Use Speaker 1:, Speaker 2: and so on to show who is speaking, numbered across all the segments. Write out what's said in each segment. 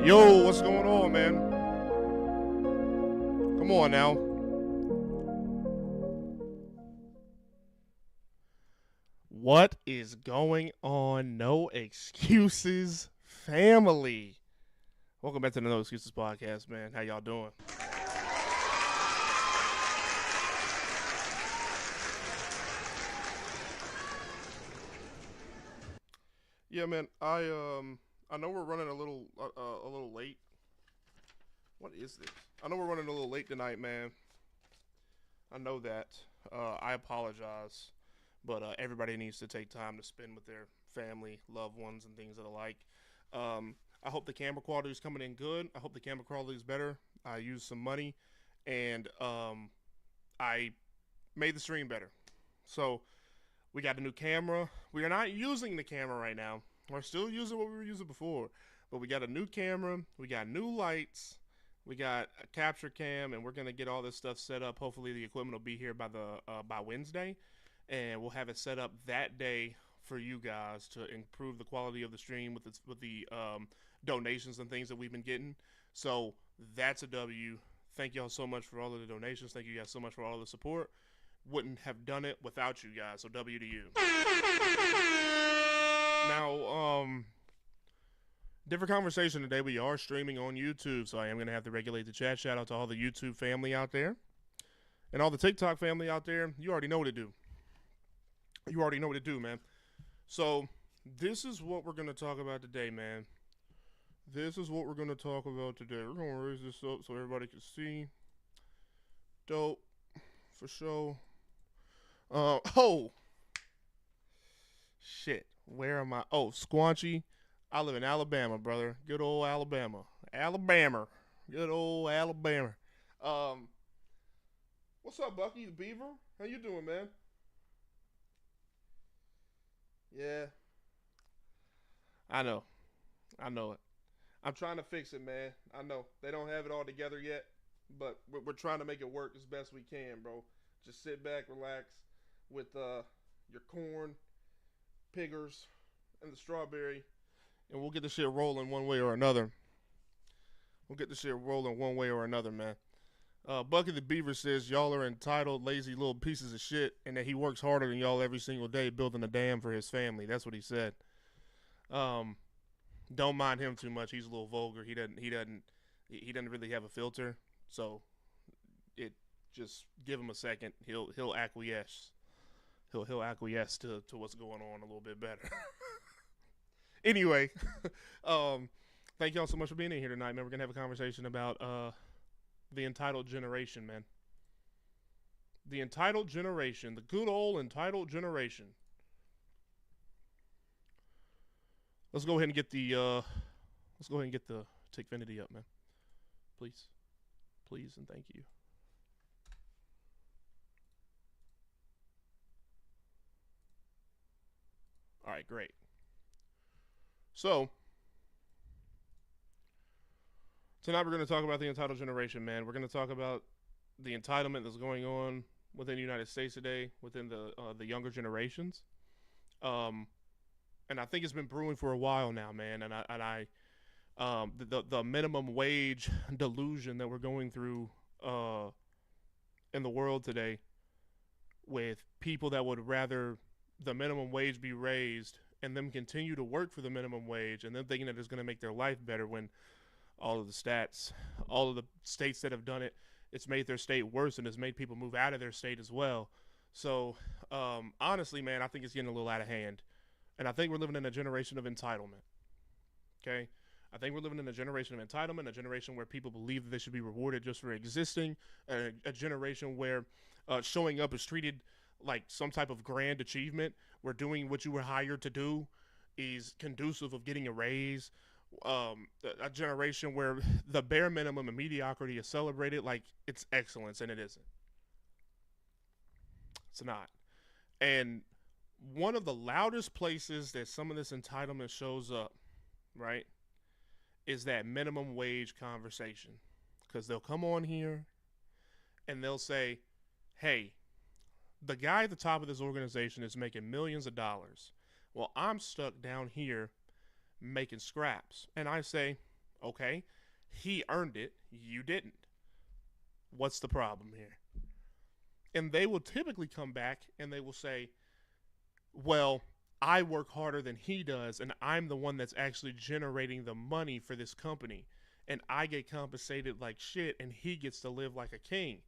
Speaker 1: Yo, what's going on, man? Come on now. What is going on? No excuses, family. Welcome back to the No Excuses podcast, man. How y'all doing? Yeah, man. I know we're running a little late. What is this? I know we're running a little late tonight, man. I know that. I apologize, but everybody needs to take time to spend with their family, loved ones, and things of the like. I hope the camera quality is coming in good. I hope the camera quality is better. I used some money, and I made the stream better. So we got a new camera. We are not using the camera right now. We're still using what we were using before, but we got a new camera. We got new lights. We got a capture cam, and we're gonna get all this stuff set up. Hopefully, the equipment will be here by Wednesday, and we'll have it set up that day for you guys to improve the quality of the stream with the donations and things that we've been getting. So that's a W. Thank y'all so much for all of the donations. Thank you guys so much for all of the support. Wouldn't have done it without you guys. So W to you. Now, different conversation today. We are streaming on YouTube, so I am going to have to regulate the chat. Shout out to all the YouTube family out there and all the TikTok family out there. You already know what to do. You already know what to do, man. So this is what we're going to talk about today, man. This is what we're going to talk about today. We're going to raise this up so everybody can see. Dope. For sure. Oh. Shit. Where am I? Oh, Squanchy. I live in Alabama, brother. Good old Alabama. Alabama. Good old Alabama. What's up, Bucky the Beaver? How you doing, man? Yeah. I know. I know it. I'm trying to fix it, man. I know. They don't have it all together yet, but we're trying to make it work as best we can, bro. Just sit back, relax with your corn, piggers, and the strawberry, and we'll get the shit rolling one way or another. We'll get the shit rolling one way or another, man. Bucky the Beaver says y'all are entitled, lazy little pieces of shit, and that he works harder than y'all every single day building a dam for his family. That's what he said. Don't mind him too much. He's a little vulgar. He doesn't really have a filter. So it just give him a second. He'll acquiesce. He'll acquiesce to what's going on a little bit better. Anyway, thank y'all so much for being in here tonight, man. We're gonna have a conversation about the entitled generation, man. The entitled generation, the good old entitled generation. Let's go ahead and get the Tickfinity up, man. Please. Please and thank you. Alright, great. So tonight we're going to talk about the entitled generation, man. We're going to talk about the entitlement that's going on within the United States today, within the younger generations. And I think it's been brewing for a while now, man. The minimum wage delusion that we're going through in the world today, with people that would rather the minimum wage be raised and them continue to work for the minimum wage, and them thinking that it's going to make their life better, when all of the stats, all of the states that have done it, it's made their state worse, and it's made people move out of their state as well. So honestly, man, I think it's getting a little out of hand. And I think we're living in a generation of entitlement. Okay? I think we're living in a generation of entitlement, a generation where people believe that they should be rewarded just for existing, a generation where showing up is treated like some type of grand achievement, where doing what you were hired to do is conducive of getting a raise. A generation where the bare minimum and mediocrity is celebrated like it's excellence, and it isn't. It's not. And one of the loudest places that some of this entitlement shows up, right, is that minimum wage conversation. Because they'll come on here and they'll say, hey, the guy at the top of this organization is making millions of dollars. Well, I'm stuck down here making scraps. And I say, Okay? He earned it. You didn't. What's the problem here? And they will typically come back and they will say, well, I work harder than he does, and I'm the one that's actually generating the money for this company. And I get compensated like shit, and he gets to live like a king.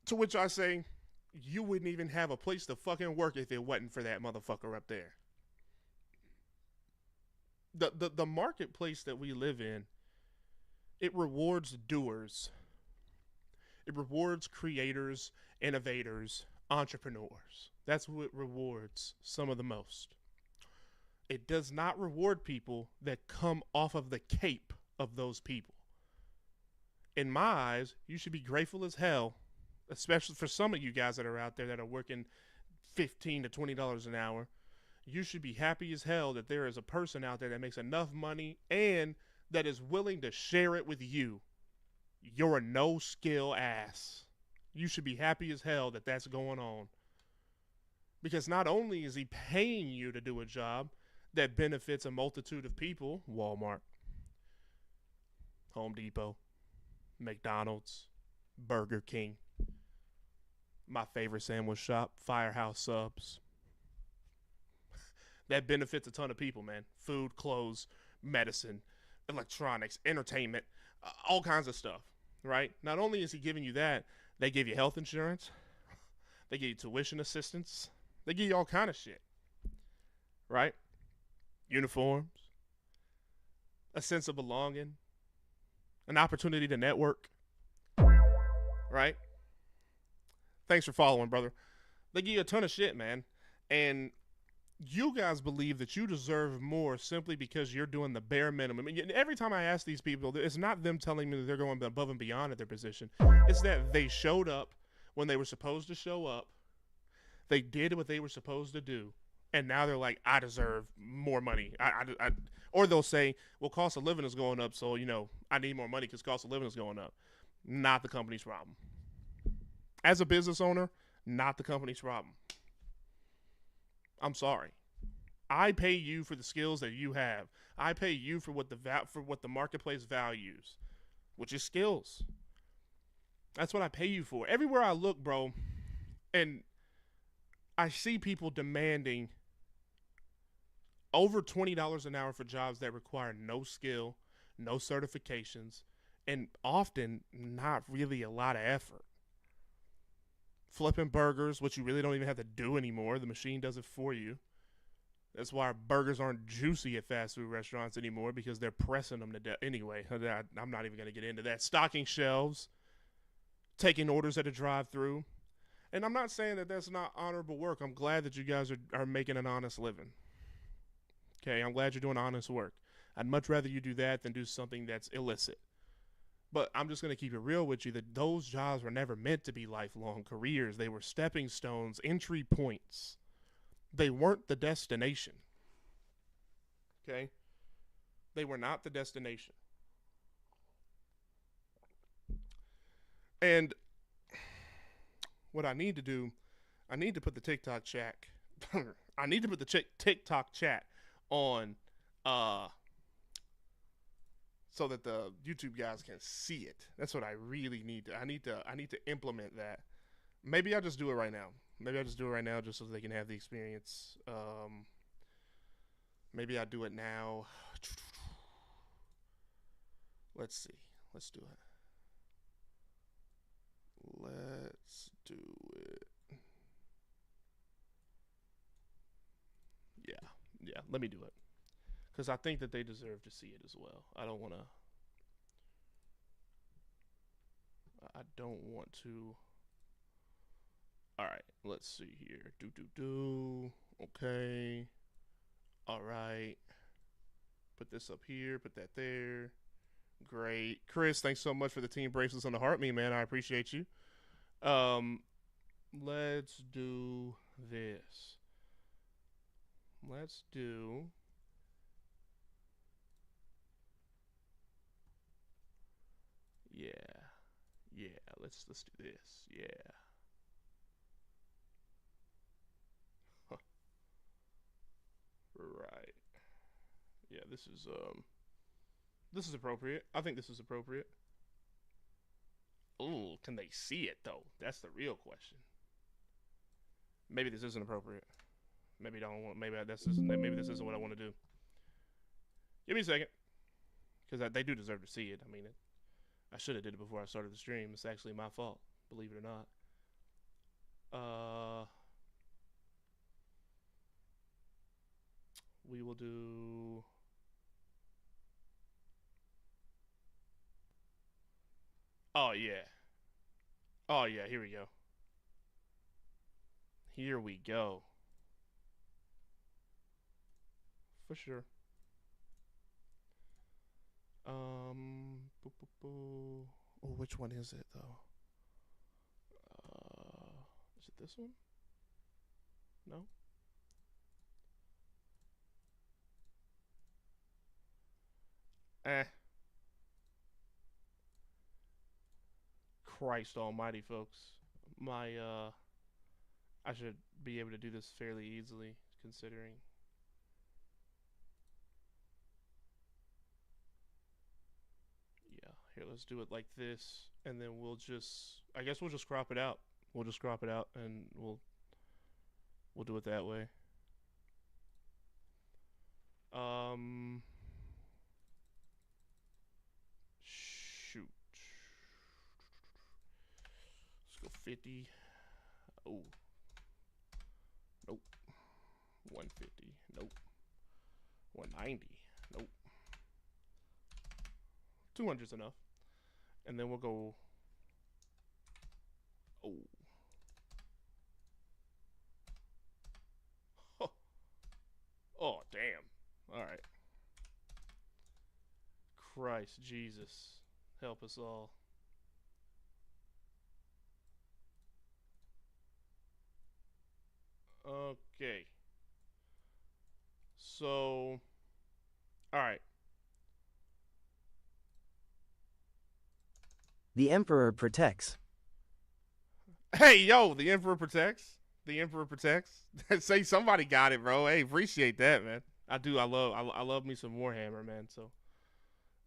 Speaker 1: To which I say, you wouldn't even have a place to fucking work if it wasn't for that motherfucker up there. The marketplace that we live in, it rewards doers. It rewards creators, innovators, entrepreneurs. That's what rewards some of the most. It does not reward people that come off of the cape of those people. In my eyes, you should be grateful as hell, especially for some of you guys that are out there that are working $15 to $20 an hour. You should be happy as hell that there is a person out there that makes enough money and that is willing to share it with you. You're a no skill ass. You should be happy as hell that that's going on. Because not only is he paying you to do a job that benefits a multitude of people, Walmart, Home Depot, McDonald's, Burger King, my favorite sandwich shop, Firehouse Subs. That benefits a ton of people, man. Food, clothes, medicine, electronics, entertainment, all kinds of stuff, right? Not only is he giving you that, they give you health insurance, they give you tuition assistance, they give you all kind of shit, right? Uniforms, a sense of belonging, an opportunity to network, right? Thanks for following, brother. They give you a ton of shit, man. And you guys believe that you deserve more simply because you're doing the bare minimum. And every time I ask these people, it's not them telling me that they're going above and beyond at their position. It's that they showed up when they were supposed to show up. They did what they were supposed to do. And now they're like, I deserve more money. Or they'll say, well, cost of living is going up, so, I need more money because cost of living is going up. Not the company's problem. As a business owner, not the company's problem. I'm sorry. I pay you for the skills that you have. I pay you for what the marketplace values, which is skills. That's what I pay you for. Everywhere I look, bro, and I see people demanding over $20 an hour for jobs that require no skill, no certifications, and often not really a lot of effort. Flipping burgers, which you really don't even have to do anymore. The machine does it for you. That's why burgers aren't juicy at fast food restaurants anymore, because they're pressing them to death. Anyway, I'm not even going to get into that. Stocking shelves, taking orders at a drive-thru. And I'm not saying that that's not honorable work. I'm glad that you guys are making an honest living. Okay, I'm glad you're doing honest work. I'd much rather you do that than do something that's illicit. But I'm just going to keep it real with you that those jobs were never meant to be lifelong careers. They were stepping stones, entry points. They weren't the destination. Okay? They were not the destination. And what I need to do, I need to put the TikTok chat. I need to put the TikTok chat on so that the YouTube guys can see it. That's what I really need to. I need to implement that. Maybe I'll just do it right now. Just so they can have the experience. Maybe I'll do it now. Let's see. Let's do it. Yeah, let me do it. Because I think that they deserve to see it as well. I don't want to. All right, let's see here. Okay. All right. Put this up here. Put that there. Great. Chris, thanks so much for the team bracelets on the heart me, man. I appreciate you. Let's do this. Let's do. Yeah. Let's do this. Yeah. Right. Yeah, this is This is appropriate. I think this is appropriate. Ooh, can they see it though? That's the real question. Maybe this isn't appropriate. Maybe I don't want. Maybe this isn't. Maybe this isn't what I want to do. Give me a second, because they do deserve to see it. I mean, I should have did it before I started the stream. It's actually my fault, believe it or not. We will do. Oh yeah. Oh yeah. Here we go. Here we go. For sure. Oh, which one is it though? Is it this one? No. Eh. Christ Almighty, folks. I should be able to do this fairly easily, considering. Yeah, here, let's do it like this, and then I guess we'll just crop it out. We'll just crop it out, and we'll do it that way. Shoot. Let's go 50. Oh. Nope. 150. Nope. 190. Nope. 200's enough. And then we'll go. Oh. Oh, damn. All right. Christ Jesus. Help us all. Okay. So, all right.
Speaker 2: The Emperor protects.
Speaker 1: Hey, yo, the Emperor protects. The Emperor protects. Say somebody got it, bro. Hey, appreciate that, man. I do. I love me some Warhammer, man. So,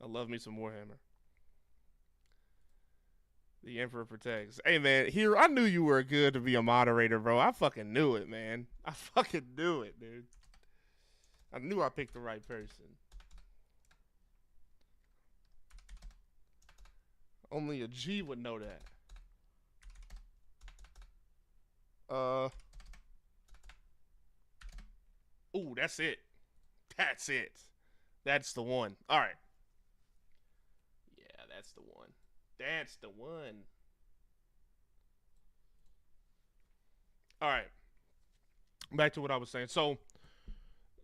Speaker 1: I love me some Warhammer. The Emperor protects. Hey, man, here, I knew you were good to be a moderator, bro. I fucking knew it, man. I fucking knew it, dude. I knew I picked the right person. Only a G would know that. Ooh, that's it. That's it. That's the one. All right. Yeah, that's the one. That's the one. All right. Back to what I was saying. So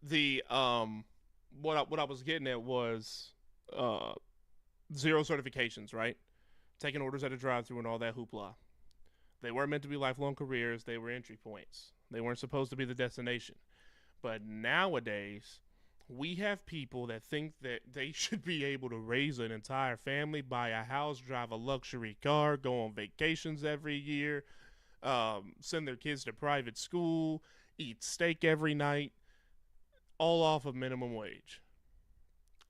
Speaker 1: the what I was getting at was zero certifications, right? Taking orders at a drive-through and all that hoopla. They weren't meant to be lifelong careers. They were entry points. They weren't supposed to be the destination. But nowadays, we have people that think that they should be able to raise an entire family, buy a house, drive a luxury car, go on vacations every year, send their kids to private school, eat steak every night, all off of minimum wage.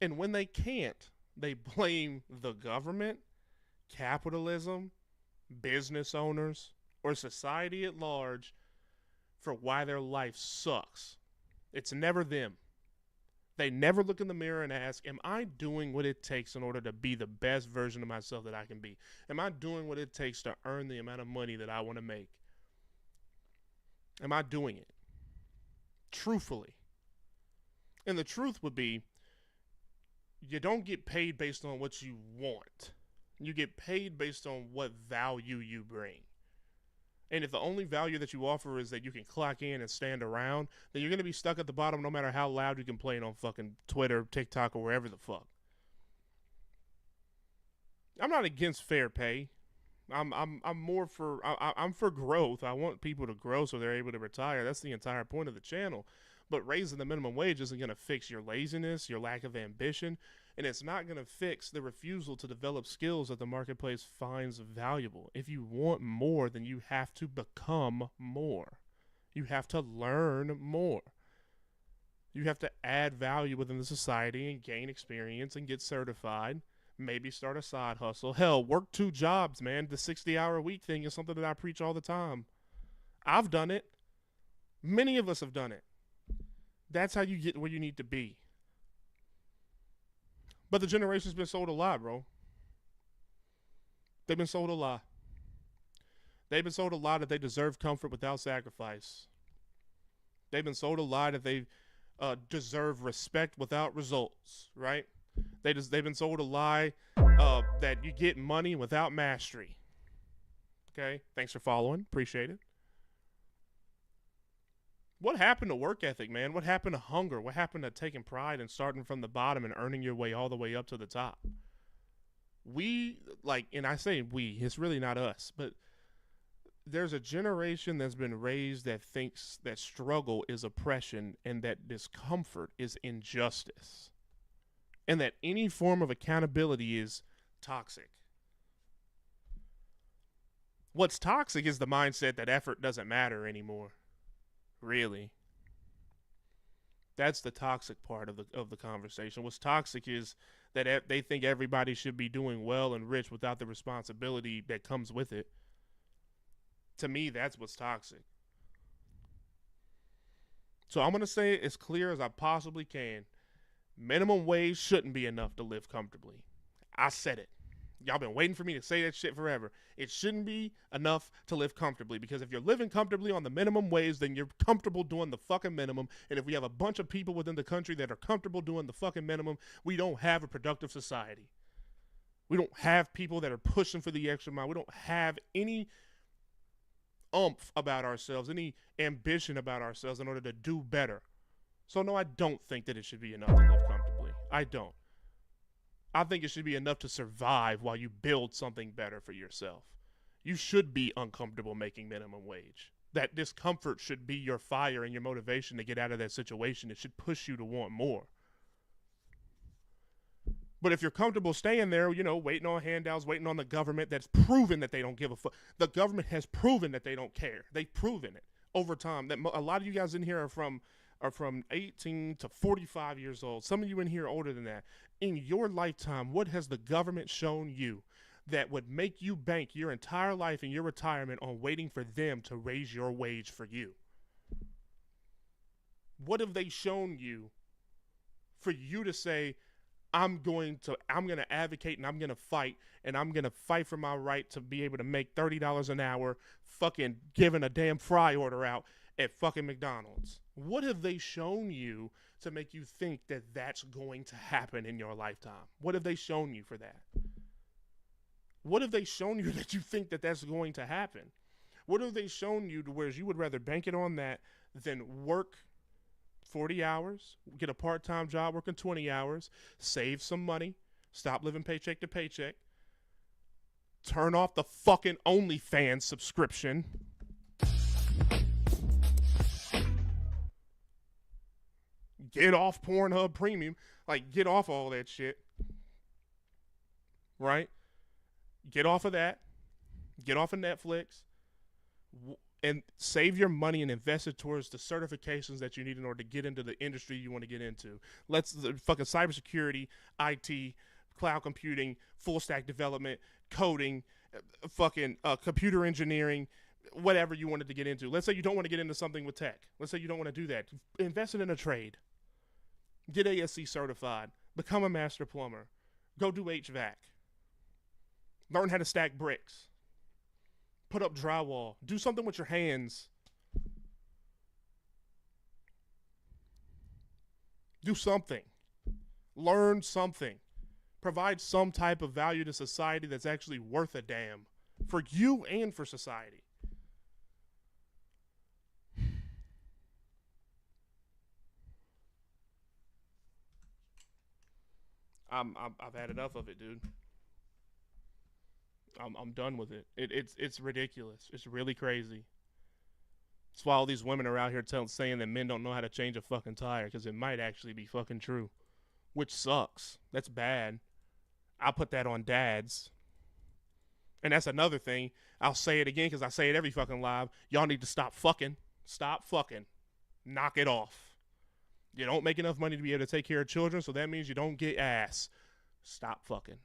Speaker 1: And when they can't, they blame the government, capitalism, business owners, or society at large for why their life sucks. It's never them. They never look in the mirror and ask, am I doing what it takes in order to be the best version of myself that I can be? Am I doing what it takes to earn the amount of money that I want to make? Am I doing it? Truthfully. And the truth would be, you don't get paid based on what you want. You get paid based on what value you bring. And if the only value that you offer is that you can clock in and stand around, then you're going to be stuck at the bottom no matter how loud you complain on fucking Twitter, TikTok, or wherever the fuck. I'm not against fair pay. I'm more for I'm for growth. I want people to grow so they're able to retire. That's the entire point of the channel. But raising the minimum wage isn't going to fix your laziness, your lack of ambition, and it's not going to fix the refusal to develop skills that the marketplace finds valuable. If you want more, then you have to become more. You have to learn more. You have to add value within the society and gain experience and get certified. Maybe start a side hustle. Hell, work 2 jobs, man. The 60-hour-a-week thing is something that I preach all the time. I've done it. Many of us have done it. That's how you get where you need to be. But the generation's been sold a lie, bro. They've been sold a lie. They've been sold a lie that they deserve comfort without sacrifice. They've been sold a lie that they deserve respect without results, right? They've been sold a lie that you get money without mastery. Okay? Thanks for following. Appreciate it. What happened to work ethic, man? What happened to hunger? What happened to taking pride and starting from the bottom and earning your way all the way up to the top? And I say we, it's really not us, but there's a generation that's been raised that thinks that struggle is oppression and that discomfort is injustice. And that any form of accountability is toxic. What's toxic is the mindset that effort doesn't matter anymore. Really. That's the toxic part of the conversation. What's toxic is that they think everybody should be doing well and rich without the responsibility that comes with it. To me, that's what's toxic. So I'm going to say it as clear as I possibly can. Minimum wage shouldn't be enough to live comfortably. I said it. Y'all been waiting for me to say that shit forever. It shouldn't be enough to live comfortably, because if you're living comfortably on the minimum wage, then you're comfortable doing the fucking minimum. And if we have a bunch of people within the country that are comfortable doing the fucking minimum, we don't have a productive society. We don't have people that are pushing for the extra mile. We don't have any oomph about ourselves, any ambition about ourselves in order to do better. So no, I don't think that it should be enough to live comfortably. I don't. I think it should be enough to survive while you build something better for yourself. You should be uncomfortable making minimum wage. That discomfort should be your fire and your motivation to get out of that situation. It should push you to want more. But if you're comfortable staying there, waiting on handouts, waiting on the government that's proven that they don't give a fuck. The government has proven that they don't care. They've proven it over time. That a lot of you guys in here are from 18 to 45 years old. Some of you in here are older than that. In your lifetime, what has the government shown you that would make you bank your entire life and your retirement on waiting for them to raise your wage for you? What have they shown you for you to say, I'm going to advocate and I'm going to fight for my right to be able to make $30 an hour fucking giving a damn fry order out at fucking McDonald's? What have they shown you to make you think that that's going to happen in your lifetime? What have they shown you for that? What have they shown you that you think that that's going to happen? What have they shown you to where you would rather bank it on that than work 40 hours, get a part-time job working 20 hours, save some money, stop living paycheck to paycheck, turn off the fucking OnlyFans subscription, get off Pornhub Premium, get off all that shit, right? Get off of that, get off of Netflix, and save your money and invest it towards the certifications that you need in order to get into the industry you want to get into. Fucking cybersecurity, IT, cloud computing, full stack development, coding, fucking computer engineering, whatever you wanted to get into. Let's say you don't want to get into something with tech. Let's say you don't want to do that. Invest it in a trade. Get ASC certified. Become a master plumber. Go do HVAC. Learn how to stack bricks. Put up drywall. Do something with your hands. Do something. Learn something. Provide some type of value to society that's actually worth a damn. For you and for society. I've had enough of it, dude. I'm done with it. It's ridiculous. It's really crazy. That's why all these women are out here saying that men don't know how to change a fucking tire, because it might actually be fucking true, which sucks. That's bad. I put that on dads. And that's another thing. I'll say it again because I say it every fucking live. Y'all need to stop fucking. Stop fucking. Knock it off. You don't make enough money to be able to take care of children, so that means you don't get ass. Stop fucking.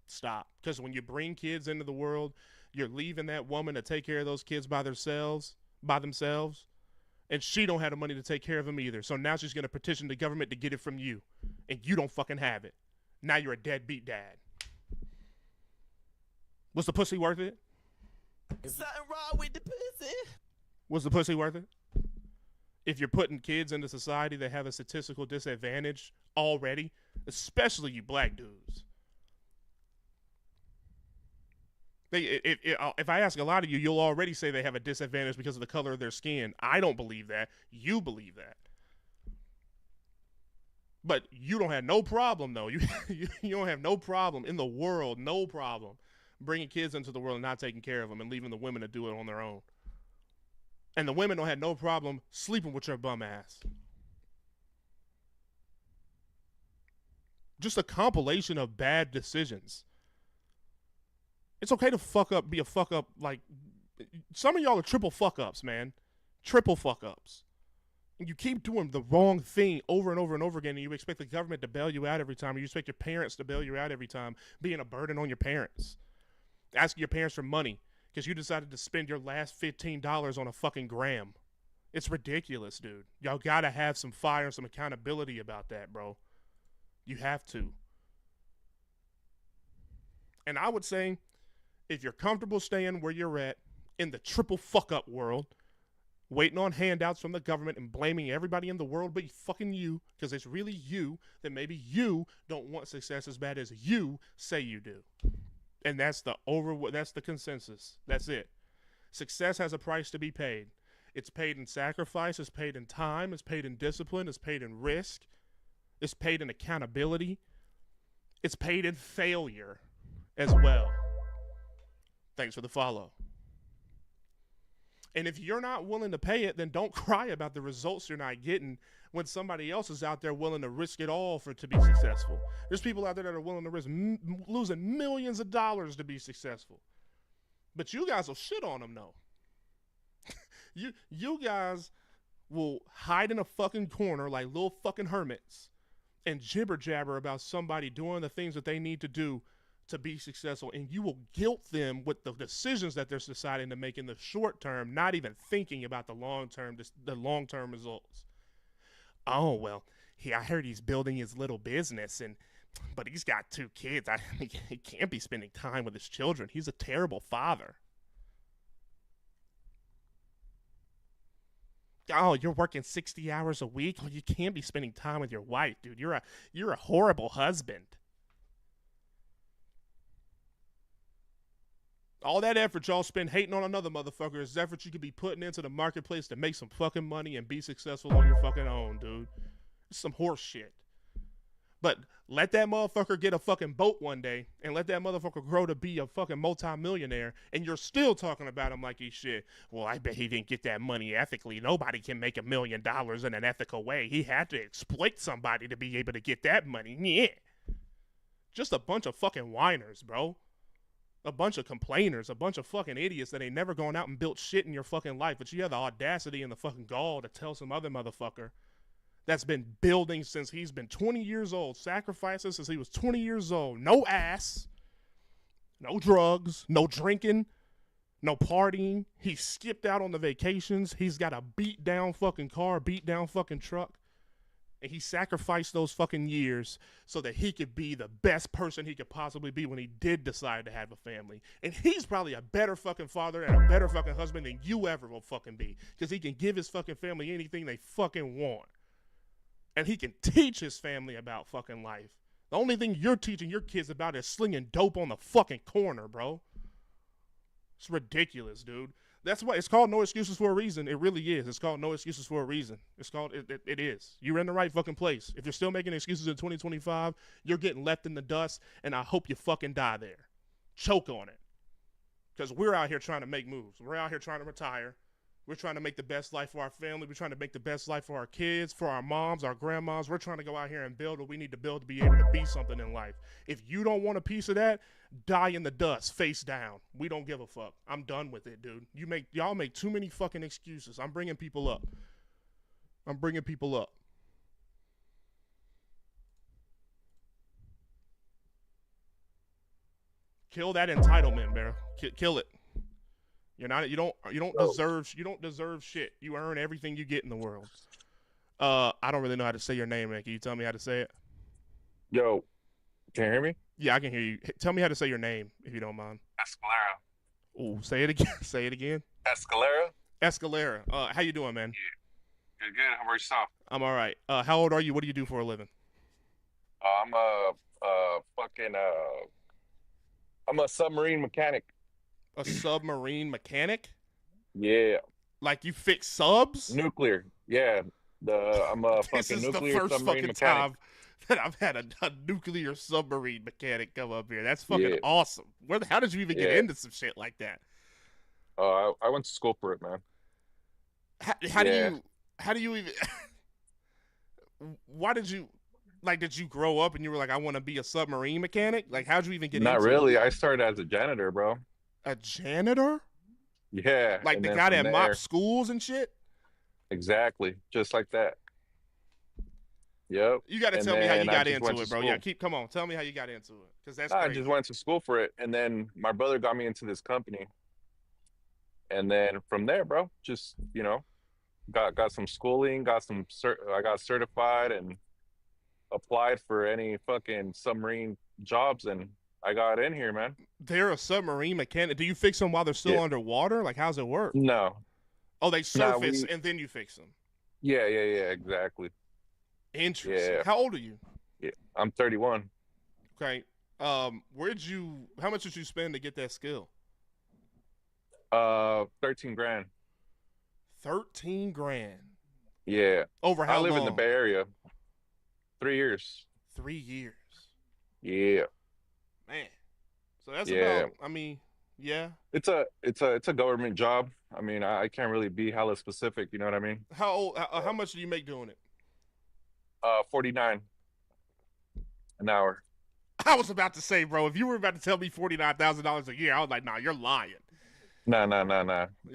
Speaker 1: Stop. Because when you bring kids into the world, you're leaving that woman to take care of those kids by themselves, and she don't have the money to take care of them either. So now she's going to petition the government to get it from you, and you don't fucking have it. Now you're a deadbeat dad. Was the pussy worth it?
Speaker 3: Something wrong with the pussy.
Speaker 1: Was the pussy worth it? If you're putting kids into society that have a statistical disadvantage already, especially you black dudes. If I ask a lot of you, you'll already say they have a disadvantage because of the color of their skin. I don't believe that. You believe that. But you don't have no problem, though. You don't have no problem in the world, no problem, bringing kids into the world and not taking care of them and leaving the women to do it on their own. And the women don't have no problem sleeping with your bum ass. Just a compilation of bad decisions. It's okay to fuck up, be a fuck up. Like, some of y'all are triple fuck ups, man. Triple fuck ups. And you keep doing the wrong thing over and over and over again, and you expect the government to bail you out every time, or you expect your parents to bail you out every time, being a burden on your parents. Asking your parents for money because you decided to spend your last $15 on a fucking gram. It's ridiculous, dude. Y'all gotta have some fire and some accountability about that, bro. You have to. And I would say, if you're comfortable staying where you're at in the triple fuck up world, waiting on handouts from the government and blaming everybody in the world but fucking you, because it's really you, that maybe you don't want success as bad as you say you do. And that's the consensus. That's it. Success has a price to be paid. It's paid in sacrifice, it's paid in time, it's paid in discipline, it's paid in risk, it's paid in accountability, it's paid in failure as well. Thanks for the follow. And if you're not willing to pay it, then don't cry about the results you're not getting when somebody else is out there willing to risk it all to be successful. There's people out there that are willing to risk losing millions of dollars to be successful. But you guys will shit on them, though. You guys will hide in a fucking corner like little fucking hermits and jibber jabber about somebody doing the things that they need to do to be successful, and you will guilt them with the decisions that they're deciding to make in the short term, not even thinking about the long term results. Oh, well, I heard he's building his little business, but he's got 2 kids. He can't be spending time with his children. He's a terrible father. Oh, you're working 60 hours a week? Well, you can't be spending time with your wife, dude. You're a horrible husband. All that effort y'all spend hating on another motherfucker is effort you could be putting into the marketplace to make some fucking money and be successful on your fucking own, dude. It's some horse shit. But let that motherfucker get a fucking boat one day and let that motherfucker grow to be a fucking multi-millionaire, and you're still talking about him like he's shit. Well, I bet he didn't get that money ethically. Nobody can make $1 million in an ethical way. He had to exploit somebody to be able to get that money. Yeah. Just a bunch of fucking whiners, bro. A bunch of complainers, a bunch of fucking idiots that ain't never gone out and built shit in your fucking life, but you have the audacity and the fucking gall to tell some other motherfucker that's been building since he's been 20 years old, sacrifices since he was 20 years old, no ass, no drugs, no drinking, no partying. He skipped out on the vacations. He's got a beat down fucking car, beat down fucking truck. And he sacrificed those fucking years so that he could be the best person he could possibly be when he did decide to have a family. And he's probably a better fucking father and a better fucking husband than you ever will fucking be. Because he can give his fucking family anything they fucking want. And he can teach his family about fucking life. The only thing you're teaching your kids about is slinging dope on the fucking corner, bro. It's ridiculous, dude. That's why it's called No Excuses for a reason. It really is. It's called No Excuses for a reason. It's called, it is. You're in the right fucking place. If you're still making excuses in 2025, you're getting left in the dust, and I hope you fucking die there. Choke on it. Because we're out here trying to make moves. We're out here trying to retire. We're trying to make the best life for our family. We're trying to make the best life for our kids, for our moms, our grandmas. We're trying to go out here and build what we need to build to be able to be something in life. If you don't want a piece of that, die in the dust, face down. We don't give a fuck. I'm done with it, dude. Y'all make too many fucking excuses. I'm bringing people up. Kill that entitlement, bro. Kill it. You're not. You don't
Speaker 4: Oh.
Speaker 1: deserve shit. You earn everything you get in the world. I don't really know how to say your name, man. Can you tell me how to say it?
Speaker 4: Yo, can you hear me?
Speaker 1: Yeah, I can hear you. Tell me how to say your name, if you don't mind.
Speaker 4: Escalera.
Speaker 1: Ooh, say it again. Say it again.
Speaker 4: Escalera?
Speaker 1: Escalera. How you doing, man?
Speaker 4: Good, good. How about yourself?
Speaker 1: I'm all right. How old are you? What do you do for a living?
Speaker 4: I'm fucking, I'm a submarine mechanic.
Speaker 1: A submarine mechanic?
Speaker 4: Yeah.
Speaker 1: Like you fix subs?
Speaker 4: Nuclear. Yeah. I'm a
Speaker 1: This
Speaker 4: fucking
Speaker 1: is the
Speaker 4: nuclear
Speaker 1: first
Speaker 4: submarine
Speaker 1: fucking
Speaker 4: mechanic.
Speaker 1: time that I've had a nuclear submarine mechanic come up here. That's fucking
Speaker 4: Yeah.
Speaker 1: awesome. How did you even get
Speaker 4: Yeah.
Speaker 1: into some shit like that?
Speaker 4: I went to school for it, man.
Speaker 1: How
Speaker 4: Yeah.
Speaker 1: do you even why did you did you grow up and you were like, I want to be a submarine mechanic? Like, how'd you even get
Speaker 4: Not
Speaker 1: into
Speaker 4: really.
Speaker 1: it?
Speaker 4: I started as a janitor, bro.
Speaker 1: A janitor?
Speaker 4: Yeah.
Speaker 1: Like
Speaker 4: and
Speaker 1: the
Speaker 4: then
Speaker 1: guy
Speaker 4: from
Speaker 1: that
Speaker 4: there,
Speaker 1: mops schools and shit?
Speaker 4: exactly. Just like that. Yep.
Speaker 1: You got to
Speaker 4: And
Speaker 1: tell me how you
Speaker 4: then I
Speaker 1: got
Speaker 4: just
Speaker 1: into
Speaker 4: went
Speaker 1: it,
Speaker 4: to
Speaker 1: bro.
Speaker 4: school.
Speaker 1: Yeah, come on. Tell me how you got into it. Because that's
Speaker 4: I
Speaker 1: crazy.
Speaker 4: just went to school for it, and then my brother got me into this company, and then from there, bro, just got some schooling, I got certified and applied for any fucking submarine jobs, and I got in here, man.
Speaker 1: They're a submarine mechanic. Do you fix them while they're still
Speaker 4: Yeah.
Speaker 1: underwater? Like, how's it work?
Speaker 4: No,
Speaker 1: Oh, they
Speaker 4: nah,
Speaker 1: surface and then you fix them.
Speaker 4: yeah, exactly.
Speaker 1: Interesting.
Speaker 4: Yeah.
Speaker 1: How old are you?
Speaker 4: Yeah, I'm 31.
Speaker 1: Okay. How much did you spend to get that skill?
Speaker 4: 13 grand.
Speaker 1: 13 grand.
Speaker 4: Yeah,
Speaker 1: Over
Speaker 4: I
Speaker 1: how
Speaker 4: live
Speaker 1: long?
Speaker 4: in the Bay Area. 3 years.
Speaker 1: 3 years.
Speaker 4: Yeah,
Speaker 1: Man. So that's
Speaker 4: yeah.
Speaker 1: about, I mean, yeah.
Speaker 4: It's a government job. I mean, I can't really be hella specific. You know what I mean?
Speaker 1: How much do you make doing it?
Speaker 4: 49 an hour.
Speaker 1: I was about to say, bro, if you were about to tell me $49,000 a year, I was like, nah, you're lying.
Speaker 4: Nah.
Speaker 1: You're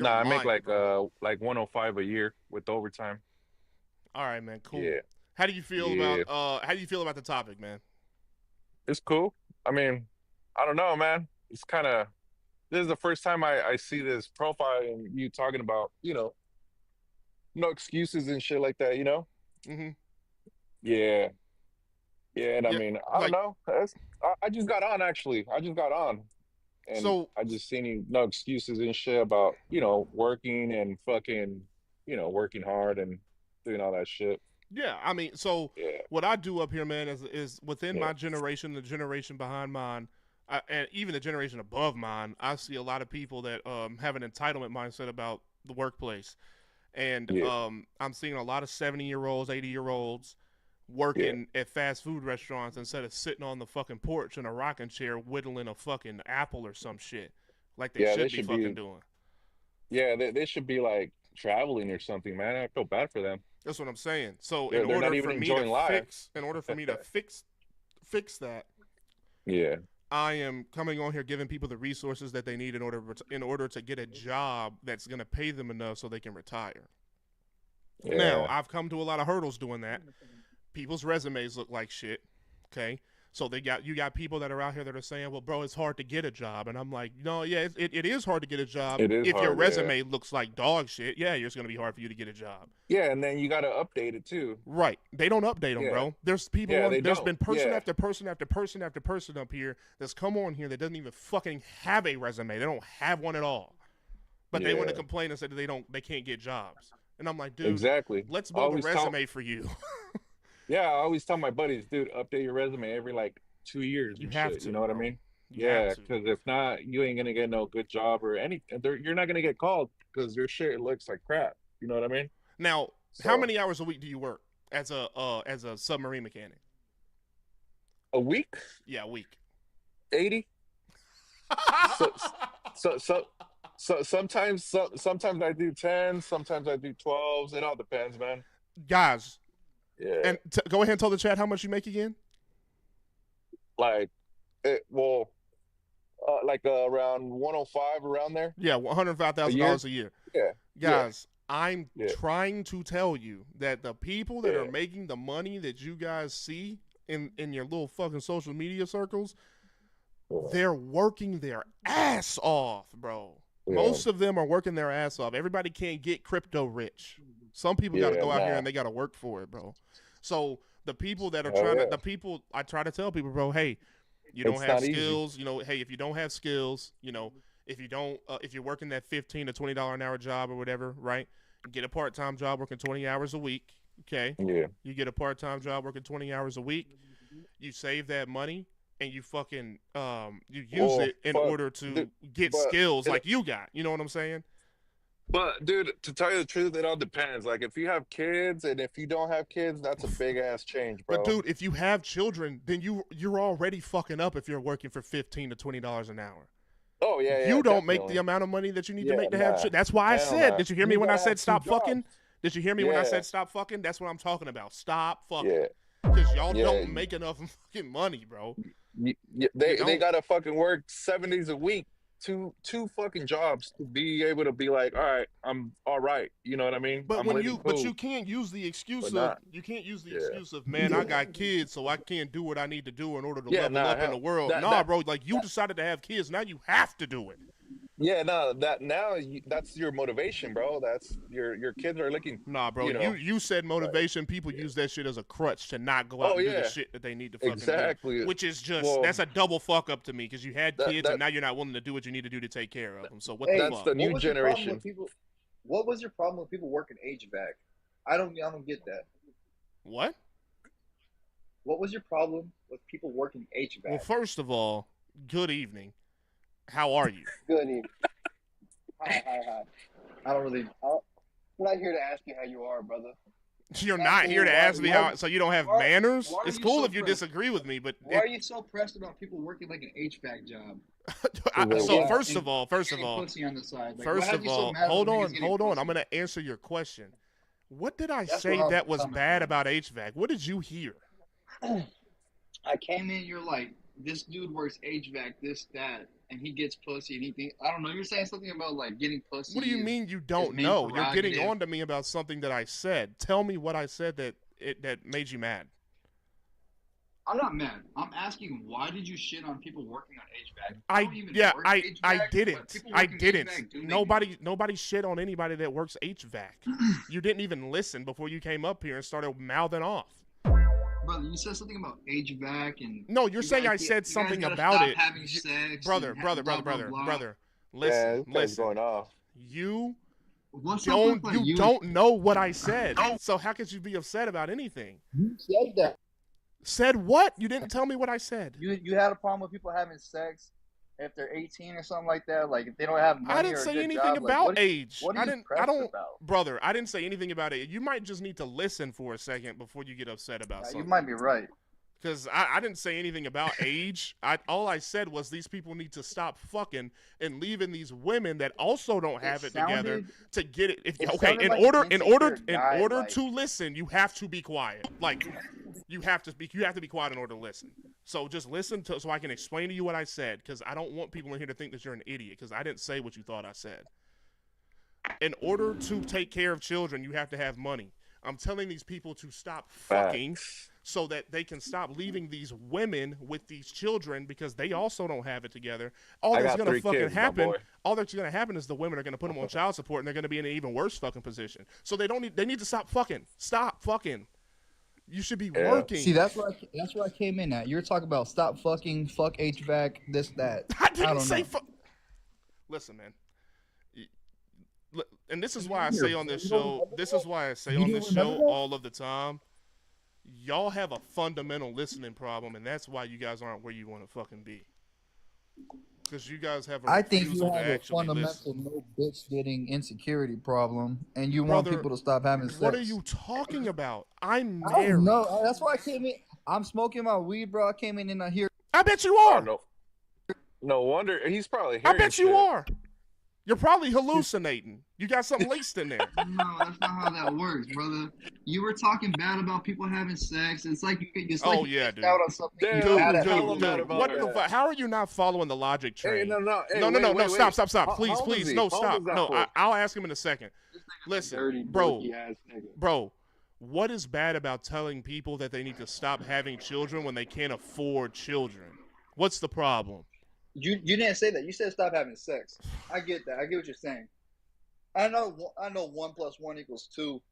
Speaker 4: Nah, I make
Speaker 1: lying, bro.
Speaker 4: like 105 a year with overtime.
Speaker 1: All right, man, cool.
Speaker 4: Yeah,
Speaker 1: How do you feel
Speaker 4: yeah.
Speaker 1: about how do you feel about the topic, man?
Speaker 4: It's cool. I mean, I don't know, man. It's kind of this is the first time I see this profile and you talking about, no excuses and shit like that,
Speaker 1: Mm-hmm.
Speaker 4: Yeah. Yeah, and I
Speaker 1: Yeah,
Speaker 4: mean, I don't
Speaker 1: like
Speaker 4: know. I just got on actually. I just got on. And
Speaker 1: so
Speaker 4: I just seen you no excuses and shit about, working and fucking, working hard and doing all that shit.
Speaker 1: yeah, I mean, so
Speaker 4: Yeah.
Speaker 1: what I do up here, man, is within
Speaker 4: Yeah.
Speaker 1: my generation, the generation behind mine, and even the generation above mine, I see a lot of people that have an entitlement mindset about the workplace, and
Speaker 4: Yeah.
Speaker 1: I'm seeing a lot of 70-year-olds, 80-year-olds
Speaker 4: Yeah.
Speaker 1: working at fast food restaurants instead of sitting on the fucking porch in a rocking chair whittling a fucking apple or some shit like they
Speaker 4: Yeah, they
Speaker 1: should be
Speaker 4: should
Speaker 1: fucking
Speaker 4: be
Speaker 1: doing.
Speaker 4: yeah, they should be like traveling or something, man. I feel bad for them.
Speaker 1: That's what I'm saying. So
Speaker 4: They're not even enjoying life.
Speaker 1: in order for me to fix that,
Speaker 4: Yeah.
Speaker 1: I am coming on here giving people the resources that they need in order to get a job that's going to pay them enough so they can retire.
Speaker 4: Yeah.
Speaker 1: Now, I've come to a lot of hurdles doing that. People's resumes look like shit. Okay. So you got people that are out here that are saying, well, bro, it's hard to get a job. And I'm like, no, yeah, it is hard to get a job.
Speaker 4: It is
Speaker 1: If your
Speaker 4: hard, yeah.
Speaker 1: resume looks like dog shit, yeah, it's going to be hard for you to get a job.
Speaker 4: Yeah, and then you got to update it too.
Speaker 1: Right. They don't update them,
Speaker 4: Yeah.
Speaker 1: bro. There's people
Speaker 4: Yeah,
Speaker 1: on,
Speaker 4: they
Speaker 1: there's
Speaker 4: don't.
Speaker 1: been person
Speaker 4: Yeah.
Speaker 1: after person after person after person up here that's come on here that doesn't even fucking have a resume. They don't have one at all. But they want to
Speaker 4: Yeah.
Speaker 1: complain and say that they can't get jobs. And I'm like, dude,
Speaker 4: Exactly.
Speaker 1: let's
Speaker 4: I
Speaker 1: build a
Speaker 4: always
Speaker 1: resume for you.
Speaker 4: Yeah, I always tell my buddies, dude, update your resume every like 2 years
Speaker 1: You
Speaker 4: and
Speaker 1: have
Speaker 4: shit.
Speaker 1: to,
Speaker 4: You know what I
Speaker 1: bro.
Speaker 4: mean?
Speaker 1: You
Speaker 4: Yeah,
Speaker 1: have to.
Speaker 4: because if not, you ain't gonna get no good job or anything. You're not gonna get called because your shit looks like crap. You know what I mean?
Speaker 1: Now, how
Speaker 4: So
Speaker 1: many hours a week do you work as a submarine mechanic?
Speaker 4: a week,
Speaker 1: Yeah, a week.
Speaker 4: 80. So sometimes I do 10, sometimes I do 12s. It all depends, man.
Speaker 1: Guys,
Speaker 4: Yeah,
Speaker 1: and go ahead and tell the chat how much you make again.
Speaker 4: like like around 105 around there.
Speaker 1: Yeah, $105,000 a year.
Speaker 4: Yeah,
Speaker 1: Guys, I'm
Speaker 4: Yeah.
Speaker 1: trying to tell you that the people that
Speaker 4: Yeah.
Speaker 1: are making the money that you guys see in your little fucking social media circles, they're working their ass off, bro.
Speaker 4: Yeah.
Speaker 1: Most of them are working their ass off. Everybody can't get crypto rich. Some people got to go out here and they got to work for it, bro. So the people that are I try to tell people, bro, hey, you don't have skills. You know, hey, if you don't have skills, you know, if you're working that $15 to $20 an hour job or whatever, right? Get a part-time job working 20 hours a week. Okay.
Speaker 4: Yeah.
Speaker 1: You get a part-time job working 20 hours a week. You save that money and you fucking you use it in order to get skills like you got. You know what I'm saying?
Speaker 4: But dude, to tell you the truth, it all depends. Like if you have kids and if you don't have kids, that's a big ass change, bro.
Speaker 1: But dude, if you have children, then you're already fucking up if you're working for $15 to $20 an hour.
Speaker 4: Oh yeah,
Speaker 1: you don't make the amount of money that you need to make to have children. That's why I said. Did you hear me when I said stop fucking? Did you hear me when I said stop fucking? That's what I'm talking about. Stop fucking. Because y'all don't make enough fucking money, bro.
Speaker 4: They gotta fucking work 70s a week, two fucking jobs to be able to be like, all right, I'm all right. You know what I mean?
Speaker 1: But but you can't use the excuse of man, I got kids, so I can't do what I need to do in order to level up in the world. Bro, like you decided to have kids, now you have to do it.
Speaker 4: Yeah, no, that's your motivation, bro. That's your kids are looking.
Speaker 1: Nah, bro, you said motivation. People use that shit as a crutch to not go out and do the shit that they need to fucking do. Which is just that's a double fuck up to me because you had kids and now you're not willing to do what you need to do to take care of them. So what the fuck?
Speaker 4: That's the new generation.
Speaker 5: What was your problem with people working HVAC? I don't get that.
Speaker 1: What?
Speaker 5: What was your problem with people working HVAC?
Speaker 1: Well, first of all, good evening. How are you?
Speaker 5: Good evening. Hi. I'm not here to ask you how you are, brother.
Speaker 1: You're not here to ask me how, so you don't have manners? It's cool if you disagree with me, but
Speaker 5: why are you so pressed about people working like an HVAC job?
Speaker 1: First of all, hold on. I'm gonna answer your question. What did I say that was bad about HVAC? What did you hear?
Speaker 5: I came in, you're like, this dude works HVAC, this, that, and he gets pussy, and he thinks, I don't know, you're saying something about, like, getting pussy.
Speaker 1: What do you mean you don't know? You're getting on to me about something that I said. Tell me what I said that made you mad.
Speaker 5: I'm not mad. I'm asking, why did you shit on people working on HVAC?
Speaker 1: I didn't. Nobody shit on anybody that works HVAC. You didn't even listen before you came up here and started mouthing off.
Speaker 5: Brother, you said something about HVAC and...
Speaker 1: No, you're saying I said something about it. Brother. Listen.
Speaker 4: Going off.
Speaker 1: You don't know what I said. So how could you be upset about anything?
Speaker 5: You said that.
Speaker 1: Said what? You didn't tell me what I said.
Speaker 5: You had a problem with people having sex if they're 18 or something like that? Like if they don't have money
Speaker 1: I didn't say anything about age.
Speaker 5: What are you pressed about?
Speaker 1: Brother, I didn't say anything about it. You might just need to listen for a second before you get upset about something.
Speaker 5: You might be right.
Speaker 1: Because I didn't say anything about age. All I said was these people need to stop fucking and leaving these women that also don't have it together to get it. In order to listen, you have to be quiet. Like you have to be quiet in order to listen. So just listen so I can explain to you what I said, because I don't want people in here to think that you're an idiot, because I didn't say what you thought I said. In order to take care of children, you have to have money. I'm telling these people to stop fucking so that they can stop leaving these women with these children, because they also don't have it together. All that's going to happen is the women are going to put them on child support, and they're going to be in an even worse fucking position. So they need to stop fucking. Stop fucking. You should be working.
Speaker 5: See, that's where I came in at. You're talking about stop fucking, fuck HVAC, this, that.
Speaker 1: I didn't say fuck. Listen, man. And this is why I say on this show, all of the time, y'all have a fundamental listening problem, and that's why you guys aren't where you want to fucking be. Because you guys have a
Speaker 5: I think you have a fundamental no bitch getting insecurity problem, and you want people to stop having sex.
Speaker 1: What are you talking about? I'm married.
Speaker 5: No, that's why I came in. I'm smoking my weed, bro. I came in and I hear.
Speaker 1: I bet you are.
Speaker 4: No wonder he's probably hearing
Speaker 1: I bet you are. You're probably hallucinating. You got something laced in there.
Speaker 5: No, that's not how that works, brother. You were talking bad about people having sex. It's like you dude. Out on something.
Speaker 1: Dude. What the fuck? How are you not following the logic train? No. Stop. Please. No, stop. No, I'll ask him in a second. Listen, bro. What is bad about telling people that they need to stop having children when they can't afford children? What's the problem?
Speaker 5: You didn't say that. You said stop having sex. I get that. I get what you're saying. I know 1 + 1 = 2,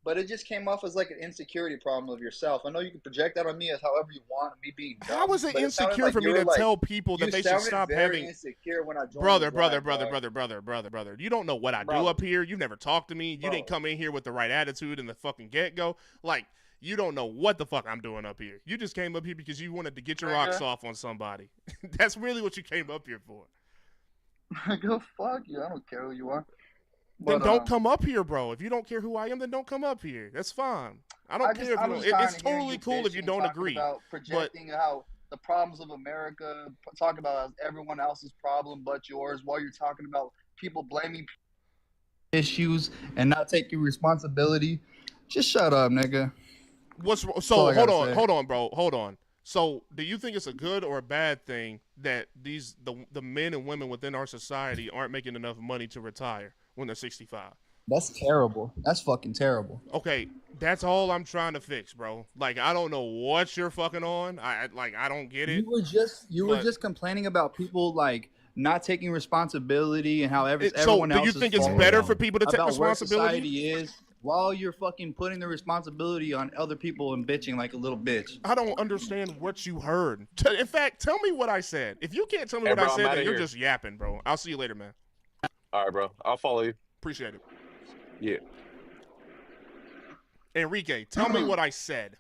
Speaker 5: but it just came off as like an insecurity problem of yourself. I know you can project that on me as however you want, me being dumb.
Speaker 1: How is it
Speaker 5: but it sounded
Speaker 1: insecure
Speaker 5: like
Speaker 1: for
Speaker 5: you
Speaker 1: me
Speaker 5: were
Speaker 1: to
Speaker 5: like
Speaker 1: tell people that
Speaker 5: you
Speaker 1: they should
Speaker 5: sounded
Speaker 1: stop
Speaker 5: very
Speaker 1: having?
Speaker 5: insecure when I joined
Speaker 1: Brother,
Speaker 5: your
Speaker 1: brother,
Speaker 5: live,
Speaker 1: brother,
Speaker 5: dog.
Speaker 1: brother, brother, brother, brother. You don't know what I do
Speaker 5: Bro,
Speaker 1: up here. You've never talked to me. You didn't
Speaker 5: bro,
Speaker 1: come in here with the right attitude in the fucking get go. Like, you don't know what the fuck I'm doing up here. You just came up here because you wanted to get your rocks
Speaker 5: nigga.
Speaker 1: off on somebody. That's really what you came up here for.
Speaker 5: Go fuck you. I don't care who you are.
Speaker 1: Then
Speaker 5: But
Speaker 1: don't come up here, bro. If you don't care who I am, then don't come up here. That's fine. I don't care if you
Speaker 5: I'm
Speaker 1: don't.
Speaker 5: just tired
Speaker 1: It's
Speaker 5: of hearing
Speaker 1: totally
Speaker 5: you
Speaker 1: cool if you
Speaker 5: bitching,
Speaker 1: don't
Speaker 5: talking
Speaker 1: agree.
Speaker 5: about
Speaker 1: But
Speaker 5: projecting how the problems of America, talking about everyone else's problem but yours, while you're talking about people blaming issues and not taking responsibility. Just shut up, nigga.
Speaker 1: what's
Speaker 5: That's all
Speaker 1: so?
Speaker 5: I gotta say.
Speaker 1: Hold on, bro. Hold on. So, do you think it's a good or a bad thing that the men and women within our society aren't making enough money to retire when they're 65?
Speaker 5: That's terrible. That's fucking terrible.
Speaker 1: Okay, that's all I'm trying to fix, bro. Like, I don't know what you're fucking on. I don't get it.
Speaker 5: You were
Speaker 1: But
Speaker 5: just complaining about people like not taking responsibility and how
Speaker 1: so,
Speaker 5: everyone
Speaker 1: do
Speaker 5: else
Speaker 1: you
Speaker 5: is
Speaker 1: think it's
Speaker 5: falling
Speaker 1: better
Speaker 5: down
Speaker 1: for people to take
Speaker 5: about where
Speaker 1: responsibility?
Speaker 5: society is while you're fucking putting the responsibility on other people and bitching like a little bitch.
Speaker 1: I don't understand what you heard. In fact, tell me what I said. If you can't tell me
Speaker 4: Hey,
Speaker 1: what I
Speaker 4: bro, I'm
Speaker 1: said,
Speaker 4: out
Speaker 1: then
Speaker 4: of
Speaker 1: you're
Speaker 4: here.
Speaker 1: just yapping, bro. I'll see you later, man.
Speaker 4: All right, bro. I'll follow you.
Speaker 1: Appreciate it.
Speaker 4: Yeah.
Speaker 1: Enrique, tell me what I said.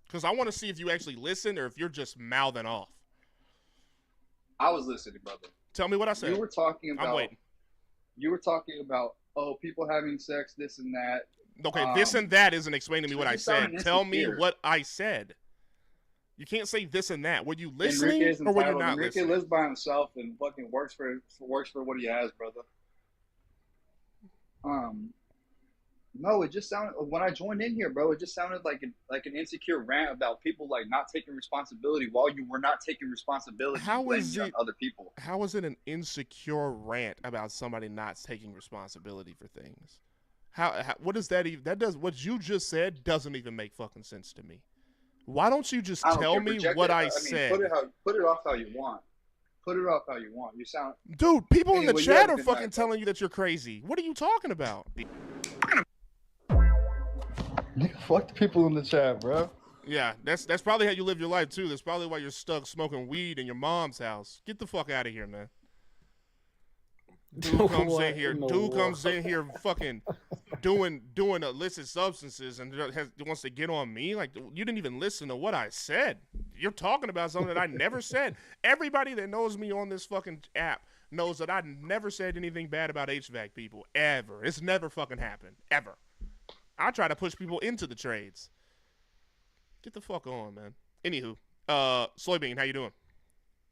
Speaker 1: Because I want to see if you actually listen or if you're just mouthing off.
Speaker 5: I was listening, brother.
Speaker 1: Tell me what I said.
Speaker 5: You were talking
Speaker 1: I'm
Speaker 5: about
Speaker 1: waiting.
Speaker 5: people having sex, this and that.
Speaker 1: Okay, this and that isn't explaining to me what I
Speaker 5: you sounded
Speaker 1: said. Tell me
Speaker 5: insecure.
Speaker 1: what I said. You can't say this and that. Were you listening
Speaker 5: Enrique is
Speaker 1: or were you
Speaker 5: entitled.
Speaker 1: not
Speaker 5: Enrique
Speaker 1: listening?
Speaker 5: lives by himself and fucking works for what he has, brother. No, it just sounded when I joined in here, bro. It just sounded like an insecure rant about people like not taking responsibility while you were not taking responsibility.
Speaker 1: How is
Speaker 5: on
Speaker 1: it
Speaker 5: other people?
Speaker 1: How is it an insecure rant about somebody not taking responsibility for things? How what does that even? That does what you just said doesn't even make fucking sense to me. Why don't you just tell me what I said?
Speaker 5: Put it off how you want. Put it off how you want. You sound,
Speaker 1: Dude, people in the
Speaker 5: Anyway, you
Speaker 1: chat
Speaker 5: have a
Speaker 1: are
Speaker 5: good
Speaker 1: fucking
Speaker 5: night,
Speaker 1: telling you that you're crazy. What are you talking about?
Speaker 5: fuck the people in the chat, bro.
Speaker 1: Yeah, that's probably how you live your life too. That's probably why you're stuck smoking weed in your mom's house. Get the fuck out of here, man. Dude comes in here. Dude comes in here, fucking doing illicit substances, and wants to get on me. Like, you didn't even listen to what I said. You're talking about something that I never said. Everybody that knows me on this fucking app knows that I never said anything bad about HVAC people ever. It's never fucking happened ever. I try to push people into the trades. Get the fuck on, man. Anywho, Soybean, how you doing?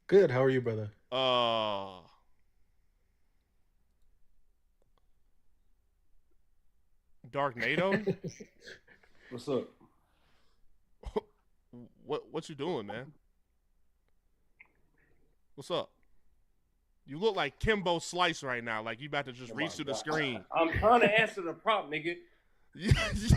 Speaker 6: Good. How are you, brother?
Speaker 1: Dark NATO?
Speaker 6: What's up?
Speaker 1: What you doing, man? What's up? You look like Kimbo Slice right now, like you about to just reach through the screen.
Speaker 6: I'm trying to answer the prompt, nigga. I'm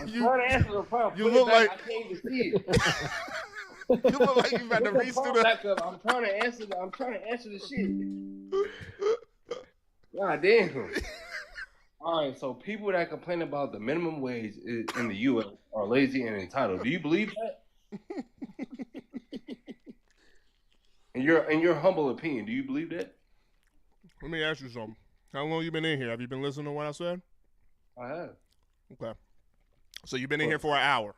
Speaker 1: you,
Speaker 6: trying to answer the prompt.
Speaker 1: you
Speaker 6: Put
Speaker 1: look
Speaker 6: it back.
Speaker 1: like-
Speaker 6: I can't even see it.
Speaker 1: you look like you about to
Speaker 6: Put
Speaker 1: reach
Speaker 6: the
Speaker 1: through
Speaker 6: prompt
Speaker 1: the.
Speaker 6: back up. I'm trying to answer. I'm trying to answer the shit. God damn. All right. So people that complain about the minimum wage in the U.S. are lazy and entitled. Do you believe that? In your humble opinion, do you believe that?
Speaker 1: Let me ask you something. How long you been in here? Have you been listening to what I said?
Speaker 6: I have.
Speaker 1: Okay. So you've been in here for an hour.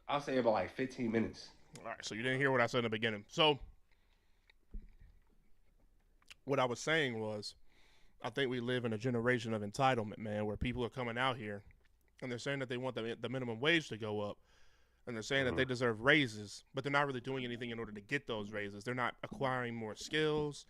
Speaker 6: I'll say about like 15 minutes.
Speaker 1: All right. So you didn't hear what I said in the beginning. So what I was saying was, I think we live in a generation of entitlement, man, where people are coming out here and they're saying that they want the minimum wage to go up. And they're saying that they deserve raises, but they're not really doing anything in order to get those raises. They're not acquiring more skills.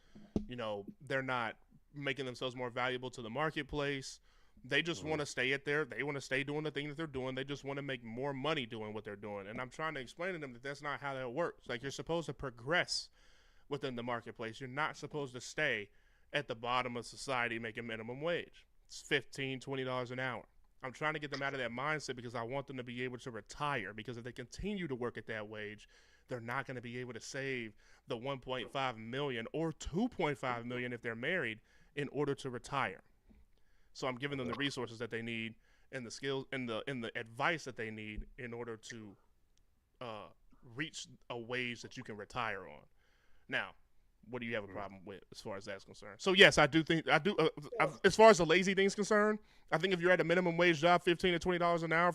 Speaker 1: You know, they're not making themselves more valuable to the marketplace. They just want to stay they want to stay doing the thing that they're doing. They just want to make more money doing what they're doing. And I'm trying to explain to them that that's not how that works. Like, you're supposed to progress within the marketplace. You're not supposed to stay at the bottom of society making minimum wage. It's $15, $20 an hour. I'm trying to get them out of that mindset because I want them to be able to retire, because if they continue to work at that wage, they're not going to be able to save the 1.5 million or 2.5 million if they're married in order to retire. So I'm giving them the resources that they need and the skills and the advice that they need in order to reach a wage that you can retire on. Now, what do you have a problem with as far as that's concerned? So yes, I do think as far as the lazy thing's concerned, I think if you're at a minimum wage job, $15 to $20 an hour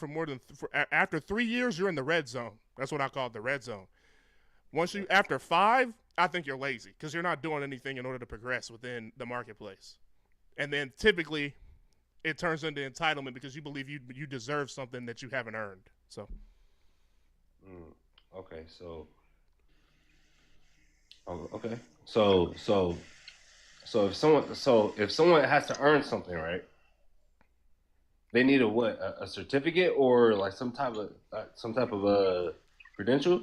Speaker 1: after 3 years, you're in the red zone. That's what I call it, the red zone. After 5, I think you're lazy because you're not doing anything in order to progress within the marketplace. And then typically, it turns into entitlement because you believe you deserve something that you haven't earned. So,
Speaker 6: okay, so. Oh, okay. So if someone has to earn something, right? They need a certificate or like some type of a credential?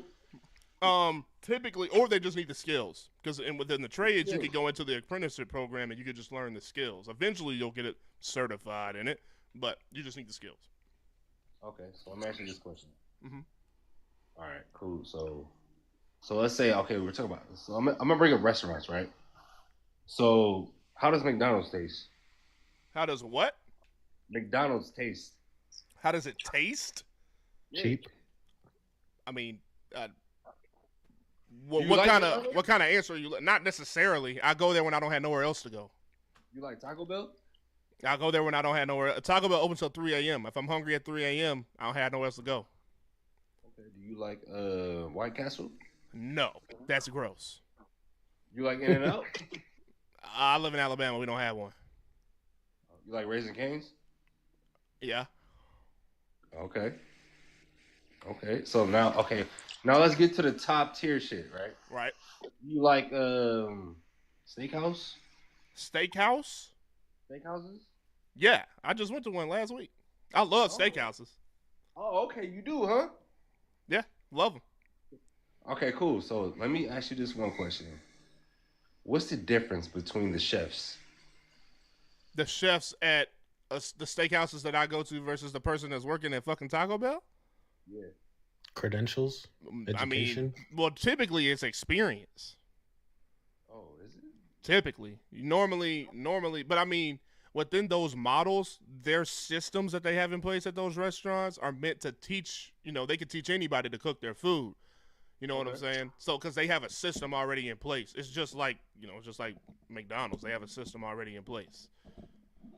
Speaker 1: Typically, or they just need the skills because within the trades, you could go into the apprenticeship program and you could just learn the skills. Eventually, you'll get it certified in it, but you just need the skills.
Speaker 6: Okay, so I'm asking this question.
Speaker 1: Mm-hmm.
Speaker 6: All right, cool. So let's say, okay, we're talking about this. So I'm gonna bring up restaurants, right? So how does McDonald's taste?
Speaker 1: How does what?
Speaker 6: McDonald's taste.
Speaker 1: How does it taste?
Speaker 7: Cheap.
Speaker 1: I mean, what kind of answer are you? Not necessarily. I go there when I don't have nowhere else to go.
Speaker 6: You like Taco Bell?
Speaker 1: I go there when I don't have nowhere. Taco Bell opens till 3 a.m. If I'm hungry at 3 a.m., I don't have nowhere else to go.
Speaker 6: Okay. Do you like White Castle?
Speaker 1: No, that's gross.
Speaker 6: You like In-N-Out?
Speaker 1: I live in Alabama. We don't have one.
Speaker 6: You like Raising Cane's?
Speaker 1: Yeah.
Speaker 6: Okay. So now let's get to the top tier shit, right?
Speaker 1: Right.
Speaker 6: You like steakhouse?
Speaker 1: Steakhouse?
Speaker 6: Steakhouses?
Speaker 1: Yeah, I just went to one last week. I love steakhouses.
Speaker 6: Oh, okay, you do, huh?
Speaker 1: Yeah, love them.
Speaker 6: Okay, cool. So let me ask you this one question. What's the difference between the chefs?
Speaker 1: The chefs at the steakhouses that I go to versus the person that's working at fucking Taco Bell?
Speaker 6: Yeah.
Speaker 7: Credentials? Education?
Speaker 1: I mean, well, typically it's experience.
Speaker 6: Oh, is it?
Speaker 1: Typically. Normally, but I mean, within those models, their systems that they have in place at those restaurants are meant to teach, they could teach anybody to cook their food. You know what I'm saying? So, because they have a system already in place. It's just like, just like McDonald's. They have a system already in place.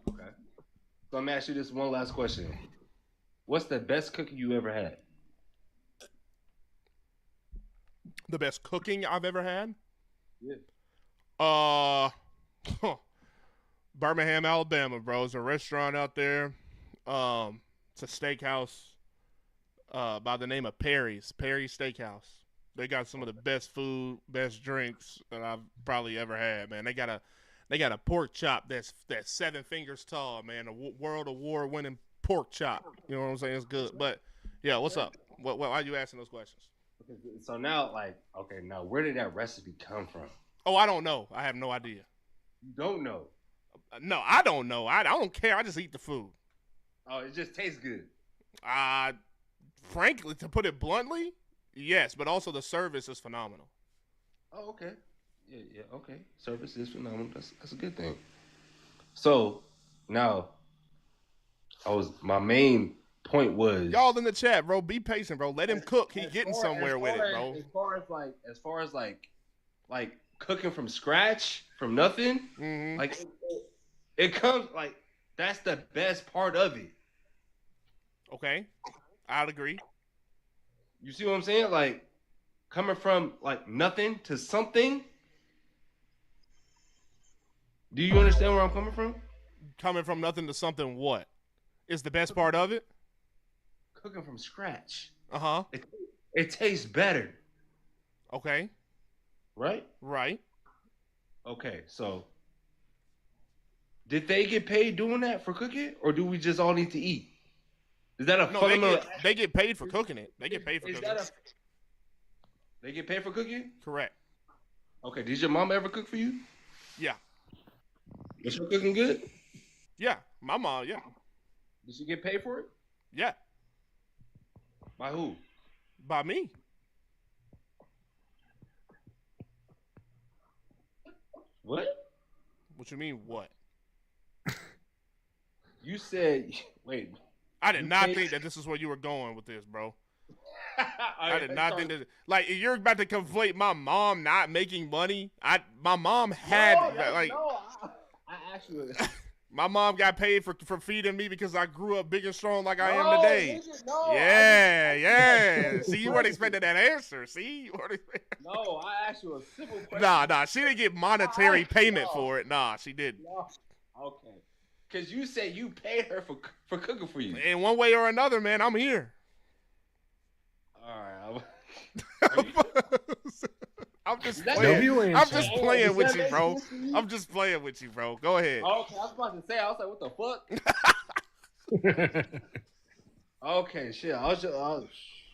Speaker 6: Okay. So I'm going to ask you this one last question. What's the best cookie you ever had?
Speaker 1: The best cooking I've ever had?
Speaker 6: Yeah.
Speaker 1: Birmingham, Alabama, bro. It's a restaurant out there. It's a steakhouse by the name of Perry's Steakhouse. They got some of the best food, best drinks that I've probably ever had, man. They got a pork chop that's 7 fingers tall, man. A world award winning pork chop. You know what I'm saying? It's good. But yeah, what's up? Why are you asking those questions?
Speaker 6: So now, now where did that recipe come from?
Speaker 1: Oh, I don't know. I have no idea.
Speaker 6: You don't know?
Speaker 1: No, I don't know. I don't care. I just eat the food.
Speaker 6: Oh, it just tastes good.
Speaker 1: Frankly, to put it bluntly, yes, but also the service is phenomenal.
Speaker 6: Oh, okay. Yeah, okay. Service is phenomenal. That's a good thing. So now, my main point was
Speaker 1: y'all in the chat, bro. Be patient, bro. Let him cook. He getting somewhere with it, bro.
Speaker 6: As far as like cooking from scratch, from nothing,
Speaker 1: mm-hmm.
Speaker 6: like it comes like that's the best part of it.
Speaker 1: Okay, I'd agree.
Speaker 6: You see what I'm saying? Like coming from like nothing to something. Do you understand where I'm coming from?
Speaker 1: Coming from nothing to something, what is the best part of it?
Speaker 6: Cooking from scratch.
Speaker 1: Uh-huh.
Speaker 6: It tastes better.
Speaker 1: Okay.
Speaker 6: Right?
Speaker 1: Right.
Speaker 6: Okay, so did they get paid doing that for cooking, or do we just all need to eat? Is that a fundamental?
Speaker 1: They get paid for cooking it. They get paid for cooking.
Speaker 6: They get paid for cooking?
Speaker 1: Correct.
Speaker 6: Okay, did your mom ever cook for you?
Speaker 1: Yeah.
Speaker 6: Was her cooking good?
Speaker 1: Yeah, my mom, yeah.
Speaker 6: Did she get paid for it?
Speaker 1: Yeah.
Speaker 6: By who?
Speaker 1: By me.
Speaker 6: What?
Speaker 1: What you mean, what?
Speaker 6: You said, wait.
Speaker 1: I did not think that this is where you were going with this, bro. I did not think that. Like, you're about to conflate my mom not making money. My mom had
Speaker 6: I actually.
Speaker 1: My mom got paid for feeding me because I grew up big and strong like I am today. Yeah. See, you weren't expecting that answer. See, you weren't expecting.
Speaker 6: No, I asked you a simple question.
Speaker 1: Nah, she didn't get monetary payment for it. Nah, she didn't.
Speaker 6: No. Okay. Because you said you paid her for cooking for you.
Speaker 1: In one way or another, man, I'm here.
Speaker 6: All right.
Speaker 1: I'm just playing. I'm just playing with you, bro. I'm just playing with you, bro. Go ahead.
Speaker 6: Okay, I was about to say. I was like, what the fuck? Okay, shit. All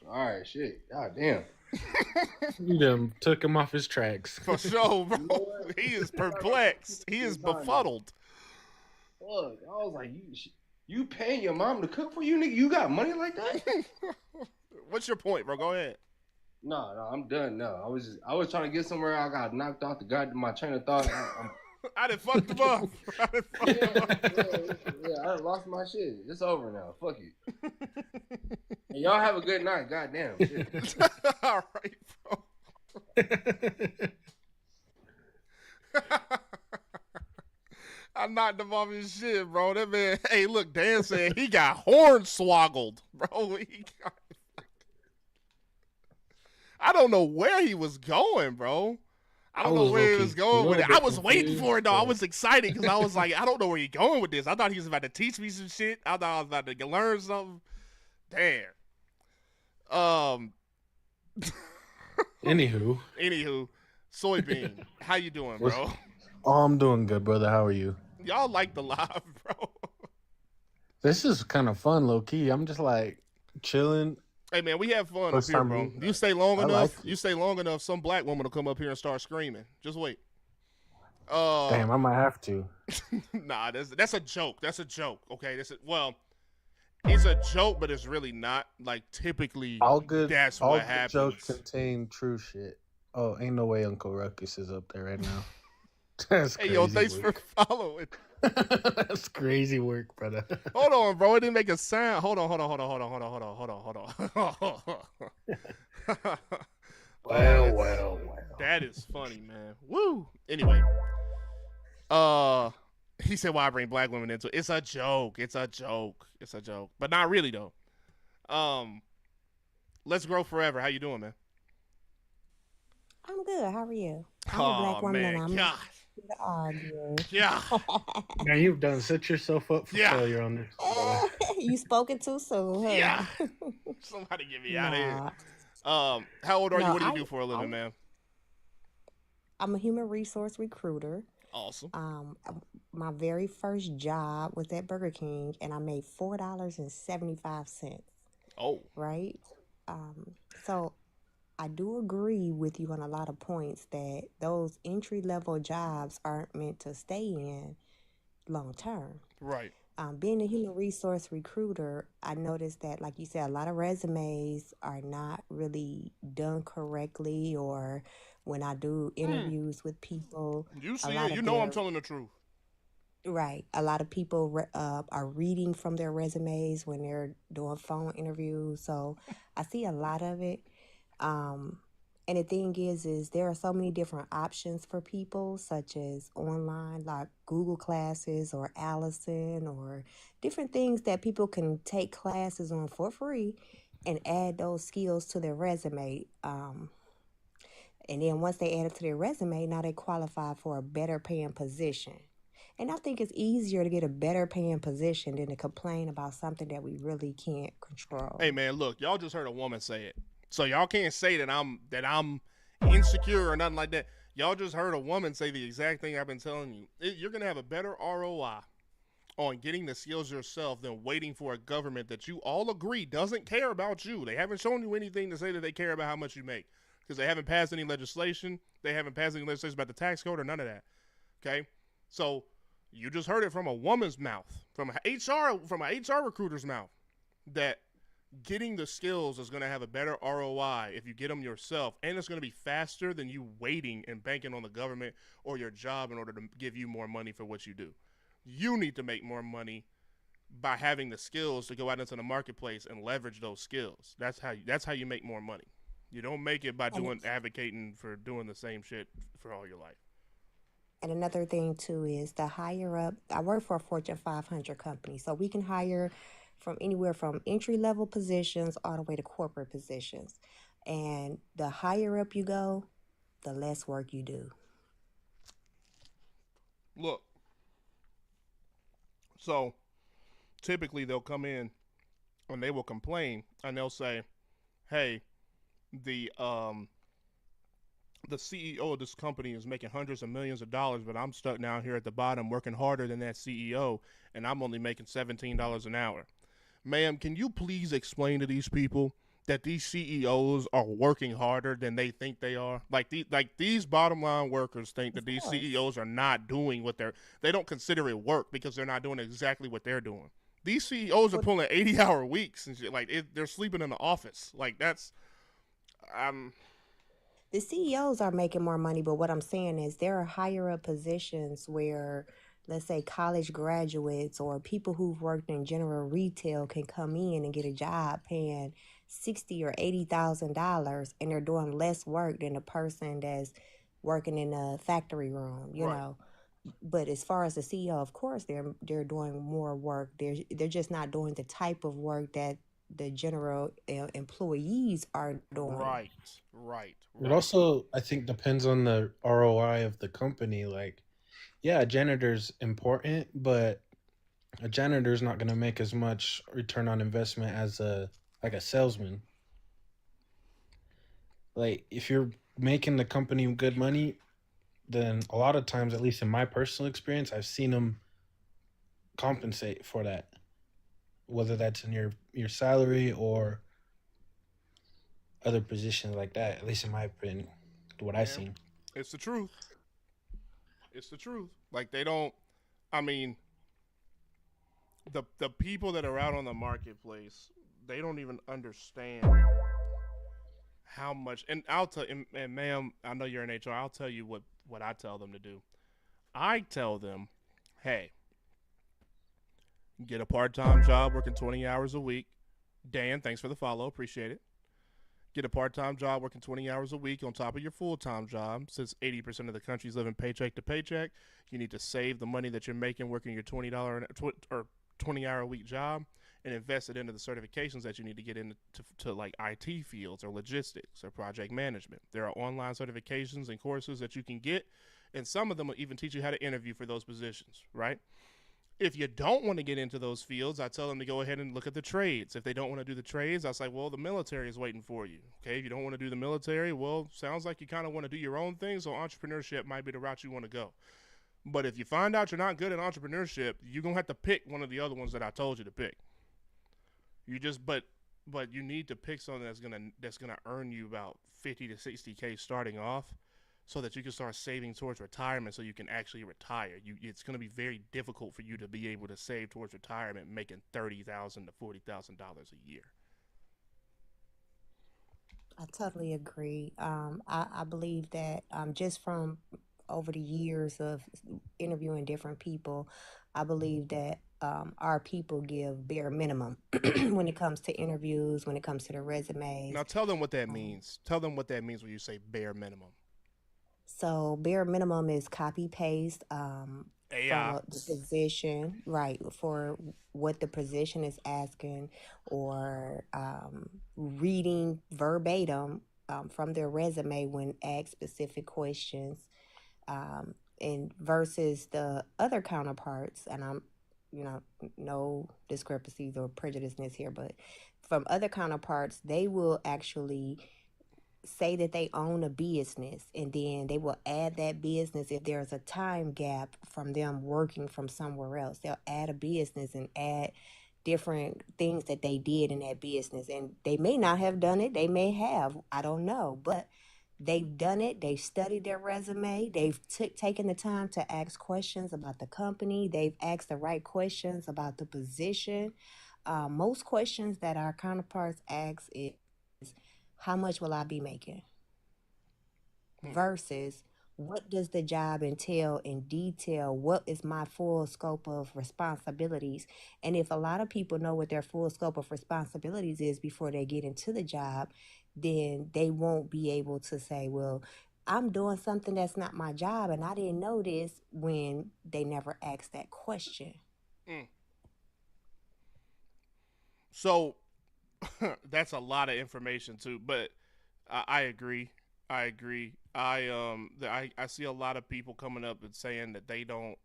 Speaker 6: right, shit. God damn.
Speaker 7: You done took him off his tracks.
Speaker 1: For sure, bro. He is perplexed. He is befuddled.
Speaker 6: Look, I was like, you paying your mom to cook for you, nigga? You got money like that?
Speaker 1: What's your point, bro? Go ahead.
Speaker 6: No, I'm done. No, I was trying to get somewhere. I got knocked off my train of thought.
Speaker 1: I done fucked him up.
Speaker 6: I lost my shit. It's over now. Fuck it. And y'all have a good night. Goddamn. Shit.
Speaker 1: All right, bro. I knocked him off his shit, bro. That man. Hey, look, Dan said he got hornswoggled, bro. I don't know where he was going, bro. I don't know where he was going with it. I was waiting for it, though. I was excited because I was like, I don't know where he's going with this. I thought he was about to teach me some shit. I thought I was about to learn something. Damn.
Speaker 7: Anywho,
Speaker 1: Soybean, how you doing, bro?
Speaker 7: Oh, I'm doing good, brother. How are you?
Speaker 1: Y'all like the live, bro.
Speaker 7: This is kind of fun, low key. I'm just like chilling.
Speaker 1: Hey man, we have fun up here, bro. You stay long enough, some black woman will come up here and start screaming. Just wait.
Speaker 7: Damn, I might have to.
Speaker 1: Nah, that's a joke. That's a joke. Okay, it's a joke, but it's really not. Like typically, that's what happens.
Speaker 7: All jokes contain true shit. Oh, ain't no way Uncle Ruckus is up there right now. That's crazy.
Speaker 1: Hey yo, thanks for following.
Speaker 7: That's crazy work, brother.
Speaker 1: Hold on, bro. It didn't make a sound. Hold on.
Speaker 7: Well.
Speaker 1: That is funny, man. Woo. Anyway, he said, "Why I bring black women into it? It's a joke. It's a joke. But not really though." Let's grow forever. How you doing, man?
Speaker 8: I'm good. How are you? I'm a black woman.
Speaker 1: Man.
Speaker 8: And I'm
Speaker 1: God.
Speaker 8: to argue.
Speaker 1: Yeah.
Speaker 7: Now you've done set yourself up for failure on this.
Speaker 8: You spoken too soon, huh?
Speaker 1: Yeah. Somebody get me out of here. How old are you? What do you do for a living, man?
Speaker 8: I'm a human resource recruiter.
Speaker 1: Awesome.
Speaker 8: My very first job was at Burger King, and I made $4.75.
Speaker 1: Oh.
Speaker 8: Right. So I do agree with you on a lot of points that those entry-level jobs aren't meant to stay in long term.
Speaker 1: Right.
Speaker 8: Being a human resource recruiter, I noticed that, like you said, a lot of resumes are not really done correctly, or when I do interviews with people.
Speaker 1: You see it. You know I'm telling the truth.
Speaker 8: Right. A lot of people are reading from their resumes when they're doing phone interviews. So I see a lot of it. And the thing is there are so many different options for people, such as online, like Google Classes or Allison, or different things that people can take classes on for free and add those skills to their resume. And then once they add it to their resume, now they qualify for a better paying position. And I think it's easier to get a better paying position than to complain about something that we really can't control.
Speaker 1: Hey man, look, y'all just heard a woman say it. So y'all can't say that I'm insecure or nothing like that. Y'all just heard a woman say the exact thing I've been telling you. You're going to have a better ROI on getting the skills yourself than waiting for a government that you all agree doesn't care about you. They haven't shown you anything to say that they care about how much you make, because they haven't passed any legislation. They haven't passed any legislation about the tax code or none of that. Okay? So you just heard it from a woman's mouth, from an HR recruiter's mouth, that Getting the skills is going to have a better ROI if you get them yourself, and it's going to be faster than you waiting and banking on the government or your job in order to give you more money for what you do. You need to make more money by having the skills to go out into the marketplace and leverage those skills. That's how you make more money. You don't make it by
Speaker 8: And
Speaker 1: doing advocating for doing the same shit for all your life.
Speaker 8: and another thing too is the higher up. I work for a Fortune 500 company, so we can hire from anywhere from entry level positions all the way to corporate positions. And the higher up you go, the less work you do.
Speaker 1: Look, so typically they'll come in and they will complain and they'll say, "Hey, the um the CEO of this company is making hundreds of millions of dollars, but I'm stuck down here at the bottom working harder than that CEO, and I'm only making $17 an hour." Ma'am, can you please explain to these people that these CEOs are working harder than they think they are? Like these bottom line workers think that
Speaker 8: Of
Speaker 1: these
Speaker 8: course.
Speaker 1: CEOs are not doing what they don't consider it work because they're not doing exactly what they're doing. These CEOs are
Speaker 8: Well,
Speaker 1: pulling 80-hour weeks and shit. They're sleeping in the office. Like that's um
Speaker 8: the CEOs are making more money, but what I'm saying is there are higher up positions where, let's say, college graduates or people who've worked in general retail can come in and get a job paying $60,000 or $80,000, and they're doing less work than a person that's working in a factory room.
Speaker 1: right.
Speaker 8: But as far as the CEO, of course, they're doing more work. They're just not doing the type of work that the general employees are doing.
Speaker 1: Right. Right.
Speaker 7: It
Speaker 1: Right.
Speaker 7: also, I think, depends on the ROI of the company. Like, yeah, a janitor's important, but a janitor's not going to make as much return on investment as a salesman. Like, if you're making the company good money, then a lot of times, at least in my personal experience, I've seen them compensate for that, whether that's in your salary or other positions like that. At least in my opinion, what I've
Speaker 1: Man,
Speaker 7: seen.
Speaker 1: it's the truth. It's the truth. Like they don't I mean, the people that are out on the marketplace, they don't even understand how much. And I'll tell, and ma'am, I know you're in HR. I'll tell you what I tell them to do. I tell them, hey, get a part time job working 20 hours a week. Dan, thanks for the follow. Appreciate it. Get a part time job working 20 hours a week on top of your full time job. Since 80% of the country's living paycheck to paycheck, you need to save the money that you're making working your or 20-hour a week job and invest it into the certifications that you need to get into to like IT fields or logistics or project management. There are online certifications and courses that you can get, and some of them will even teach you how to interview for those positions, right? If you don't want to get into those fields, I tell them to go ahead and look at the trades. If they don't want to do the trades, I say, well, the military is waiting for you. Okay, if you don't want to do the military, well, sounds like you kind of want to do your own thing, so entrepreneurship might be the route you want to go. But if you find out you're not good at entrepreneurship, you're gonna have to pick one of the other ones that I told you to pick. You just but you need to pick something that's gonna earn you about 50 to 60K starting off, so that you can start saving towards retirement, so you can actually retire. It's gonna be very difficult for you to be able to save towards retirement making $30,000 to $40,000 a year.
Speaker 8: I totally agree. I believe that just from over the years of interviewing different people, I believe that our people give bare minimum when it comes to interviews, when it comes to the
Speaker 1: Now
Speaker 8: resumes.
Speaker 1: tell them what that
Speaker 8: Um,
Speaker 1: means. Tell them what that means when you say bare minimum.
Speaker 8: so bare minimum is copy paste from
Speaker 1: AI.
Speaker 8: the position, right, for what the position is asking, or reading verbatim from their resume when asked specific questions, and versus the other counterparts. And you know, no discrepancies or prejudiceness here, but from other counterparts, they will actually say that they own a business, and then they will add that business if there's a time gap from them working from somewhere else. They'll add a business and add different things that they did in that business, and they may not have done it, they may have, I don't know, but they've done it. They've studied their resume. They've taken the time to ask questions about the company. They've asked the right questions about the position. most questions that our counterparts ask is, how much will I be making?
Speaker 1: Hmm.
Speaker 8: Versus, what does the job entail in detail? What is my full scope of responsibilities? And if a lot of people know what their full scope of responsibilities is before they get into the job, then they won't be able to say, well, I'm doing something that's not my job and I didn't know this, when they never asked that question.
Speaker 1: Mm. So that's a lot of information too, but I agree. I agree. I see a lot of people coming up and saying that they don't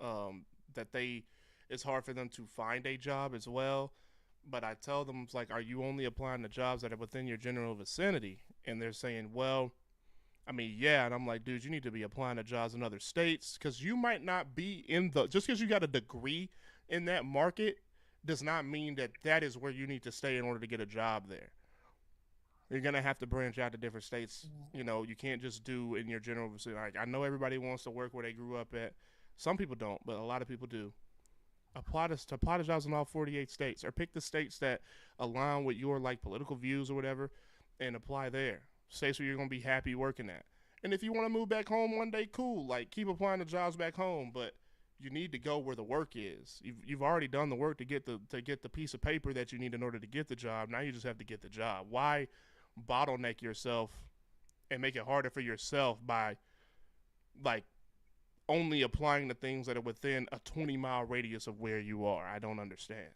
Speaker 1: that they it's hard for them to find a job as well. But I tell them, it's like, are you only applying to jobs that are within your general vicinity? And they're saying, well, I mean, yeah. And I'm like, dude, you need to be applying to jobs in other states, because you might not be in the, just because you got a degree in that market does not mean that that is where you need to stay in order to get a job there. You're gonna have to branch out to different states. You know, you can't just do in your general vicinity. Like, I know everybody wants to work where they grew up at. Some people don't, but a lot of people do. Apply to jobs in all 48 states, or pick the states that align with your like political views or whatever, and apply there. States where you're gonna be happy working at. And if you want to move back home one day, cool. Like, keep applying to jobs back home, but you need to go where the work is. You've already done the work to get the piece of paper that you need in order to get the job. Now you just have to get the job. Why bottleneck yourself and make it harder for yourself by like only applying to things that are within a 20-mile radius of where you are? I don't understand.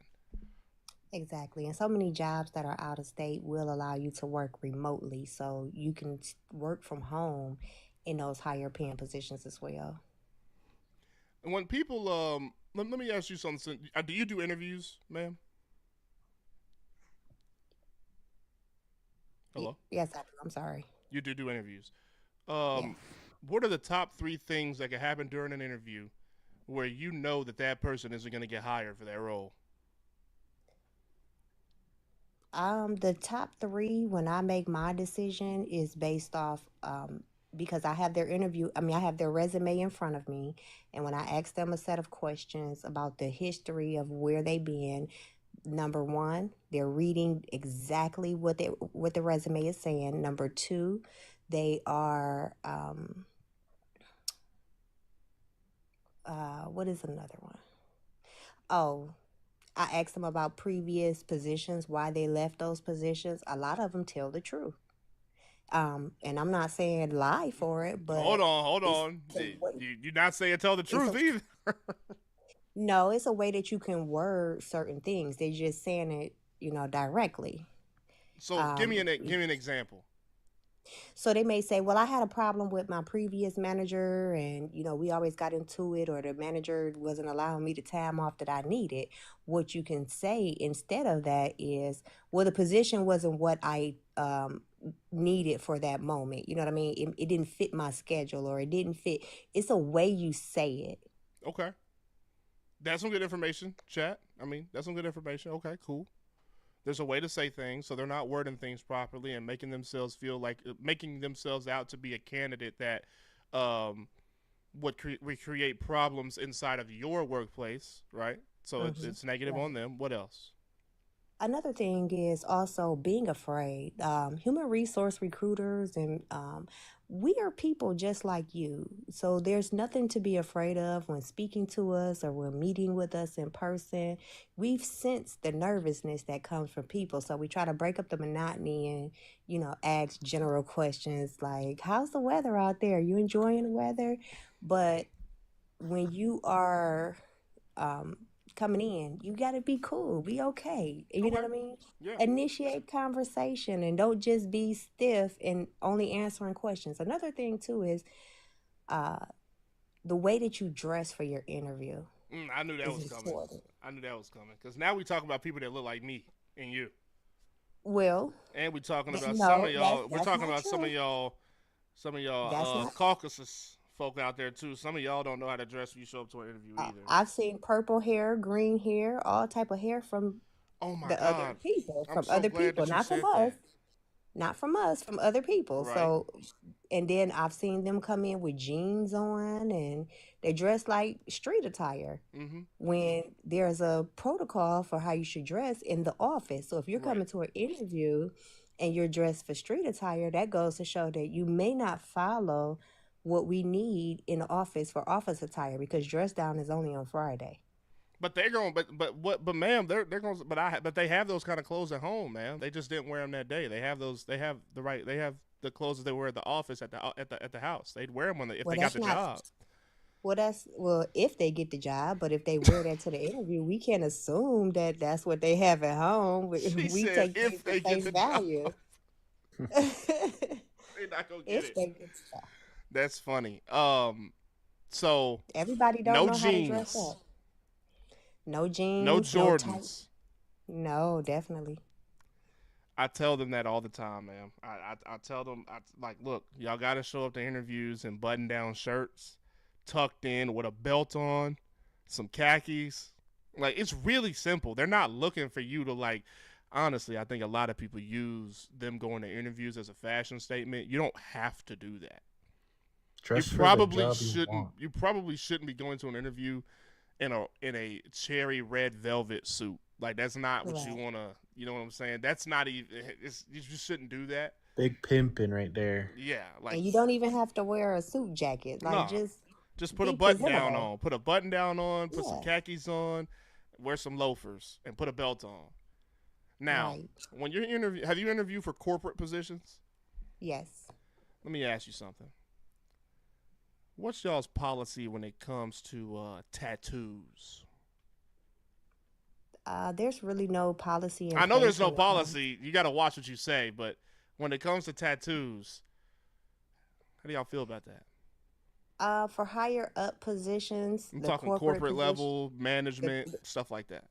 Speaker 8: Exactly. And so many jobs that are out of state will allow you to work remotely. So you can work from home in those higher paying positions as well.
Speaker 1: And when people, let me ask you something. Do you do interviews, ma'am? Hello?
Speaker 8: Yes, I do. I'm sorry.
Speaker 1: You do interviews.
Speaker 8: Yes.
Speaker 1: What are the top 3 things that could happen during an interview where you know that that person isn't going to get hired for that role?
Speaker 8: The top three when I make my decision is based off because I have their interview. I mean, I have their resume in front of me, and when I ask them a set of questions about the history of where they've been, number one, they're reading exactly what the resume is saying. Number two, they are what is another one? Oh, I asked them about previous positions, why they left those positions. A lot of them tell the truth. And I'm not saying lie for it, but
Speaker 1: Hold
Speaker 8: it's
Speaker 1: on.
Speaker 8: a way,
Speaker 1: You're not saying tell the
Speaker 8: it's
Speaker 1: truth
Speaker 8: a
Speaker 1: either.
Speaker 8: no, it's a way that you can word certain things. They're just saying it, directly.
Speaker 1: So
Speaker 8: Um,
Speaker 1: give me an example.
Speaker 8: So they may say, well, I had a problem with my previous manager and, we always got into it, or the manager wasn't allowing me the time off that I needed. What you can say instead of that is, well, the position wasn't what I needed for that moment. You know what I mean? It didn't fit my schedule, or it didn't fit. It's a way you say it.
Speaker 1: Okay. That's some good information, chat. I mean, that's some good information. Okay, cool. There's a way to say things, so they're not wording things properly and making themselves out to be a candidate that would create problems inside of your workplace, right? So it's negative on
Speaker 8: Right.
Speaker 1: them. What else?
Speaker 8: Another thing is also being afraid. Human resource recruiters and we are people just like you. So there's nothing to be afraid of when speaking to us or when meeting with us in person. We've sensed the nervousness that comes from people. So we try to break up the monotony and, ask general questions like, how's the weather out there? Are you enjoying the weather? But when you are um, coming in, you got to be cool, be okay. You know
Speaker 1: Okay.
Speaker 8: what I mean?
Speaker 1: Yeah.
Speaker 8: Initiate conversation and don't just be stiff and only answering questions. Another thing, too, is uh, the way that you dress for your interview
Speaker 1: I knew that
Speaker 8: is
Speaker 1: was coming.
Speaker 8: important.
Speaker 1: I knew that was coming because now we talk about people that look like me and you,
Speaker 8: Well,
Speaker 1: and we're talking about some of
Speaker 8: no,
Speaker 1: y'all. We're
Speaker 8: that's
Speaker 1: talking
Speaker 8: not
Speaker 1: about
Speaker 8: true.
Speaker 1: some of
Speaker 8: That's
Speaker 1: y'all
Speaker 8: not.
Speaker 1: Caucasus folk out there too. Some of y'all don't know how to dress when you show up to an interview either.
Speaker 8: I've seen purple hair, green hair, all type of hair from
Speaker 1: Oh my
Speaker 8: the other
Speaker 1: God,
Speaker 8: people,
Speaker 1: I'm
Speaker 8: from
Speaker 1: so
Speaker 8: other
Speaker 1: glad
Speaker 8: people,
Speaker 1: that you
Speaker 8: not from
Speaker 1: said
Speaker 8: us.
Speaker 1: that.
Speaker 8: Not from us, from other people.
Speaker 1: Right.
Speaker 8: So, and then I've seen them come in with jeans on and they dress like street attire
Speaker 1: Mm-hmm.
Speaker 8: when there's a protocol for how you should dress in the office. So if you're
Speaker 1: Right.
Speaker 8: coming to an interview and you're dressed for street attire, that goes to show that you may not follow what we need in the office for office attire because dress down is only on Friday.
Speaker 1: But they're going, but ma'am, they're going, but they have those kind of clothes at home, man. They just didn't wear them that day. They have those, they have the clothes that they wear at the office at the house. They'd wear them if
Speaker 8: Well,
Speaker 1: they got
Speaker 8: that's
Speaker 1: the
Speaker 8: not.
Speaker 1: job.
Speaker 8: Well, if they get the job, but if they wear that to the interview, we can't assume that that's what they have at home.
Speaker 1: She
Speaker 8: We
Speaker 1: said
Speaker 8: take
Speaker 1: if
Speaker 8: things
Speaker 1: they
Speaker 8: at
Speaker 1: get
Speaker 8: face
Speaker 1: the
Speaker 8: value.
Speaker 1: job, they're not gonna get
Speaker 8: If
Speaker 1: it.
Speaker 8: they get the job.
Speaker 1: That's funny. So
Speaker 8: Everybody don't
Speaker 1: no
Speaker 8: know how to dress
Speaker 1: jeans,
Speaker 8: up. No
Speaker 1: no
Speaker 8: jeans, no tight.
Speaker 1: Jordans.
Speaker 8: No, definitely.
Speaker 1: I tell them that all the time, man. I tell them, like, look, y'all got to show up to interviews in button-down shirts, tucked in with a belt on, some khakis. Like, it's really simple. They're not looking for you to, like, honestly, I think a lot of people use them going to interviews as a fashion statement. You don't have to do that.
Speaker 7: Dress
Speaker 1: You
Speaker 7: for the
Speaker 1: probably
Speaker 7: job you
Speaker 1: shouldn't.
Speaker 7: want.
Speaker 1: You probably shouldn't be going to an interview in a cherry red velvet suit. Like, that's not what you
Speaker 8: Right.
Speaker 1: want to, you know what I'm saying? That's not even, you just shouldn't do that.
Speaker 7: Big pimping right there.
Speaker 1: Yeah, like,
Speaker 8: And you don't even have to wear a suit jacket. Like,
Speaker 1: no, just put a
Speaker 8: be
Speaker 1: button down
Speaker 8: presentable.
Speaker 1: on. Put a button down on, put some
Speaker 8: Yeah.
Speaker 1: khakis on, wear some loafers, and put a belt on. Now,
Speaker 8: Right.
Speaker 1: when you're have you interviewed for corporate positions?
Speaker 8: Yes.
Speaker 1: Let me ask you something. What's y'all's policy when it comes to tattoos?
Speaker 8: There's really no policy in
Speaker 1: I know there's
Speaker 8: place
Speaker 1: no
Speaker 8: when it comes.
Speaker 1: policy. You got to watch what you say, but when it comes to tattoos, how do y'all feel about that?
Speaker 8: For higher up positions,
Speaker 1: I'm
Speaker 8: the
Speaker 1: talking
Speaker 8: corporate
Speaker 1: corporate
Speaker 8: position,
Speaker 1: level, management,
Speaker 8: the
Speaker 1: stuff like that.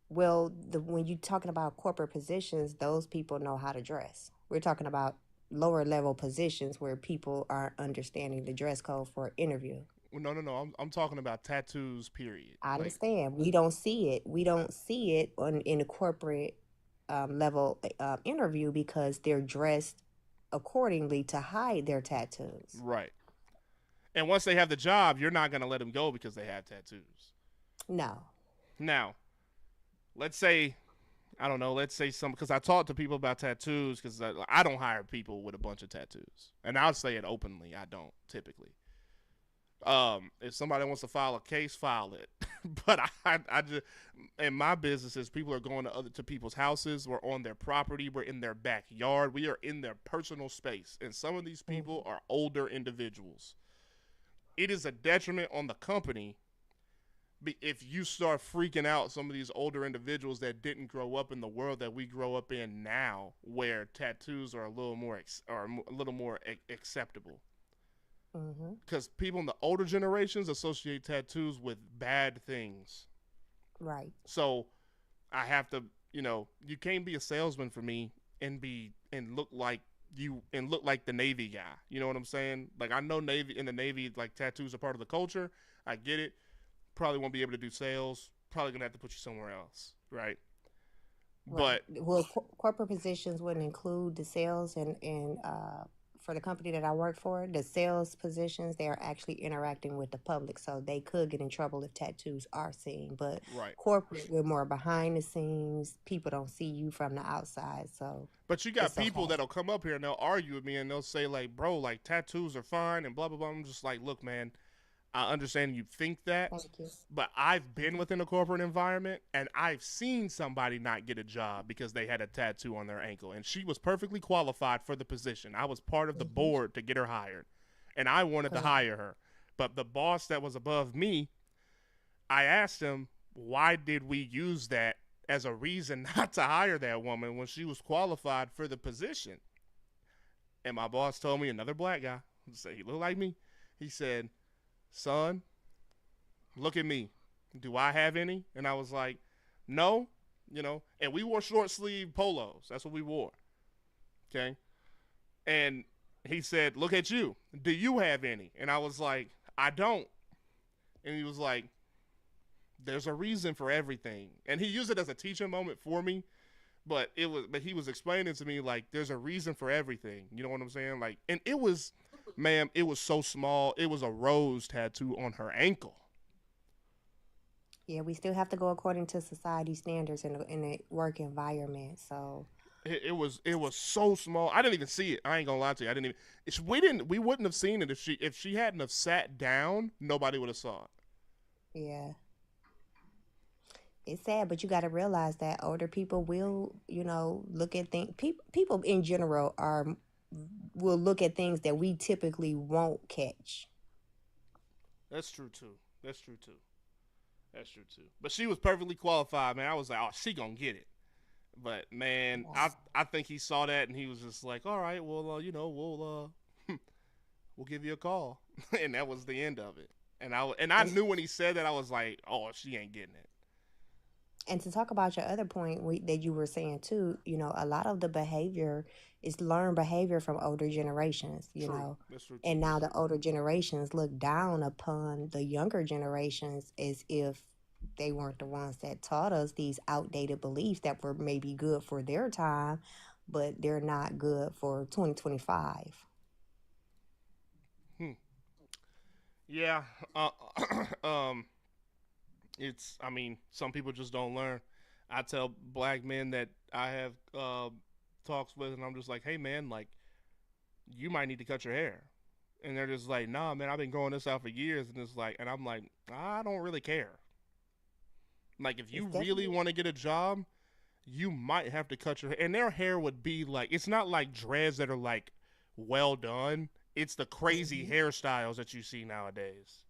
Speaker 8: well, when you're talking about corporate positions, those people know how to dress. We're talking about lower level positions where people are understanding the dress code for an interview.
Speaker 1: No, no, no. I'm talking about tattoos. Period.
Speaker 8: I
Speaker 1: Like,
Speaker 8: understand. We don't see it. We don't see it in a corporate level interview because they're dressed accordingly to hide their tattoos.
Speaker 1: right. And once they have the job, you're not gonna let them go because they have tattoos.
Speaker 8: No.
Speaker 1: Now, let's say, I don't know. Let's say some, because I talk to people about tattoos because I don't hire people with a bunch of tattoos, and I'll say it openly. I don't typically. If somebody wants to file a case, file it. But I just, in my businesses, people are going to people's houses. We're on their property. We're in their backyard. We are in their personal space. And some of these people are older individuals. It is a detriment on the company if you start freaking out some of these older individuals that didn't grow up in the world that we grow up in now, where tattoos are a little more acceptable.
Speaker 8: Mm-hmm.
Speaker 1: Because people in the older generations associate tattoos with bad things.
Speaker 8: Right.
Speaker 1: So I have to, you can't be a salesman for me and look like the Navy guy. You know what I'm saying? Like, I know in the Navy, like, tattoos are part of the culture. I get it. Probably won't be able to do sales. Probably gonna have to put you somewhere else, right?
Speaker 8: Right.
Speaker 1: But
Speaker 8: Well, corporate positions wouldn't include the sales and for the company that I work for, the sales positions, they are actually interacting with the public, so they could get in trouble if tattoos are seen. But
Speaker 1: right.
Speaker 8: corporate, we're more behind the scenes. People don't see you from the outside, so
Speaker 1: But you got
Speaker 8: it's
Speaker 1: people
Speaker 8: okay.
Speaker 1: that'll come up here and they'll argue with me and they'll say, like, bro, like, tattoos are fine and blah blah blah. I'm just like, look, man, I understand you think that,
Speaker 8: Thank you.
Speaker 1: but I've been within a corporate environment and I've seen somebody not get a job because they had a tattoo on their ankle, and she was perfectly qualified for the position. I was part of the board to get her hired, and I wanted to
Speaker 8: Correct.
Speaker 1: hire her. But the boss that was above me, I asked him, why did we use that as a reason not to hire that woman when she was qualified for the position? And my boss told me, another black guy, he looked like me. He said, son, look at me. Do I have any? And I was like, no, and we wore short sleeve polos. That's what we wore. Okay. And he said, look at you. Do you have any? And I was like, I don't. And he was like, there's a reason for everything. And he used it as a teaching moment for me. But he was explaining to me like there's a reason for everything. You know what I'm saying? Like, and it was, ma'am, it was so small. It was a rose tattoo on her ankle.
Speaker 8: Yeah, we still have to go according to society standards in a work environment. So
Speaker 1: It was so small. I didn't even see it. I ain't gonna lie to you. I didn't even. We wouldn't have seen it if she hadn't have sat down. Nobody would have saw it.
Speaker 8: yeah, it's sad, but you got to realize that older people will, look at things. People in general will look at things that we typically won't catch.
Speaker 1: That's true too. That's true too. That's true too. But she was perfectly qualified, man. I was like, oh, she gonna get it. But man, I think he saw that and he was just like, all right, well, we'll give you a call, and that was the end of it. And I knew when he said that, I was like, oh, she ain't getting it.
Speaker 8: And to talk about your other point that you were saying too, a lot of the behavior is learned behavior from older generations,
Speaker 1: True. That's true too.
Speaker 8: and now the older generations look down upon the younger generations as if they weren't the ones that taught us these outdated beliefs that were maybe good for their time, but they're not good for 2025.
Speaker 1: Yeah. I mean, some people just don't learn. I tell black men that I have talks with, and I'm just like, hey, man, like, you might need to cut your hair. And they're just like, nah, man, I've been growing this out for years. And it's like, and I'm like, I don't really care. Like, if you really want to get a job, you might have to cut your hair. And their hair would be like, it's not like dreads that are like well done. It's the crazy hairstyles that you see nowadays.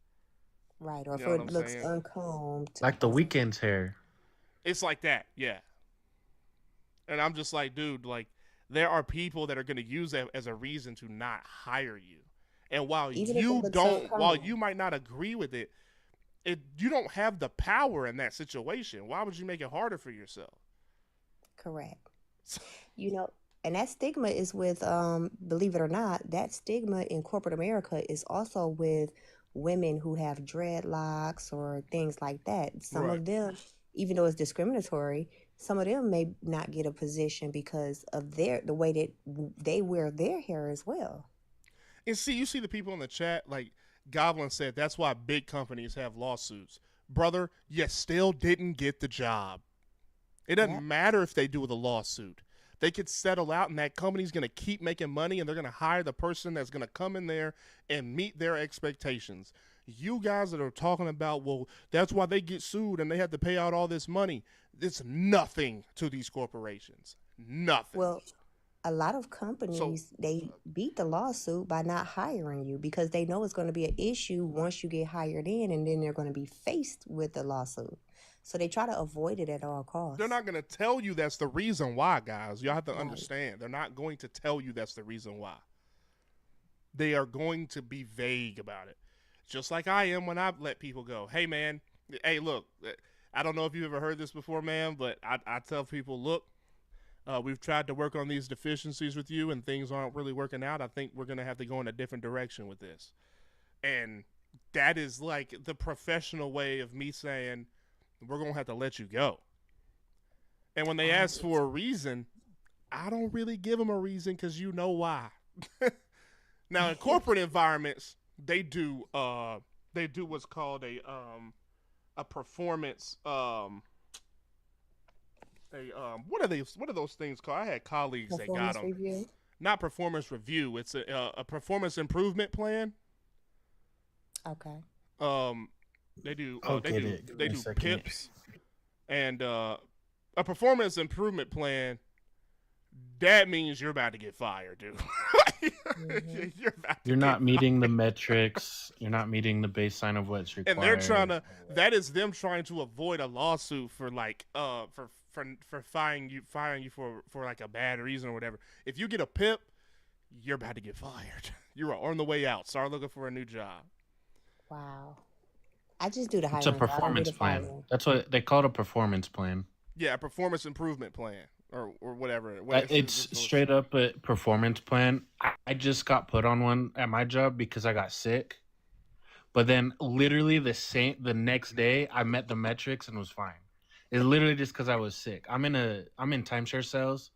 Speaker 8: Right, or
Speaker 1: You
Speaker 8: if
Speaker 1: know what
Speaker 8: it
Speaker 1: I'm
Speaker 8: looks
Speaker 1: saying?
Speaker 8: uncombed.
Speaker 7: Like the Weeknd's hair.
Speaker 1: It's like that, yeah. And I'm just like, dude, like, there are people that are going to use that as a reason to not hire you. And while
Speaker 8: Even if it
Speaker 1: you
Speaker 8: looks
Speaker 1: don't, while
Speaker 8: uncombed.
Speaker 1: you might not agree with it, you don't have the power in that situation. Why would you make it harder for yourself?
Speaker 8: Correct. And that stigma is with, believe it or not, that stigma in corporate America is also with women who have dreadlocks or things like that. Some
Speaker 1: Right.
Speaker 8: of them, even though it's discriminatory, some of them may not get a position because of the way that they wear their hair as well.
Speaker 1: And see, you see the people in the chat, like Goblin said, that's why big companies have lawsuits. Brother, you still didn't get the job. It doesn't
Speaker 8: Yep.
Speaker 1: matter if they do with a lawsuit. They could settle out, and that company's going to keep making money, and they're going to hire the person that's going to come in there and meet their expectations. You guys that are talking about, well, that's why they get sued and they have to pay out all this money. It's nothing to these corporations. Nothing.
Speaker 8: Well, a lot of companies, they beat the lawsuit by not hiring you because they know it's going to be an issue once you get hired in, and then they're going to be faced with the lawsuit. So they try to avoid it at all costs.
Speaker 1: They're not going to tell you that's the reason why, guys. Y'all have to
Speaker 8: Right.
Speaker 1: understand. They're not going to tell you that's the reason why. They are going to be vague about it. Just like I am when I let people go. Hey, man. Hey, look. I don't know if you've ever heard this before, man, but I tell people, look, we've tried to work on these deficiencies with you, and things aren't really working out. I think we're going to have to go in a different direction with this. And that is like the professional way of me saying, we're going to have to let you go. And when they ask for a reason, I don't really give them a reason because you know why. Now, in corporate environments, they do what's called a performance what are those things called? I had colleagues that got
Speaker 8: Performance
Speaker 1: them.
Speaker 8: review.
Speaker 1: Not performance review. It's a performance improvement plan.
Speaker 8: Okay.
Speaker 1: They do
Speaker 7: I'll
Speaker 1: they
Speaker 7: get
Speaker 1: do
Speaker 7: it. Give
Speaker 1: they
Speaker 7: me a
Speaker 1: do
Speaker 7: second.
Speaker 1: PIPs, and a performance improvement plan. That means you're about to get fired, dude.
Speaker 8: Mhm.
Speaker 7: You're not meeting the metrics. You're not meeting the baseline of what's required.
Speaker 1: And they're trying to. That is them trying to avoid a lawsuit for like for firing you for like a bad reason or whatever. If you get a PIP, you're about to get fired. You are on the way out. Start looking for a new job.
Speaker 8: Wow. I just do the hiring.
Speaker 7: It's a
Speaker 8: I don't do
Speaker 7: performance
Speaker 8: the
Speaker 7: plan.
Speaker 8: firing.
Speaker 7: That's what they call it, a performance plan.
Speaker 1: Yeah, a performance improvement plan or whatever.
Speaker 7: It's straight up a performance plan. I just got put on one at my job because I got sick. But then literally the next day I met the metrics and was fine. It's literally just because I was sick. I'm in timeshare sales,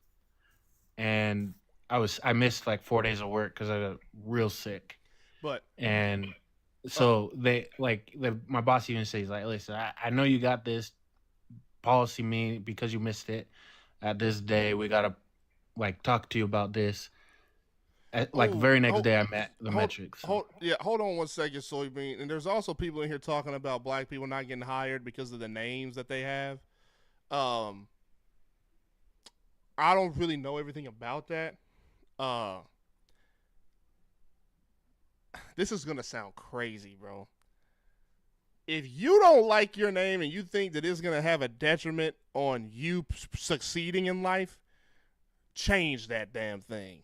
Speaker 7: and I missed like 4 days of work because I got real sick.
Speaker 1: But
Speaker 7: And so my boss even says like, listen, I know you got this policy me because you missed it at this day. We gotta like talk to you about this. Like very next day, I met the metrics. So.
Speaker 1: Hold on 1 second, Soybean. And there's also people in here talking about black people not getting hired because of the names that they have. I don't really know everything about that. This is gonna sound crazy, bro. If you don't like your name and you think that it's gonna have a detriment on you succeeding in life, change that damn thing.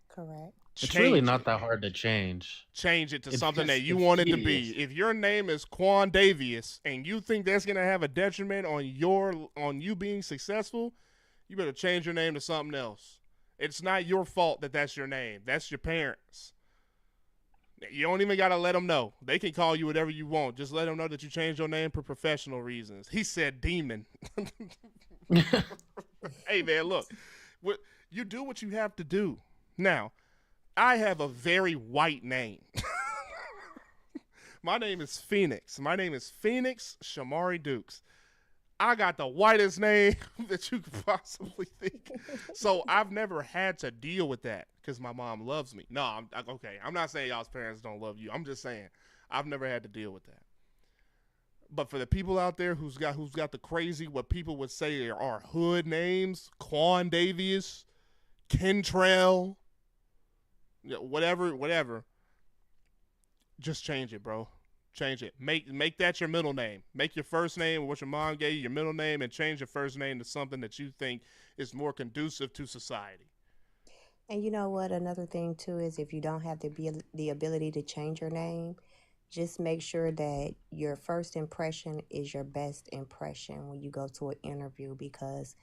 Speaker 8: Correct.
Speaker 7: It's really not that hard to change.
Speaker 1: Change it to something that you want it to be. If your name is Quan Davius and you think that's gonna have a detriment on you being successful, you better change your name to something else. It's not your fault that that's your name. That's your parents. You don't even gotta let them know. They can call you whatever you want. Just let them know that you changed your name for professional reasons. He said demon. Hey man, look, you do what you have to do. Now, I have a very white name. My name is Phoenix. My name is Phoenix Shamari Dukes. I got the whitest name that you could possibly think. So I've never had to deal with that because my mom loves me. No, okay. I'm not saying y'all's parents don't love you. I'm just saying I've never had to deal with that. But for the people out there who's got the crazy, what people would say are hood names, Quan Davius, Kentrell, whatever, just change it, bro. Change it. Make that your middle name. Make your first name what your mom gave you, your middle name, and change your first name to something that you think is more conducive to society.
Speaker 8: And you know what? Another thing too is if you don't have the ability to change your name, just make sure that your first impression is your best impression when you go to an interview, because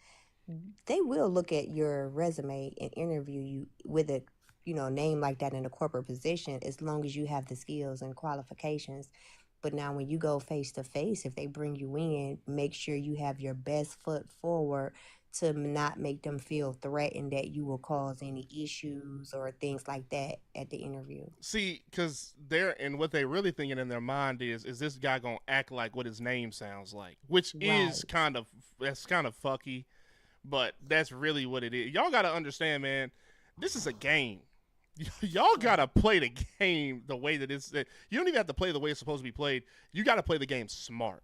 Speaker 8: they will look at your resume and interview you with a name like that in a corporate position as long as you have the skills and qualifications. But now when you go face to face, if they bring you in, make sure you have your best foot forward to not make them feel threatened that you will cause any issues or things like that at the interview.
Speaker 1: See, because what they're really thinking in their mind is this guy gonna act like what his name sounds like, which is kind of fucky, but that's really what it is. Y'all gotta understand, man. This is a game. Y'all gotta play the game the way that it's. You don't even have to play the way it's supposed to be played. You gotta play the game smart.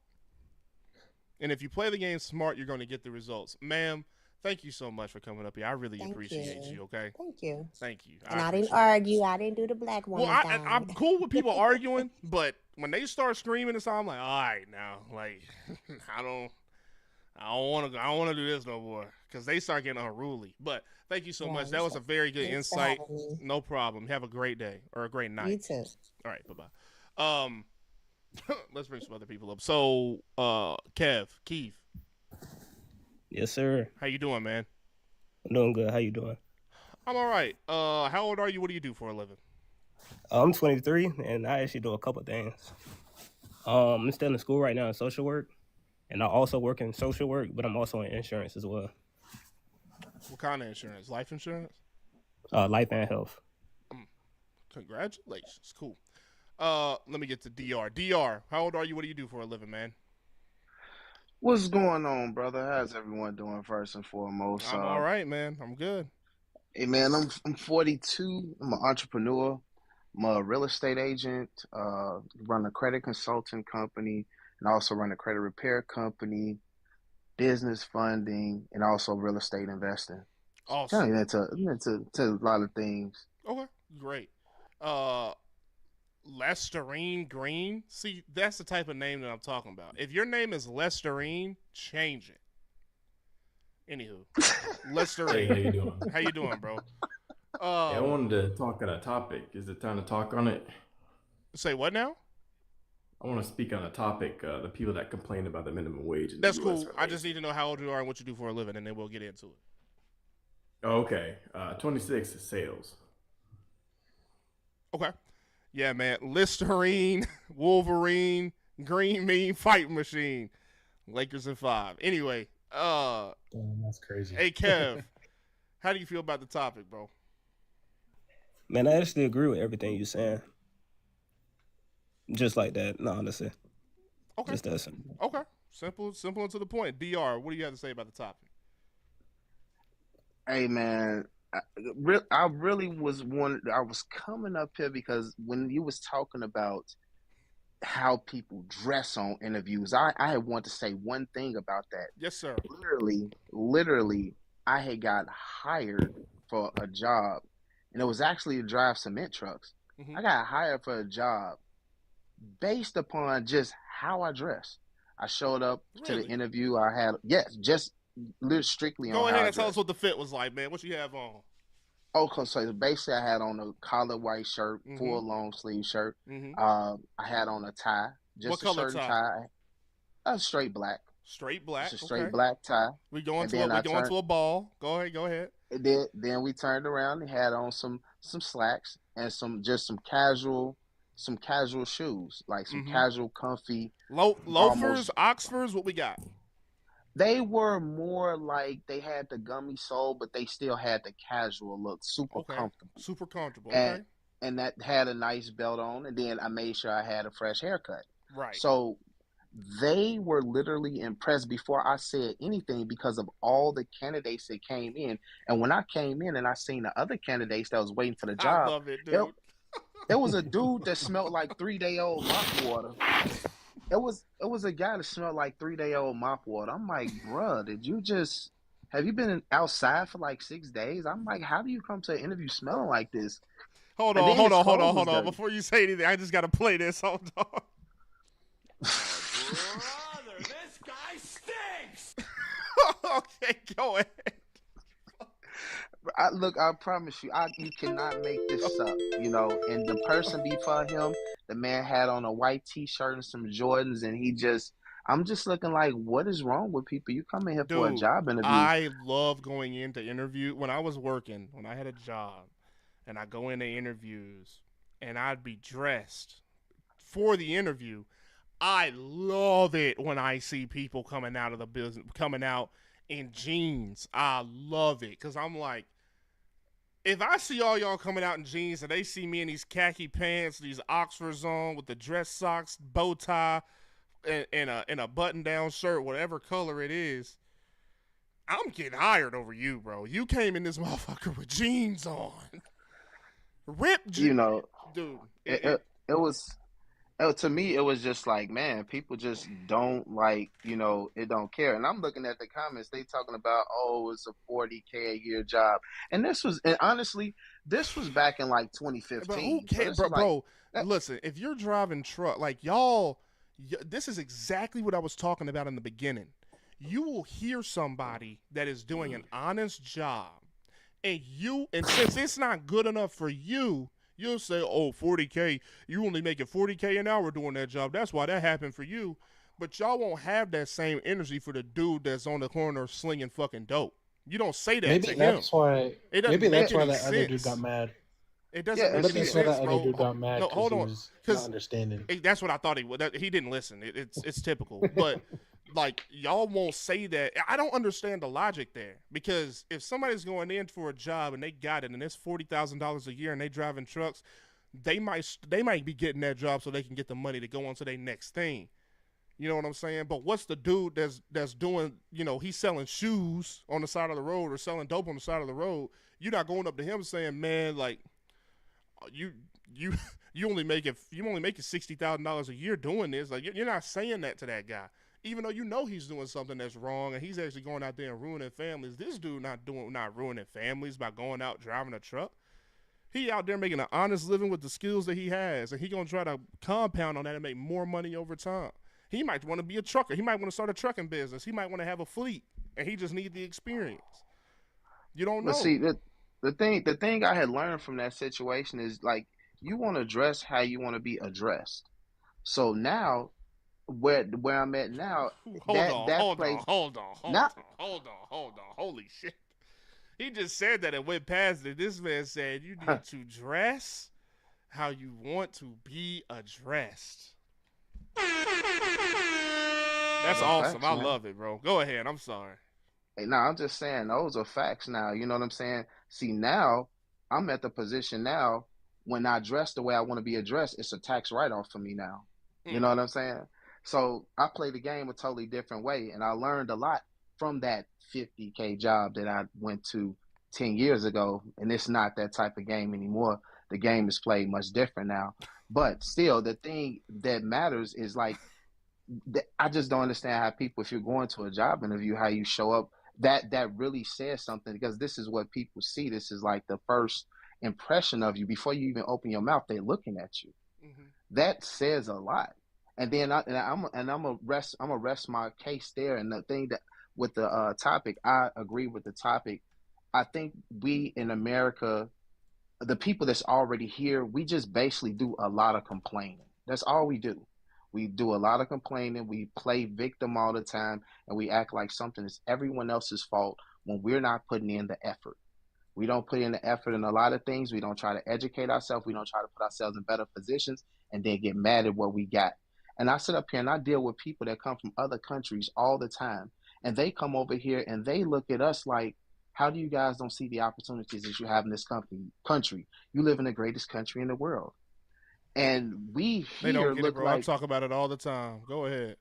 Speaker 1: And if you play the game smart, you're going to get the results. Ma'am, thank you so much for coming up here. I really appreciate you, okay?
Speaker 8: Thank you.
Speaker 1: Thank you.
Speaker 8: And I didn't argue. I didn't do the black woman thing.
Speaker 1: I'm cool with people arguing, but when they start screaming and stuff, I'm like, all right, now, like, I don't want to do this no more, because they start getting unruly. But thank you so much. That was a very good insight. No problem. Have a great day or a great night.
Speaker 8: You too.
Speaker 1: All right, bye-bye. Let's bring some other people up. So, Keith.
Speaker 9: Yes, sir.
Speaker 1: How you doing, man?
Speaker 9: I'm doing good. How you doing?
Speaker 1: I'm all right. How old are you? What do you do for a living?
Speaker 9: I'm 23, and I actually do a couple things. I'm still in school right now in social work, and I also work in social work, but I'm also in insurance as well.
Speaker 1: What kind of insurance? Life insurance?
Speaker 9: Life and health.
Speaker 1: Congratulations. Cool. Let me get to DR. DR, how old are you? What do you do for a living, man?
Speaker 10: What's going on, brother? How's everyone doing first and foremost?
Speaker 1: I'm all right, man. I'm good.
Speaker 10: Hey, man, I'm 42. I'm an entrepreneur. I'm a real estate agent, run a credit consulting company, and also run a credit repair company, business funding, and also real estate investing.
Speaker 1: Awesome.
Speaker 10: Kind of into a lot of things.
Speaker 1: Okay, great. Lesterine Green. See, that's the type of name that I'm talking about. If your name is Lesterine, change it. Anywho, Lesterine.
Speaker 11: Hey, how you doing?
Speaker 1: How you doing, bro?
Speaker 11: I wanted to talk on a topic. Is it time to talk on it?
Speaker 1: Say what now?
Speaker 11: I want to speak on a topic. The people that complain about the minimum wage.
Speaker 1: That's cool. I just need to know how old you are and what you do for a living, and then we'll get into it.
Speaker 11: Okay. 26 is sales.
Speaker 1: Okay. Yeah, man. Listerine, Wolverine, Green Mean Fight Machine. Lakers in 5. Anyway,
Speaker 7: Damn, that's crazy.
Speaker 1: hey Kev, how do you feel about the topic, bro?
Speaker 9: Man, I actually agree with everything you're saying. Just like that. No, honestly.
Speaker 1: Okay.
Speaker 9: Just that simple.
Speaker 1: Okay. Simple and to the point. DR, what do you have to say about the topic?
Speaker 10: Hey man, I really was one. I was coming up here because when you was talking about how people dress on interviews, I had want to say one thing about that.
Speaker 1: Yes, sir.
Speaker 10: Literally, I had got hired for a job, and it was actually to drive cement trucks.
Speaker 1: Mhm.
Speaker 10: I got hired for a job based upon just how I dress. I showed up to the
Speaker 1: Really?
Speaker 10: interview. I had just strictly
Speaker 1: Go
Speaker 10: on
Speaker 1: ahead
Speaker 10: how I
Speaker 1: and tell
Speaker 10: dress.
Speaker 1: us what the fit was like, man. What you have on?
Speaker 10: Okay, so basically, I had on a collar white shirt, full long sleeve shirt.
Speaker 1: Mhm.
Speaker 10: I had on a tie, just
Speaker 1: What
Speaker 10: a
Speaker 1: color
Speaker 10: shirt and
Speaker 1: tie?
Speaker 10: tie, a straight black,
Speaker 1: Straight black.
Speaker 10: just a straight
Speaker 1: Okay.
Speaker 10: black tie.
Speaker 1: We going
Speaker 10: And
Speaker 1: to
Speaker 10: then
Speaker 1: we
Speaker 10: I
Speaker 1: going
Speaker 10: turned,
Speaker 1: to a ball. Go ahead.
Speaker 10: then we turned around and had on some slacks and some casual shoes, like some
Speaker 1: Mhm.
Speaker 10: casual, comfy,
Speaker 1: Loafers,
Speaker 10: almost.
Speaker 1: Oxfords. What we got?
Speaker 10: They were more like they had the gummy sole, but they still had the casual look, super
Speaker 1: Okay.
Speaker 10: comfortable.
Speaker 1: Super comfortable.
Speaker 10: and
Speaker 1: Okay.
Speaker 10: and that had a nice belt on, and then I made sure I had a fresh haircut.
Speaker 1: Right.
Speaker 10: So they were literally impressed before I said anything because of all the candidates that came in. And when I came in and I seen the other candidates that was waiting for the
Speaker 1: I
Speaker 10: job,
Speaker 1: love it,
Speaker 10: it,
Speaker 1: dude.
Speaker 10: it was a dude that smelled like 3-day-old mop water. It was a guy that smelled like 3-day-old mop water. I'm like, bruh, have you been outside for like 6 days? I'm like, how do you come to an interview smelling like this?
Speaker 1: Hold
Speaker 10: And
Speaker 1: on.
Speaker 10: then his clothes was
Speaker 1: Hold on.
Speaker 10: dirty.
Speaker 1: Before you say anything, I just got to play this. Hold on.
Speaker 3: Brother, this guy stinks!
Speaker 1: Okay, go ahead.
Speaker 10: I promise you, you cannot make this up, And the person before him, the man had on a white T-shirt and some Jordans, and I'm just looking like, what is wrong with people? You come in here for a
Speaker 1: Dude,
Speaker 10: job interview.
Speaker 1: I love going into interview. When I was working, when I had a job, and I go into interviews, and I'd be dressed for the interview. I love it when I see people coming out of the business, coming out in jeans. I love it because I'm like, if I see all y'all coming out in jeans and they see me in these khaki pants, these Oxfords on with the dress socks, bow tie, and a button-down shirt, whatever color it is, I'm getting hired over you, bro. You came in this motherfucker with jeans on. Ripped jeans. Dude.
Speaker 10: It was... to me, it was just like, man, people just don't it don't care. And I'm looking at the comments, they talking about, oh, it's a $40K a year job. And honestly, this was back in like 2015.
Speaker 1: But who cares,
Speaker 10: So
Speaker 1: bro? Listen, if you're driving truck, like y'all, this is exactly what I was talking about in the beginning. You will hear somebody that is doing an honest job, and since it's not good enough for you, you'll say, oh, 40K, you only making 40K an hour doing that job. That's why that happened for you. But y'all won't have that same energy for the dude that's on the corner slinging fucking dope. You don't say that to him.
Speaker 7: Maybe that's why that other dude got mad.
Speaker 1: It doesn't make any sense, bro.
Speaker 7: Other dude got mad
Speaker 1: no, hold on.
Speaker 7: He was not understanding.
Speaker 1: That's what I thought he would. He didn't listen. It's typical. But, like, y'all won't say that. I don't understand the logic there. Because if somebody's going in for a job and they got it and it's $40,000 a year and they driving trucks, they might be getting that job so they can get the money to go on to their next thing. You know what I'm saying? But what's the dude that's doing, he's selling shoes on the side of the road or selling dope on the side of the road. You're not going up to him saying, man, like, you only making $60,000 a year doing this. Like, you're not saying that to that guy, even though you know he's doing something that's wrong and he's actually going out there and ruining families. This dude not ruining families by going out driving a truck. He out there making an honest living with the skills that he has, and he gonna try to compound on that and make more money over time. He might want to be a trucker. He might want to start a trucking business. He might want to have a fleet, and he just need the experience. You don't know.
Speaker 10: But see, the thing I had learned from that situation is, like, you want to dress how you want to be addressed. So now, where I'm at now,
Speaker 1: Hold on. Holy shit. He just said that and went past it. This man said you need to dress how you want to be addressed. That's
Speaker 10: Those are
Speaker 1: awesome.
Speaker 10: facts,
Speaker 1: I
Speaker 10: man.
Speaker 1: love it, bro. Go ahead. I'm sorry.
Speaker 10: Hey, no, I'm just saying those are facts now. You know what I'm saying? See, now I'm at the position now when I dress the way I want to be addressed, it's a tax write-off for me now. You know what I'm saying? So I play the game a totally different way, and I learned a lot from that 50K job that I went to 10 years ago, and it's not that type of game anymore. The game is played much different now. But still, the thing that matters is like I just don't understand how people, if you're going to a job interview, how you show up. That really says something because this is what people see. This is like the first impression of you before you even open your mouth. They're looking at you. That says a lot. And then I'm gonna rest my case there. And the thing that with the topic, I agree with the topic. I think we in America, the people that's already here, we just basically do a lot of complaining. That's all we do. We do a lot of complaining. We play victim all the time, and we act like something is everyone else's fault when we're not putting in the effort. We don't put in the effort in a lot of things. We don't try to educate ourselves. We don't try to put ourselves in better positions and then get mad at what we got. And I sit up here and I deal with people that come from other countries all the time. And they come over here and they look at us like, how do you guys don't see the opportunities that you have in this country? You live in the greatest country in the world. And we
Speaker 1: They don't
Speaker 10: here
Speaker 1: get it,
Speaker 10: look
Speaker 1: bro. I
Speaker 10: like
Speaker 1: talk about it all the time. Go ahead.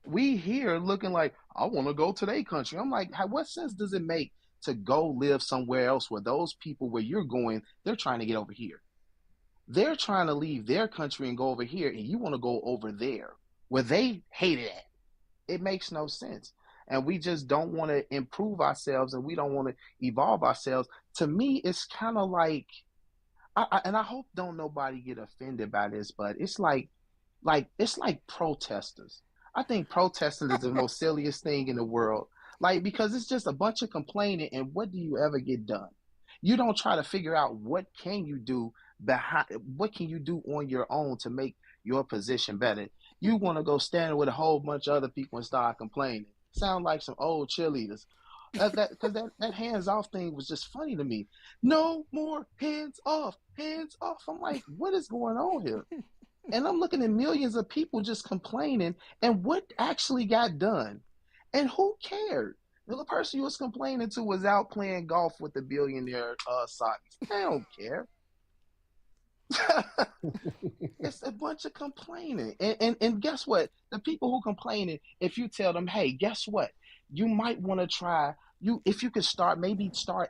Speaker 10: we here looking like I want to go to their country. I'm like, what sense does it make to go live somewhere else where those people where you're going, they're trying to get over here. They're trying to leave their country and go over here, and you want to go over there where they hate it at. It makes no sense. And we just don't want to improve ourselves and we don't want to evolve ourselves. To me, it's kind of like, and I hope don't nobody get offended by this, but it's like it's like protesters. I think protesting is the most silliest thing in the world. Like because it's just a bunch of complaining, and what do you ever get done? You don't try to figure out what can you do on your own to make your position better. You want to go stand with a whole bunch of other people and start complaining. Sound like some old cheerleaders. That hands off thing was just funny to me. No more hands off, hands off. I'm like, what is going on here? And I'm looking at millions of people just complaining, and what actually got done? And who cared? The person you was complaining to was out playing golf with the billionaire Saudis. They don't care. It's a bunch of complaining. And guess what? The people who complaining, if you tell them, hey, guess what? You might want to try if you could start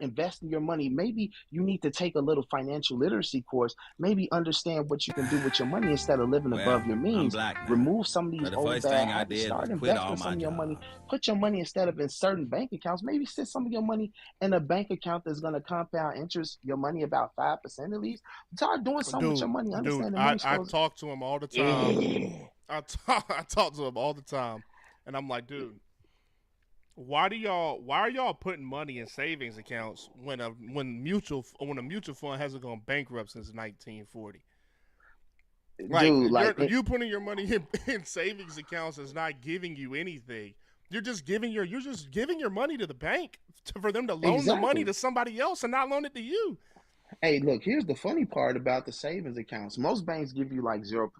Speaker 10: investing your money. Maybe you need to take a little financial literacy course, maybe understand what you can do with your money instead of living above your means. Remove some of these old bad habits, start investing some of your money, put your money instead of in certain bank accounts, maybe sit some of your money in a bank account that's going to compound interest your money about 5% at least. Start doing something with your money. Understand the money
Speaker 1: I talk to him all the time. I talk to him all the time, and I'm like, dude, why are y'all putting money in savings accounts when a mutual fund hasn't gone bankrupt since 1940? Like, you putting your money in savings accounts is not giving you anything. You're just giving your money to the bank for them to loan the money to somebody else and not loan it to you.
Speaker 10: Hey, look, here's the funny part about the savings accounts. Most banks give you like 0.02%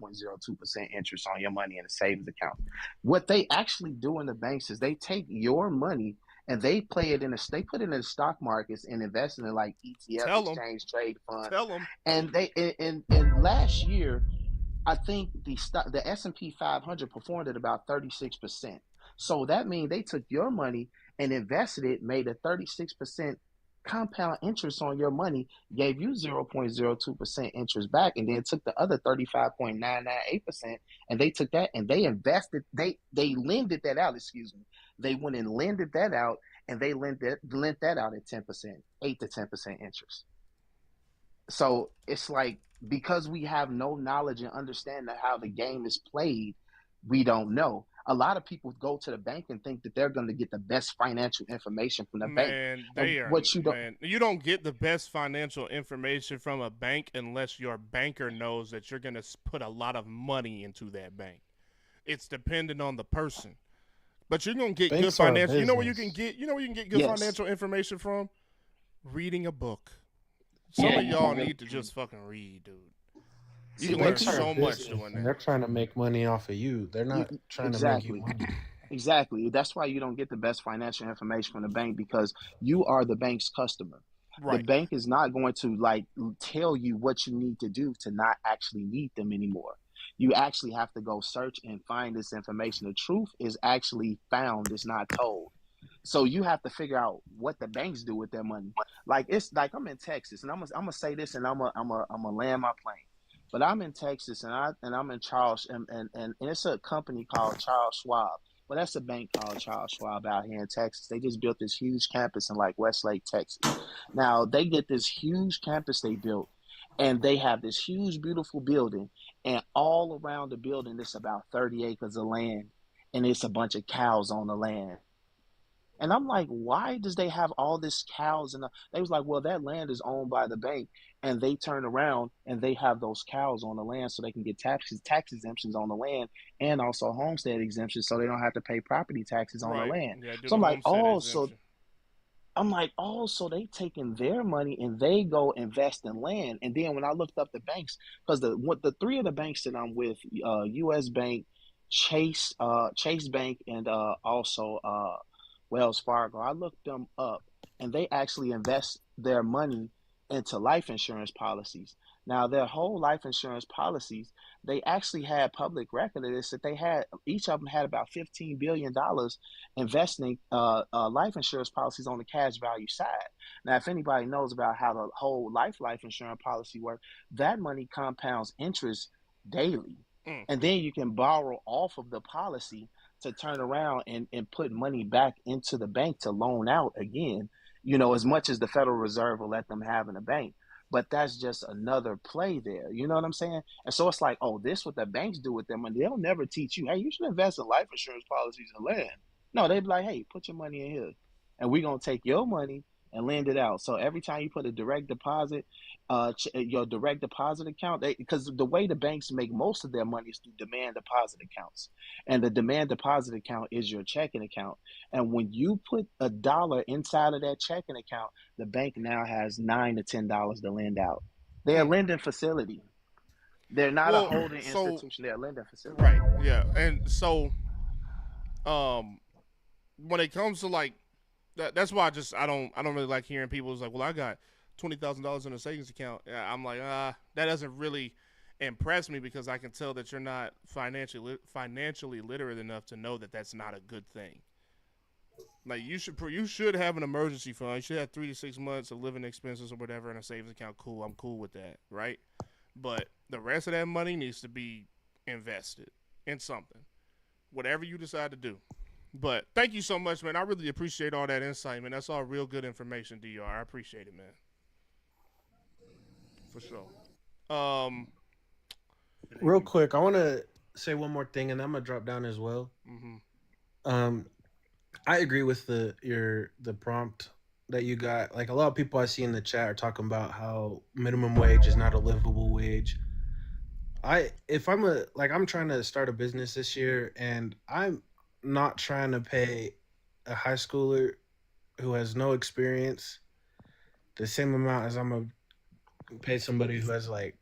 Speaker 10: interest on your money in a savings account. What they actually do in the banks is they take your money and they put it in the stock markets and invest in it like ETF, exchange trade funds.
Speaker 1: Tell them.
Speaker 10: And and last year, I think the S&P 500 performed at about 36%. So that means they took your money and invested it, made a 36% compound interest on your money, gave you 0.02% interest back, and then took the other 35.998%, and they took that and they invested, they lended that out, They went and lended that out, and they lent that out at 10%, 8 to 10% interest. So it's like, because we have no knowledge and understanding of how the game is played, we don't know. A lot of people go to the bank and think that they're going to get the best financial information from the bank.
Speaker 1: You don't get the best financial information from a bank unless your banker knows that you're going to put a lot of money into that bank. It's dependent on the person. But you're going to get good financial. You know where you can get good financial information from? Reading a book. Some of y'all need to just fucking read, dude. You
Speaker 10: See,
Speaker 1: can learn
Speaker 10: banks
Speaker 7: Banks are a
Speaker 1: so much
Speaker 7: business,
Speaker 1: doing
Speaker 7: and
Speaker 1: that.
Speaker 7: they're trying to make money off of you. They're not trying to make you
Speaker 10: exactly.
Speaker 7: money.
Speaker 10: Exactly. That's why you don't get the best financial information from the bank because you are the bank's customer. The
Speaker 1: Right.
Speaker 10: bank is not going to like tell you what you need to do to not actually need them anymore. You actually have to go search and find this information. The truth is actually found, it's not told. So you have to figure out what the banks do with their money. Like it's like I'm in Texas and I'm gonna say this and I'm gonna land my plane. But I'm in Texas and I'm in Charles and it's a company called Charles Schwab. Well, that's a bank called Charles Schwab out here in Texas. They just built this huge campus in like Westlake, Texas. Now they get this huge campus they built, and they have this huge, beautiful building, and all around the building, it's about 30 acres of land, and it's a bunch of cows on the land. And I'm like, why does they have all this cows? And they was like, well, that land is owned by the bank, and they turn around and they have those cows on the land so they can get tax exemptions on the land, and also homestead exemptions so they don't have to pay property taxes on the
Speaker 1: Right.
Speaker 10: land.
Speaker 1: Yeah, do
Speaker 10: So
Speaker 1: the
Speaker 10: I'm like,
Speaker 1: homestead
Speaker 10: oh, so
Speaker 1: exemption.
Speaker 10: they taking their money and they go invest in land. And then when I looked up the banks, because the three of the banks that I'm with, U.S. Bank, Chase Bank, and also Wells Fargo, I looked them up, and they actually invest their money into life insurance policies. Now, their whole life insurance policies, they actually had public record of this that they had each of them had about $15 billion investing life insurance policies on the cash value side. Now, if anybody knows about how the whole life insurance policy works, that money compounds interest daily.
Speaker 1: Mm.
Speaker 10: And then you can borrow off of the policy to turn around and put money back into the bank to loan out again, as much as the Federal Reserve will let them have in a bank. But that's just another play there. You know what I'm saying? And so it's like, oh, this what the banks do with their money. They'll never teach you, hey, you should invest in life insurance policies and land. No, they'd be like, hey, put your money in here. And we're going to take your money and lend it out. So every time you put a direct deposit, your direct deposit account, because the way the banks make most of their money is through demand deposit accounts. And the demand deposit account is your checking account. And when you put $1 inside of that checking account, the bank now has $9 to $10 to lend out. They're a
Speaker 1: Mm.
Speaker 10: lending facility. They're not a
Speaker 1: Well,
Speaker 10: holding
Speaker 1: so
Speaker 10: institution. They're a lending facility.
Speaker 1: right, yeah, and so when it comes to like that's why I don't really like hearing people's like, well, I got $20,000 in a savings account. Yeah, I'm like, that doesn't really impress me because I can tell that you're not financially literate enough to know that that's not a good thing. Like you should have an emergency fund. You should have 3 to 6 months of living expenses or whatever in a savings account. Cool, I'm cool with that, right? But the rest of that money needs to be invested in something, whatever you decide to do. But thank you so much, man. I really appreciate all that insight, man. That's all real good information, Dr. I appreciate it, man. For sure. Um.
Speaker 7: Real quick, I want to say one more thing, and I'm gonna drop down as well.
Speaker 1: Mm-hmm.
Speaker 7: Um, I agree with the prompt that you got. Like a lot of people I see in the chat are talking about how minimum wage is not a livable wage. I'm trying to start a business this year, and I'm not trying to pay a high schooler who has no experience the same amount as I'm gonna pay somebody who has like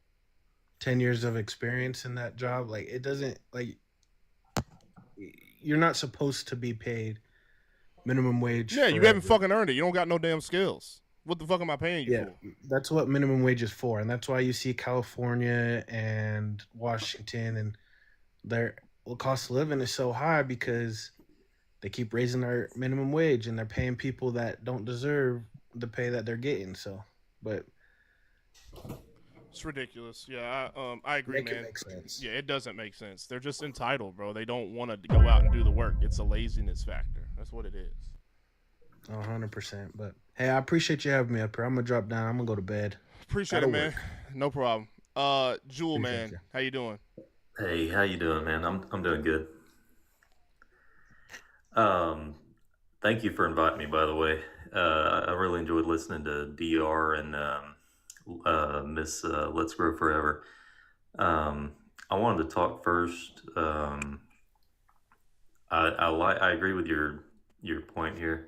Speaker 7: 10 years of experience in that job. Like it doesn't like you're not supposed to be paid minimum wage.
Speaker 1: Yeah, you
Speaker 7: forever.
Speaker 1: haven't fucking earned it. You don't got no damn skills. What the fuck am I paying you
Speaker 7: Yeah,
Speaker 1: for?
Speaker 7: that's what minimum wage is for, and that's why you see California and Washington and their cost of living is so high because they keep raising their minimum wage and they're paying people that don't deserve the pay that they're getting. So, but
Speaker 1: it's ridiculous. Yeah, I agree,
Speaker 7: make
Speaker 1: man.
Speaker 7: it make sense.
Speaker 1: Yeah, it doesn't make sense. They're just entitled, bro. They don't want to go out and do the work. It's a laziness factor. That's what it is.
Speaker 7: 100%. But hey, I appreciate you having me up here. I'm gonna drop down. I'm gonna go to bed.
Speaker 1: Appreciate
Speaker 7: Gotta
Speaker 1: it, man.
Speaker 7: work.
Speaker 1: No problem. Jewel,
Speaker 7: Appreciate
Speaker 1: man,
Speaker 7: you.
Speaker 1: how you doing?
Speaker 12: Hey, how you doing, man? I'm doing good. Thank you for inviting me, by the way. I really enjoyed listening to DR and Miss Let's Grow Forever. I wanted to talk first. I agree with your point here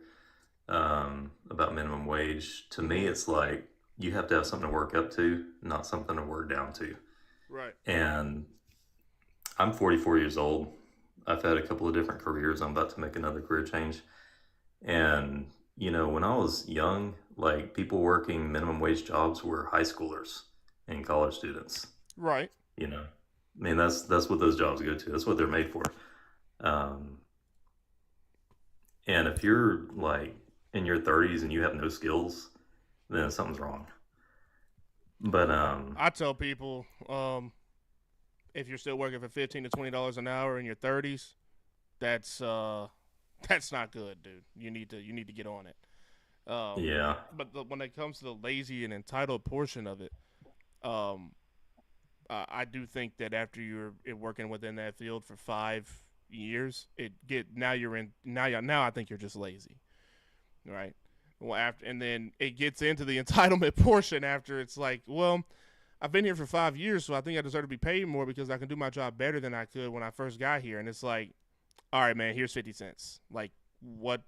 Speaker 12: about minimum wage. To me, it's like you have to have something to work up to, not something to work down to.
Speaker 1: Right.
Speaker 12: And I'm 44 years old. I've had a couple of different careers. I'm about to make another career change. And, you know, when I was young, like people working minimum wage jobs were high schoolers and college students.
Speaker 1: Right.
Speaker 12: You know, I mean, that's what those jobs go to. That's what they're made for. Um, and if you're like in your 30s and you have no skills, then something's wrong. But
Speaker 1: I tell people, if you're still working for $15 to $20 an hour in your 30s, that's not good, dude. You need to get on it.
Speaker 12: yeah,
Speaker 1: But when it comes to the lazy and entitled portion of it, I do think that after you're working within that field for 5 years, now I think you're just lazy, right? Well, and then it gets into the entitlement portion after it's like, well, I've been here for 5 years, so I think I deserve to be paid more because I can do my job better than I could when I first got here. And it's like, all right, man, here's 50 cents. Like, what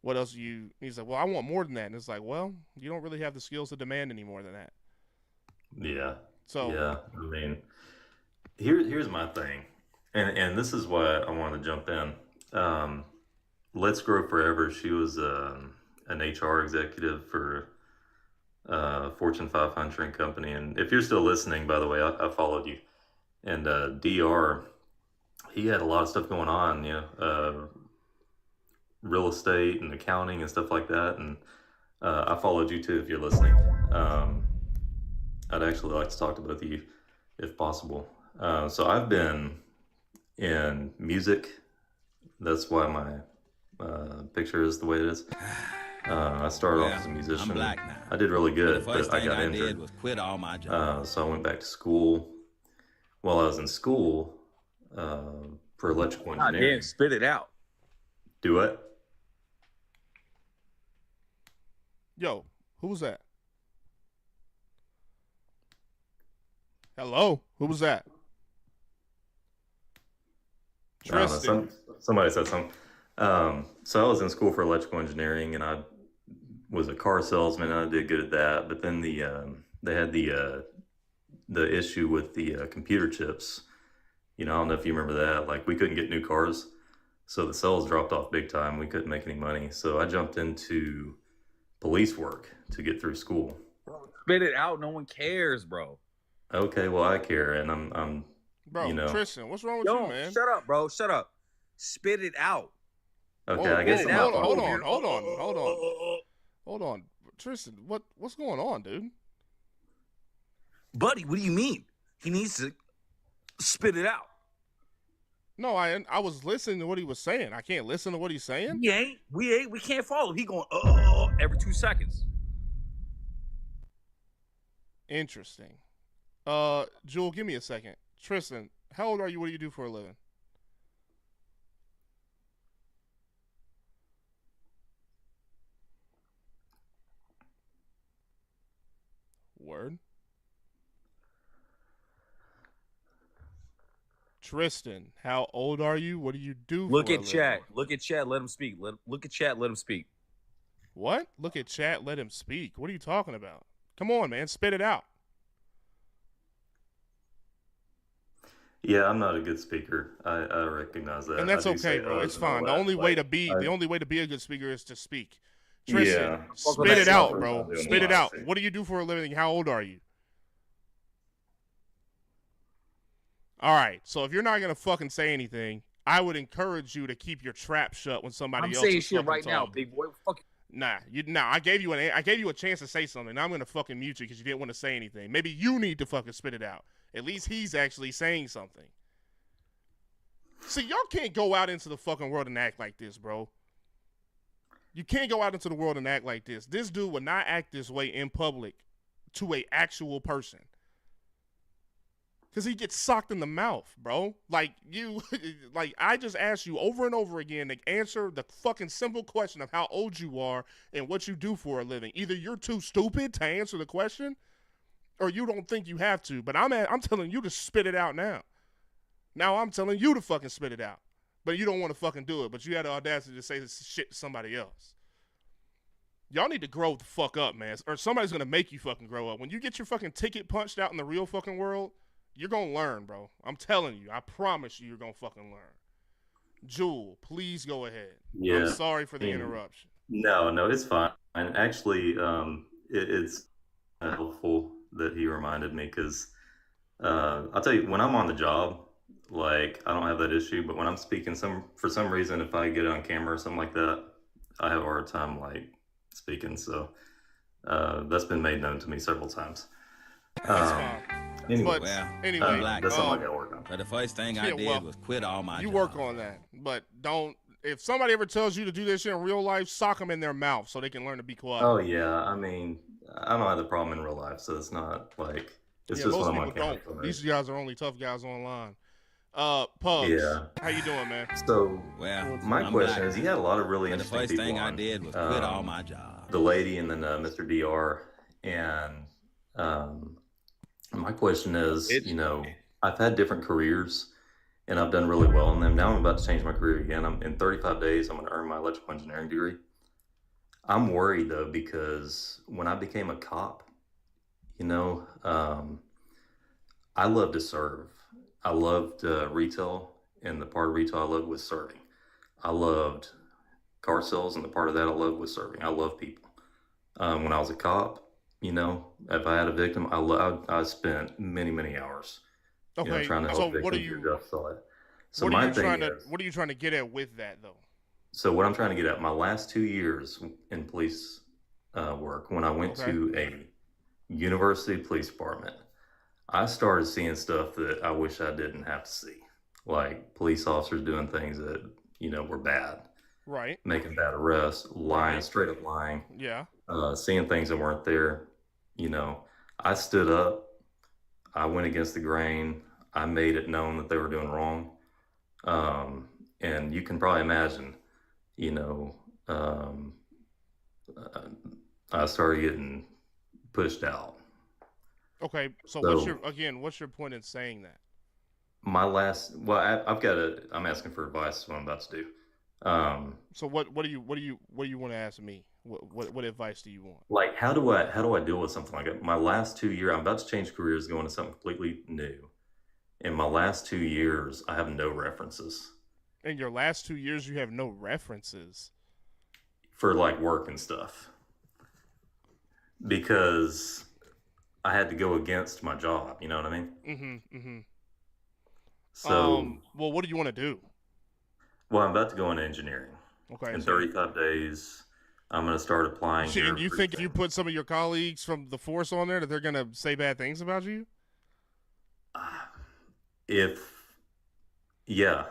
Speaker 1: else he's like, well, I want more than that. And it's like, well, you don't really have the skills to demand any more than that.
Speaker 12: yeah.
Speaker 1: So
Speaker 12: yeah, I mean, here's my thing, and this is why I wanted to jump in. Let's Grow Forever. She was an HR executive for Fortune 500 company, and if you're still listening, by the way, I followed you. And Dr. He had a lot of stuff going on, you know, real estate and accounting and stuff like that. And I followed you too if you're listening. I'd actually like to talk to both of you if possible. So I've been in music. That's why my picture is the way it is. I started off as a musician.
Speaker 3: I'm black now.
Speaker 12: I did really good,
Speaker 3: The first
Speaker 12: but I
Speaker 3: thing
Speaker 12: got
Speaker 3: I
Speaker 12: injured.
Speaker 3: did was quit all my jobs.
Speaker 12: So I went back to school. While I was in school for electrical engineering.
Speaker 13: Damn, spit it out.
Speaker 12: Do what?
Speaker 1: Yo, who was that? Hello? Who was that?
Speaker 12: I don't know,
Speaker 1: Tristan.
Speaker 12: somebody said something. So I was in school for electrical engineering, and I was a car salesman, and I did good at that. But then they had the issue with the computer chips. You know, I don't know if you remember that. Like, we couldn't get new cars, so the sales dropped off big time. We couldn't make any money, so I jumped into police work to get through school.
Speaker 13: Spit it out. No one cares, bro.
Speaker 12: Okay, well, I care, and I'm
Speaker 1: Bro,
Speaker 12: you know.
Speaker 1: Tristan, what's wrong with you, man?
Speaker 13: Shut up, bro. Shut up. Spit it out.
Speaker 12: Okay, I guess
Speaker 1: hold
Speaker 12: I'm
Speaker 1: Hold on. Tristan, what's going on, dude?
Speaker 13: Buddy, what do you mean? He needs to spit it out.
Speaker 1: No, I was listening to what he was saying. I can't listen to what he's saying?
Speaker 13: We can't follow. He going, every 2 seconds.
Speaker 1: Interesting. Jewel, give me a second. Tristan, how old are you? What do you do for a living? Word. Tristan, how old are you? What do you do
Speaker 13: Look
Speaker 1: for a
Speaker 13: at
Speaker 1: living?
Speaker 13: chat. Look at chat. Let him speak. Look at chat. Let him speak.
Speaker 1: What? Look at chat, let him speak. What are you talking about? Come on, man. Spit it out.
Speaker 12: Yeah, I'm not a good speaker. I recognize that.
Speaker 1: And that's
Speaker 12: I do say
Speaker 1: okay, bro.
Speaker 12: that
Speaker 1: It's
Speaker 12: and all
Speaker 1: fine. The
Speaker 12: that.
Speaker 1: only way to
Speaker 12: Like,
Speaker 1: be
Speaker 12: I-
Speaker 1: the only way to be a good speaker is to speak. Tristan,
Speaker 12: Yeah.
Speaker 1: spit it out,
Speaker 12: I'm
Speaker 1: bro.
Speaker 12: doing
Speaker 1: Spit it
Speaker 12: the
Speaker 1: out.
Speaker 12: honesty.
Speaker 1: What do you do for a living? How old are you? All right. So if you're not gonna fucking say anything, I would encourage you to keep your trap shut when somebody
Speaker 13: I'm
Speaker 1: else
Speaker 13: saying
Speaker 1: is
Speaker 13: shit
Speaker 1: fucking
Speaker 13: right now,
Speaker 1: talking.
Speaker 13: big boy. Fuck.
Speaker 1: Nah, I gave you a chance to say something. Now I'm gonna fucking mute you because you didn't want to say anything. Maybe you need to fucking spit it out. At least he's actually saying something. See, y'all can't go out into the fucking world and act like this, bro. You can't go out into the world and act like this. This dude would not act this way in public to a actual person. Because he gets socked in the mouth, bro. Like, I just asked you over and over again to answer the fucking simple question of how old you are and what you do for a living. Either you're too stupid to answer the question, or you don't think you have to. But I'm telling you to spit it out now. Now I'm telling you to fucking spit it out. But you don't want to fucking do it. But you had the audacity to say this shit to somebody else. Y'all need to grow the fuck up, man. Or somebody's going to make you fucking grow up. When you get your fucking ticket punched out in the real fucking world, You're gonna learn, bro. I'm telling you. I promise you're gonna fucking learn. Jewel, please go ahead. I'm
Speaker 12: Yeah.
Speaker 1: sorry for
Speaker 12: I
Speaker 1: the
Speaker 12: mean,
Speaker 1: interruption.
Speaker 12: no, it's fine. And actually, it's helpful that he reminded me because I'll tell you, when I'm on the job, like I don't have that issue, but when I'm speaking, for some reason, if I get it on camera or something like that, I have a hard time like speaking. So that's been made known to me several times.
Speaker 1: That's fine.
Speaker 12: Anyway,
Speaker 1: But anyway,
Speaker 12: that's something I gotta work on.
Speaker 3: But the first thing I did was quit all my
Speaker 1: You
Speaker 3: jobs.
Speaker 1: work on that, but don't. If somebody ever tells you to do this shit in real life, sock them in their mouth so they can learn to be quiet.
Speaker 12: Oh yeah, I mean, I don't have the problem in real life, so it's not like it's just
Speaker 1: most
Speaker 12: when I'm
Speaker 1: people
Speaker 12: on camera.
Speaker 1: don't. These guys are only tough guys online. Pugs.
Speaker 12: Yeah.
Speaker 1: How you doing, man?
Speaker 12: So, my
Speaker 3: I'm
Speaker 12: question
Speaker 3: black.
Speaker 12: is, you had a lot of really
Speaker 3: But the
Speaker 12: interesting
Speaker 3: first
Speaker 12: people
Speaker 3: thing I
Speaker 12: on.
Speaker 3: did was quit all my jobs.
Speaker 12: The lady and then Mr. DR. And my question is, you know, I've had different careers and I've done really well in them. Now I'm about to change my career again. In 35 days, I'm going to earn my electrical engineering degree. I'm worried though, because when I became a cop, you know, I love to serve. I loved retail, and the part of retail I loved was serving. I loved car sales, and the part of that I loved was serving. I love people. When I was a cop, you know, if I had a victim, I spent many hours, you know, trying to help victims get justified. So
Speaker 1: what
Speaker 12: my thing is,
Speaker 1: what are you trying to get at with that though?
Speaker 12: so what I'm trying to get at, my last 2 years in police work, when I went to a university police department, I started seeing stuff that I wish I didn't have to see, like police officers doing things that, you know, were bad,
Speaker 1: right?
Speaker 12: Making bad arrests, lying, straight up lying,
Speaker 1: Yeah.
Speaker 12: Seeing things that weren't there. You know, I stood up, I went against the grain, I made it known that they were doing wrong, and you can probably imagine, you know, I started getting pushed out.
Speaker 1: Okay, so
Speaker 12: So-
Speaker 1: what's your point in saying that?
Speaker 12: I'm asking for advice. What I'm about to do.
Speaker 1: So what do you want to ask me? What advice do you want?
Speaker 12: Like, how do I deal with something like that? My last 2 years, I'm about to change careers, going to something completely new. In my last 2 years, I have no references
Speaker 1: In your last 2 years, you have no references
Speaker 12: for like work and stuff because I had to go against my job. You know what I mean?
Speaker 1: Mm-hmm.
Speaker 12: So,
Speaker 1: well, what do you want to do?
Speaker 12: well, I'm about to go into engineering.
Speaker 1: Okay.
Speaker 12: In
Speaker 1: so-
Speaker 12: 35 days, I'm going to start applying.
Speaker 1: So,
Speaker 12: here
Speaker 1: and you
Speaker 12: for
Speaker 1: think if you put some of your colleagues from the force on there that they're gonna say bad things about you?
Speaker 12: Yeah.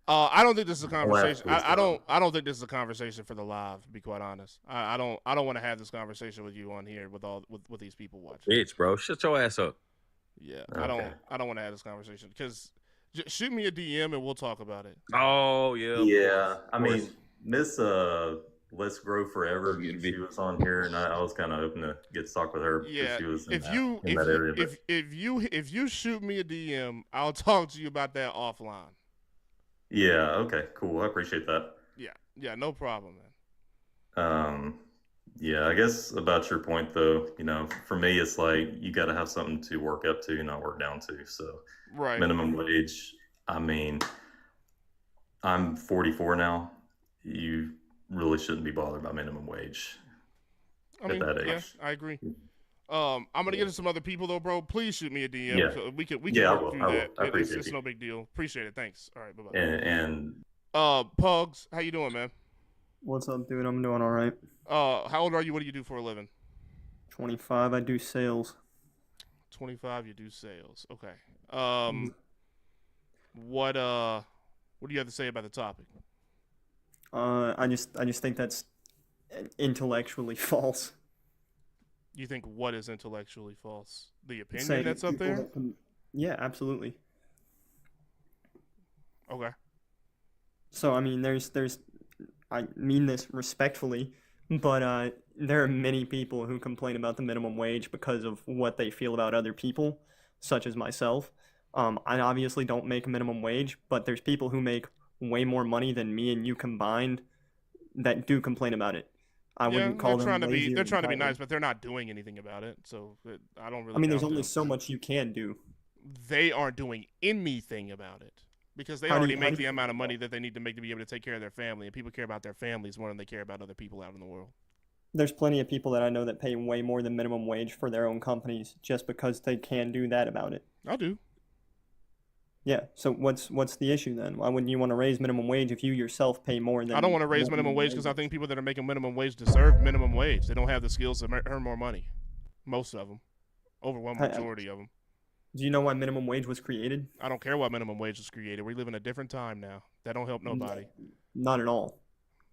Speaker 1: I don't think this is a
Speaker 12: I'll ask
Speaker 1: conversation.
Speaker 12: this
Speaker 1: I don't think this is a conversation for the live. To be quite honest, I don't want to have this conversation with you on here with these people watching.
Speaker 3: Bitch, bro, shut your ass up.
Speaker 1: Yeah,
Speaker 12: Okay.
Speaker 1: I don't want to have this conversation because shoot me a DM and we'll talk about it.
Speaker 3: Oh yeah.
Speaker 12: Yeah. I
Speaker 3: of course.
Speaker 12: mean, Miss Let's Grow Forever, she was on here, and I was kind of hoping to get to talk with her because
Speaker 1: Yeah,
Speaker 12: she was in
Speaker 1: if
Speaker 12: that area. But
Speaker 1: if you shoot me a DM, I'll talk to you about that offline.
Speaker 12: yeah, okay, cool. I appreciate that.
Speaker 1: Yeah, no problem, man.
Speaker 12: Yeah, I guess about your point though, you know, for me, it's like you got to have something to work up to, not work down to. So
Speaker 1: Right.
Speaker 12: minimum wage. I mean, I'm 44 now. You really shouldn't be bothered by minimum wage
Speaker 1: I mean,
Speaker 12: at that age.
Speaker 1: yeah, I agree. I'm gonna get into some other people though, bro. Please shoot me a DM.
Speaker 12: Yeah.
Speaker 1: So we can
Speaker 12: Yeah, I
Speaker 1: work
Speaker 12: will.
Speaker 1: through
Speaker 12: I will.
Speaker 1: that.
Speaker 12: I appreciate
Speaker 1: It's
Speaker 12: you.
Speaker 1: no big deal. Appreciate it. Thanks. All right, bye bye.
Speaker 12: And
Speaker 1: Pugs, how you doing, man?
Speaker 14: What's up, dude? I'm doing all right.
Speaker 1: How old are you? What do you do for a living?
Speaker 14: 25. I do sales.
Speaker 1: 25. You do sales. Okay. What do you have to say about the topic?
Speaker 14: I just think that's intellectually false.
Speaker 1: You think what is intellectually false? The opinion
Speaker 14: Say
Speaker 1: that's up
Speaker 14: people
Speaker 1: there?
Speaker 14: that can- Yeah, absolutely.
Speaker 1: Okay.
Speaker 14: So I mean, I mean this respectfully, but there are many people who complain about the minimum wage because of what they feel about other people, such as myself. I obviously don't make minimum wage, but there's people who make way more money than me and you combined that do complain about it. I wouldn't call them lazy or
Speaker 1: they're trying to be
Speaker 14: entitled.
Speaker 1: nice, but they're not doing anything about it. So I don't really.
Speaker 14: I mean, there's
Speaker 1: doubt
Speaker 14: only
Speaker 1: them.
Speaker 14: so much you can do.
Speaker 1: they aren't doing anything about it because they already make the amount of money that they need to make to be able to take care of their family, and people care about their families more than they care about other people out in the world.
Speaker 14: There's plenty of people that I know that pay way more than minimum wage for their own companies just because they can do that about it.
Speaker 1: I do.
Speaker 14: Yeah, so what's the issue then? Why wouldn't you want to raise minimum wage if you yourself pay more than...
Speaker 1: I don't want to raise minimum wage because I think people that are making minimum wage deserve minimum wage. They don't have the skills to earn more money. Most of them. Overwhelming majority of them.
Speaker 14: Do you know why minimum wage was created?
Speaker 1: I don't care why minimum wage was created. We live in a different time now. That don't help nobody.
Speaker 14: Not at all.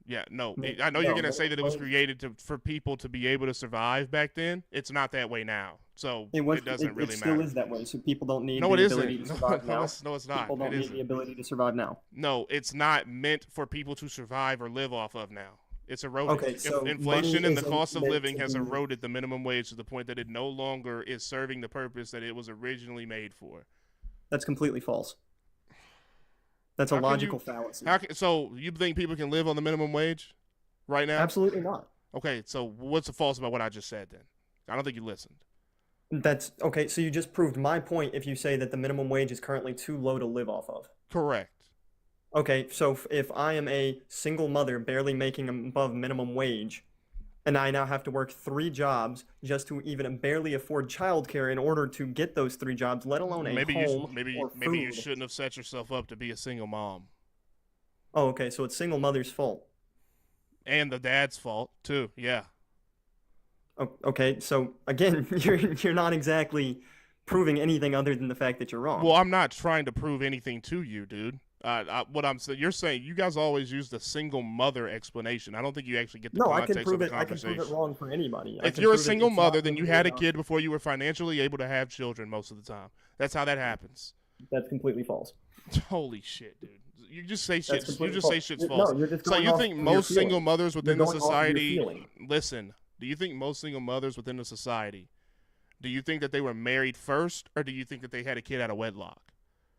Speaker 1: Yeah, no. I know you're going to say that it was created for people to be able to survive back then. It's not that way now. So it doesn't really matter.
Speaker 14: It still is that way. So people don't need
Speaker 1: the ability
Speaker 14: to survive now.
Speaker 1: No, it's not.
Speaker 14: People don't need the ability to survive now.
Speaker 1: No, it's not meant for people to survive or live off of now. It's eroded.
Speaker 14: Okay, so
Speaker 1: inflation and the cost of living has eroded the minimum wage to the point that it no longer is serving the purpose that it was originally made for.
Speaker 14: That's completely false. That's a logical fallacy.
Speaker 1: So you think people can live on the minimum wage right now?
Speaker 14: Absolutely not.
Speaker 1: Okay, so what's the false about what I just said then? I don't think you listened.
Speaker 14: That's okay. So you just proved my point if you say that the minimum wage is currently too low to live off of.
Speaker 1: Correct.
Speaker 14: Okay, so if I am a single mother barely making above minimum wage, and I now have to work 3 jobs just to even barely afford childcare in order to get those 3 jobs, let alone a home or food.
Speaker 1: Maybe you shouldn't have set yourself up to be a single mom.
Speaker 14: Oh, okay, so it's single mother's fault.
Speaker 1: And the dad's fault too. Yeah.
Speaker 14: Okay, so again, you're not exactly proving anything other than the fact that you're wrong.
Speaker 1: Well, I'm not trying to prove anything to you, dude. What I'm saying, you're saying you guys always use the single mother explanation. I don't think you actually get the context of the conversation.
Speaker 14: I can prove it wrong for anybody.
Speaker 1: If you're a single mother, then you had a kid before you were financially able to have children most of the time. That's how that happens.
Speaker 14: That's completely false.
Speaker 1: Holy shit, dude. You just say shit. You just
Speaker 14: false.
Speaker 1: say shit's false.
Speaker 14: No, you're just
Speaker 1: so
Speaker 14: going
Speaker 1: you
Speaker 14: off
Speaker 1: think
Speaker 14: of
Speaker 1: most
Speaker 14: your
Speaker 1: single
Speaker 14: feelings.
Speaker 1: mothers within the
Speaker 14: You're going off of your
Speaker 1: society
Speaker 14: feeling.
Speaker 1: listen, do you think most single mothers within the society, do you think that they were married first, or do you think that they had a kid out of wedlock?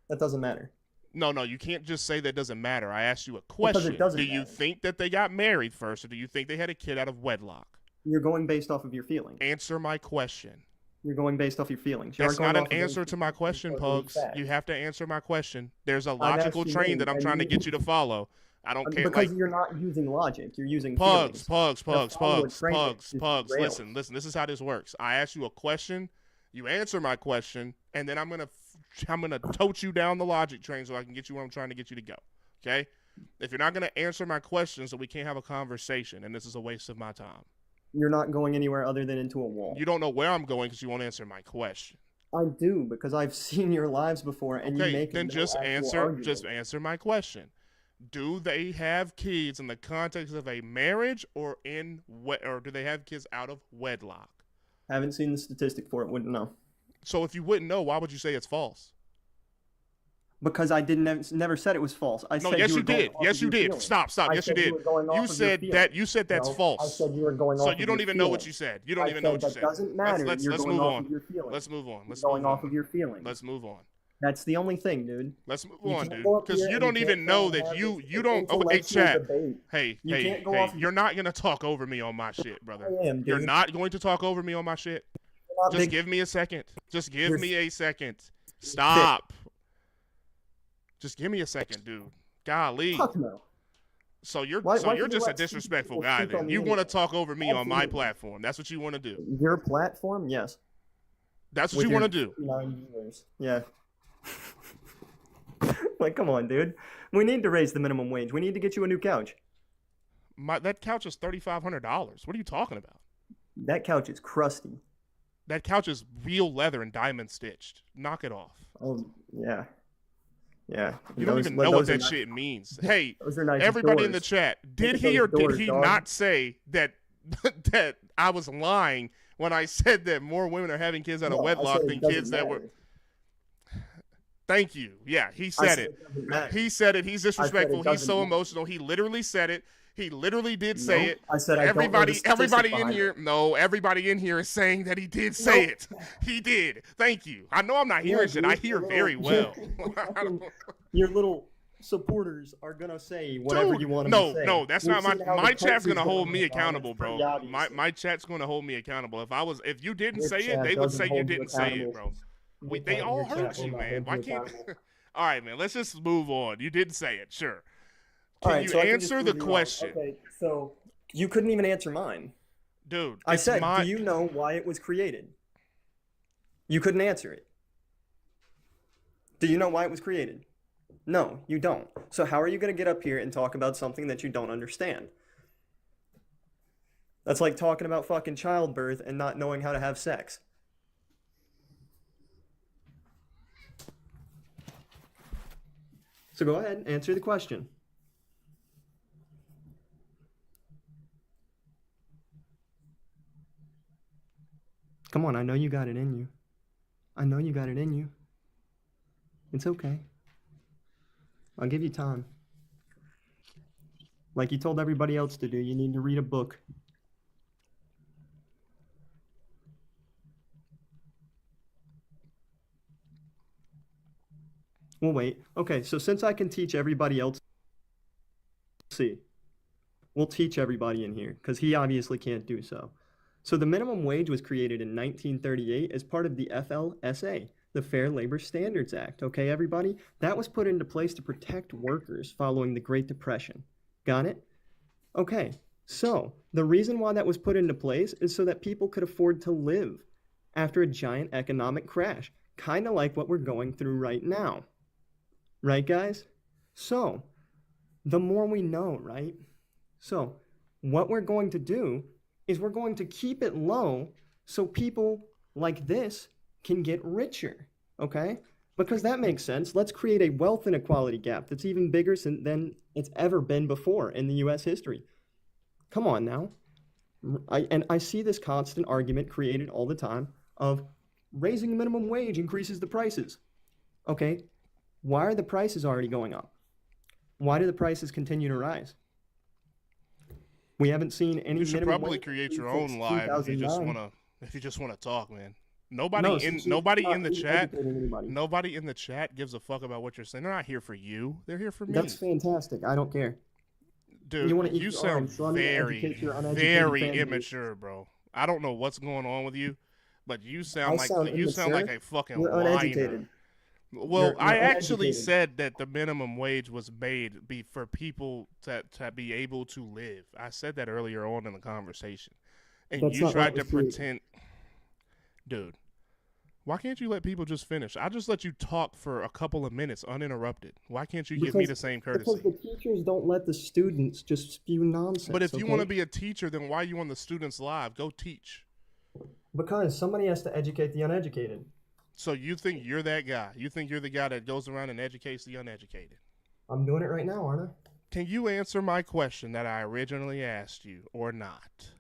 Speaker 14: That doesn't matter.
Speaker 1: No, you can't just say that doesn't matter. I asked you a question.
Speaker 14: Because it doesn't
Speaker 1: do you
Speaker 14: matter.
Speaker 1: think that they got married first, or do you think they had a kid out of wedlock?
Speaker 14: You're going based off of your feelings.
Speaker 1: Answer my question.
Speaker 14: You're going based off your feelings.
Speaker 1: That's not an answer to my question, Pugs. You have to answer my question. There's a logical train that I'm trying to get you to follow. I don't care.
Speaker 14: Because you're not using logic. You're using
Speaker 1: Pugs.
Speaker 14: feelings.
Speaker 1: Pugs. Listen. This is how this works. I ask you a question. You answer my question, and then I'm gonna tote you down the logic train so I can get you where I'm trying to get you to go. Okay? If you're not gonna answer my questions, then we can't have a conversation, and this is a waste of my time.
Speaker 14: You're not going anywhere other than into a wall.
Speaker 1: You don't know where I'm going because you won't answer my question.
Speaker 14: I do, because I've seen your lives before, and you make
Speaker 1: then just answer my question. Do they have kids in the context of a marriage or do they have kids out of wedlock?
Speaker 14: Haven't seen the statistic for it, wouldn't know.
Speaker 1: So if you wouldn't know, why would you say it's false?
Speaker 14: Because I never said it was false.
Speaker 1: Yes, you did. Yes, you did. Stop. Yes, you did. You said that's false.
Speaker 14: I said you were going off.
Speaker 1: So you don't even know what you said. You don't even know what you said.
Speaker 14: Doesn't matter.
Speaker 1: Let's move on. Let's move on.
Speaker 14: Going off of your feelings.
Speaker 1: Let's move on.
Speaker 14: That's the only thing, dude.
Speaker 1: Let's move on, dude. Because you don't even know that you don't. Oh, hey, chat. Hey. You're not gonna talk over me on my shit, brother.
Speaker 14: I am, dude.
Speaker 1: You're not going to talk over me on my shit. Just give me a second. Just give me a second. Stop. Just give me a second, dude. Golly.
Speaker 14: Fuck no.
Speaker 1: So you're just a disrespectful guy then. You want to talk over me on my platform. That's what you want to do.
Speaker 14: Your platform? Yes.
Speaker 1: That's what you want to do.
Speaker 14: 9 viewers. Yeah. Like, come on, dude. We need to raise the minimum wage. We need to get you a new couch.
Speaker 1: That couch is $3,500. What are you talking about?
Speaker 14: That couch is crusty.
Speaker 1: That couch is real leather and diamond stitched. Knock it off.
Speaker 14: Oh, yeah. Yeah.
Speaker 1: You don't even know what that shit means. Hey, everybody in the chat, did he or did he not say that that I was lying when I said that more women are having kids out of wedlock than kids that were... Thank you. Yeah, he said it. He said it. He's disrespectful. He's so emotional. He literally said it. He literally did say it.
Speaker 14: I said
Speaker 1: everybody in here. No, everybody in here is saying that he did say it. He did. Thank you. I know I'm not hearing shit. I hear very well.
Speaker 14: Your little supporters are gonna say whatever you want them to say.
Speaker 1: No, that's not my chat's gonna hold me accountable, bro. My chat's gonna hold me accountable. If you didn't say it, they would say you didn't say it, bro. they all heard you, man. Why can't? All right, man. Let's just move on. You didn't say it. Sure. Can you answer the question?
Speaker 14: Okay, so you couldn't even answer mine.
Speaker 1: Dude,
Speaker 14: I said, do you know why it was created? You couldn't answer it. Do you know why it was created? No, you don't. So how are you going to get up here and talk about something that you don't understand? That's like talking about fucking childbirth and not knowing how to have sex. So go ahead, answer the question. Come on, I know you got it in you. I know you got it in you. It's okay. I'll give you time. Like you told everybody else to do, you need to read a book. We'll wait. Okay, so since I can teach everybody else, we'll teach everybody in here, because he obviously can't do so. So the minimum wage was created in 1938 as part of the FLSA, the Fair Labor Standards Act. Okay, everybody? That was put into place to protect workers following the Great Depression. Got it? Okay, so the reason why that was put into place is so that people could afford to live after a giant economic crash, kind of like what we're going through right now. Right, guys? So, the more we know, right? So, what we're going to do is we're going to keep it low so people like this can get richer, okay? Because that makes sense. Let's create a wealth inequality gap that's even bigger than it's ever been before in the U.S. history. Come on now. I see this constant argument created all the time of raising the minimum wage increases the prices. Okay, why are the prices already going up? Why do the prices continue to rise? We haven't seen any.
Speaker 1: You should probably create your own live if you just want to talk, man. Nobody in the chat gives a fuck about what you're saying. They're not here for you. They're here for me.
Speaker 14: That's fantastic. I don't care.
Speaker 1: Dude, you sound very, very immature, bro. I don't know what's going on with you, but you sound like a fucking whiner. Well, I actually said that the minimum wage was made for people to be able to live. I said that earlier on in the conversation. And you tried to pretend. Dude, why can't you let people just finish? I just let you talk for a couple of minutes uninterrupted. Why can't you give me the same courtesy?
Speaker 14: Because the teachers don't let the students just spew nonsense.
Speaker 1: But if you want to be a teacher, then why are you on the students' live? Go teach.
Speaker 14: Because somebody has to educate the uneducated.
Speaker 1: So you think you're that guy? You think you're the guy that goes around and educates the uneducated?
Speaker 14: I'm doing it right now, aren't I?
Speaker 1: Can you answer my question that I originally asked you or not?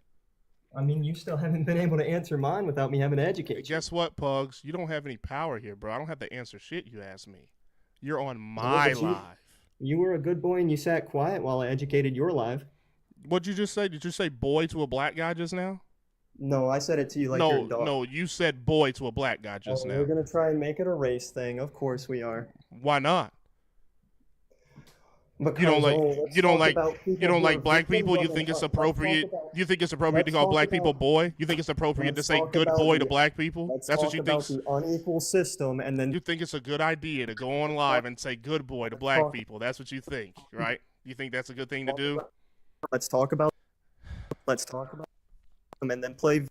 Speaker 14: I mean, you still haven't been able to answer mine without me having to educate you.
Speaker 1: Guess what, Pugs? You don't have any power here, bro. I don't have to answer shit you ask me. You're on my live.
Speaker 14: You were a good boy and you sat quiet while I educated your live.
Speaker 1: What'd you just say? Did you say boy to a black guy just now?
Speaker 14: No, I said it to you like you're a dog.
Speaker 1: No, you said boy to a black guy just now.
Speaker 14: We're going to try and make it a race thing. Of course we are.
Speaker 1: Why not?
Speaker 14: Because,
Speaker 1: you don't like black people. You think it's appropriate? You think it's appropriate to call black people boy? You think it's appropriate to say good boy to black people? That's what you think.
Speaker 14: The unequal system, and then
Speaker 1: you think it's a good idea to go on live and say good boy to black people. That's what you think, right? You think that's a good thing to do?
Speaker 14: Let's talk about them and then play.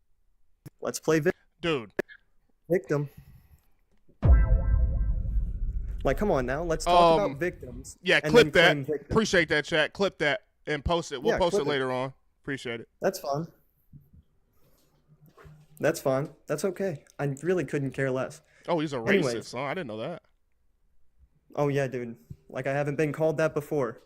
Speaker 14: Let's play
Speaker 1: dude.
Speaker 14: Victim. Like, come on now. Let's talk about victims.
Speaker 1: Yeah, clip that. Appreciate that, chat. Clip that and post it. We'll post it later on. Appreciate it.
Speaker 14: That's fine. That's fine. That's okay. I really couldn't care less.
Speaker 1: Oh, he's a racist. Oh, I didn't know that.
Speaker 14: Oh, yeah, dude. Like, I haven't been called that before.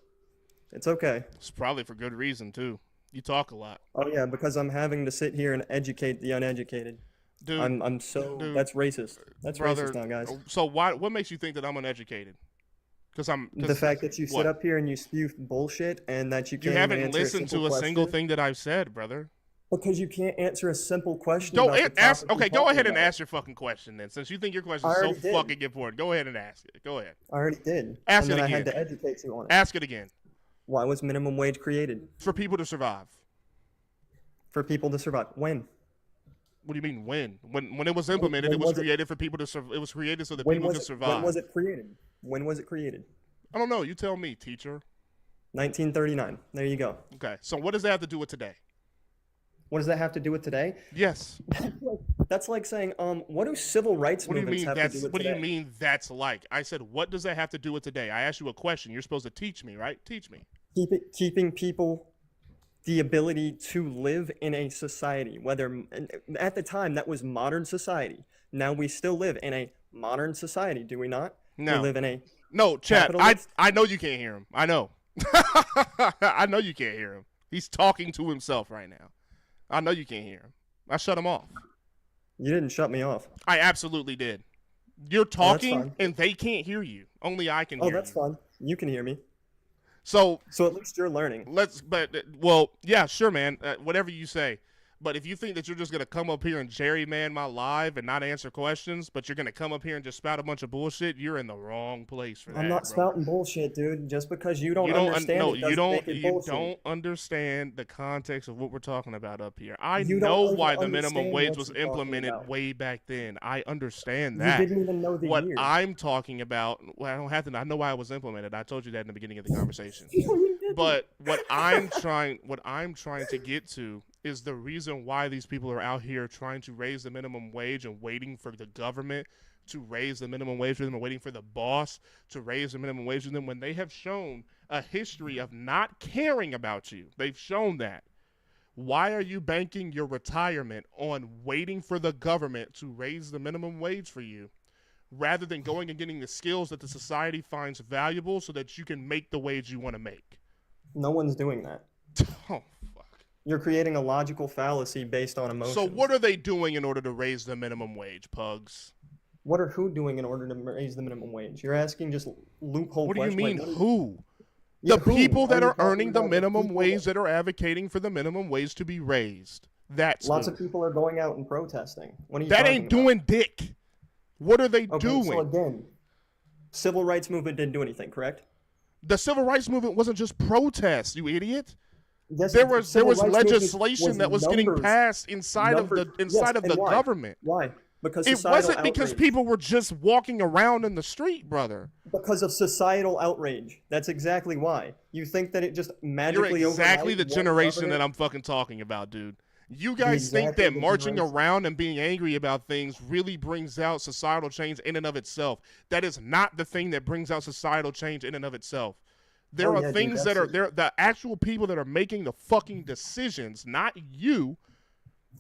Speaker 14: It's okay.
Speaker 1: It's probably for good reason, too. You talk a lot.
Speaker 14: Oh, yeah, because I'm having to sit here and educate the uneducated.
Speaker 1: Dude,
Speaker 14: that's racist. That's racist now, guys.
Speaker 1: So what makes you think that I'm uneducated?
Speaker 14: The fact that you sit up here and you spew bullshit and that you can't
Speaker 1: haven't listened to a single thing that I've said, brother.
Speaker 14: Because you can't answer a simple question.
Speaker 1: Okay, go ahead and ask your fucking question then. Since you think your question is so fucking important, go ahead and ask it. Go ahead.
Speaker 14: I already did.
Speaker 1: Ask it again.
Speaker 14: I had to educate you on it.
Speaker 1: Ask it again.
Speaker 14: Why was minimum wage created?
Speaker 1: For people to survive.
Speaker 14: For people to survive. When?
Speaker 1: What do you mean when? When it was implemented,
Speaker 14: When
Speaker 1: it was
Speaker 14: was it?
Speaker 1: created for people to it was created so that
Speaker 14: When
Speaker 1: people
Speaker 14: was
Speaker 1: could
Speaker 14: it?
Speaker 1: survive.
Speaker 14: When was it created? When was it created?
Speaker 1: I don't know. You tell me, teacher.
Speaker 14: 1939. There you go.
Speaker 1: Okay. So what does that have to do with today?
Speaker 14: What does that have to do with today?
Speaker 1: Yes.
Speaker 14: That's like saying, what do civil rights
Speaker 1: What do you
Speaker 14: movements
Speaker 1: mean
Speaker 14: have
Speaker 1: that's
Speaker 14: to do with
Speaker 1: what do
Speaker 14: today?
Speaker 1: you mean that's like? I said, what does that have to do with today? I asked you a question. You're supposed to teach me, right? Teach me.
Speaker 14: Keeping people the ability to live in a society, whether at the time that was modern society. Now we still live in a modern society, do we not?
Speaker 1: No.
Speaker 14: We live in a
Speaker 1: No, Chad.
Speaker 14: capitalist.
Speaker 1: I know you can't hear him. I know. I know you can't hear him. He's talking to himself right now. I know you can't hear him. I shut him off.
Speaker 14: You didn't shut me off.
Speaker 1: I absolutely did. You're
Speaker 14: that's
Speaker 1: talking
Speaker 14: fine.
Speaker 1: and they can't hear you. Only I can hear
Speaker 14: Oh, that's
Speaker 1: you.
Speaker 14: fun. You can hear me.
Speaker 1: So
Speaker 14: at least you're learning.
Speaker 1: Well, yeah, sure, man. Whatever you say. But if you think that you're just gonna come up here and jerryman my live and not answer questions, but you're gonna come up here and just spout a bunch of bullshit, you're in the wrong place for that.
Speaker 14: I'm not
Speaker 1: bro.
Speaker 14: spouting bullshit, dude. Just because you don't understand
Speaker 1: No,
Speaker 14: it doesn't make it
Speaker 1: you
Speaker 14: bullshit.
Speaker 1: don't understand the context of what we're talking about up here. I
Speaker 14: You don't
Speaker 1: know
Speaker 14: even
Speaker 1: why the minimum
Speaker 14: understand
Speaker 1: wage
Speaker 14: what
Speaker 1: was
Speaker 14: you're talking
Speaker 1: implemented
Speaker 14: about.
Speaker 1: way back then. I understand
Speaker 14: You
Speaker 1: that.
Speaker 14: didn't even know the
Speaker 1: what
Speaker 14: year.
Speaker 1: I'm talking about, well, I don't have to. I know why it was implemented. I told you that in the beginning of the conversation. But what I'm trying to get to is the reason why these people are out here trying to raise the minimum wage and waiting for the government to raise the minimum wage for them and waiting for the boss to raise the minimum wage for them when they have shown a history of not caring about you. They've shown that. Why are you banking your retirement on waiting for the government to raise the minimum wage for you rather than going and getting the skills that the society finds valuable so that you can make the wage you want to make?
Speaker 14: No one's doing that.
Speaker 1: Oh,
Speaker 14: You're creating a logical fallacy based on emotion.
Speaker 1: so what are they doing in order to raise the minimum wage, Pugs?
Speaker 14: What are who doing in order to raise the minimum wage? You're asking just loophole
Speaker 1: What do you
Speaker 14: questions.
Speaker 1: mean,
Speaker 14: Like,
Speaker 1: who?
Speaker 14: Yeah,
Speaker 1: The
Speaker 14: who?
Speaker 1: people that
Speaker 14: you
Speaker 1: are
Speaker 14: talking
Speaker 1: earning the
Speaker 14: about
Speaker 1: minimum
Speaker 14: people
Speaker 1: wage that are advocating for the minimum wage to be raised. That's
Speaker 14: Lots
Speaker 1: who.
Speaker 14: of people are going out and protesting. What are you
Speaker 1: That
Speaker 14: talking
Speaker 1: ain't
Speaker 14: about?
Speaker 1: doing dick. What are they
Speaker 14: Okay,
Speaker 1: doing?
Speaker 14: so again, civil rights movement didn't do anything, correct?
Speaker 1: The civil rights movement wasn't just protests, you idiot.
Speaker 14: Yes,
Speaker 1: there
Speaker 14: the
Speaker 1: was
Speaker 14: civil rights movement
Speaker 1: legislation that was getting
Speaker 14: numbers.
Speaker 1: passed inside of the
Speaker 14: Yes, and why?
Speaker 1: government.
Speaker 14: Why? Because
Speaker 1: It
Speaker 14: societal
Speaker 1: wasn't because
Speaker 14: outrage.
Speaker 1: people were just walking around in the street, brother.
Speaker 14: Because of societal outrage. That's exactly why. You think that it just
Speaker 1: You're
Speaker 14: magically
Speaker 1: exactly
Speaker 14: overnight
Speaker 1: the
Speaker 14: one
Speaker 1: generation
Speaker 14: government-
Speaker 1: that I'm fucking talking about, dude. You guys think
Speaker 14: exactly
Speaker 1: that
Speaker 14: the
Speaker 1: marching
Speaker 14: generation.
Speaker 1: around and being angry about things really brings out societal change in and of itself. That is not the thing that brings out societal change in and of itself. There
Speaker 14: Oh,
Speaker 1: are
Speaker 14: yeah, dude,
Speaker 1: things that
Speaker 14: that's
Speaker 1: are there. The actual people that are making the fucking decisions, not you,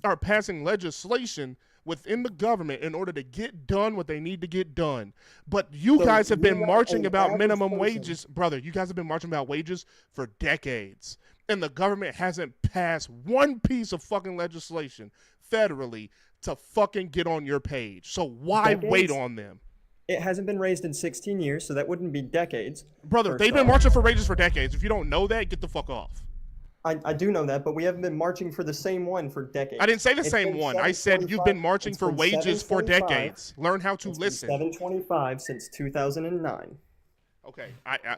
Speaker 1: are passing legislation within the government in order to get done what they need to get done. But you
Speaker 14: So
Speaker 1: guys have been
Speaker 14: you,
Speaker 1: marching
Speaker 14: an
Speaker 1: about
Speaker 14: average
Speaker 1: minimum
Speaker 14: person-
Speaker 1: wages, brother. You guys have been marching about wages for decades. And the government hasn't passed one piece of fucking legislation federally to fucking get on your page. So why wait
Speaker 14: Decades?
Speaker 1: on them?
Speaker 14: It hasn't been raised in 16 years, so that wouldn't be decades.
Speaker 1: Brother,
Speaker 14: first
Speaker 1: they've been
Speaker 14: off.
Speaker 1: marching for wages for decades. If you don't know that, get the fuck off.
Speaker 14: I do know that, but we haven't been marching for the same one for decades.
Speaker 1: I didn't say the
Speaker 14: It's
Speaker 1: same
Speaker 14: been
Speaker 1: one. I said you've
Speaker 14: 725
Speaker 1: been marching
Speaker 14: it's
Speaker 1: for
Speaker 14: been
Speaker 1: wages for
Speaker 14: 725
Speaker 1: decades. Learn how to
Speaker 14: It's been
Speaker 1: listen.
Speaker 14: 725 since 2009.
Speaker 1: Okay,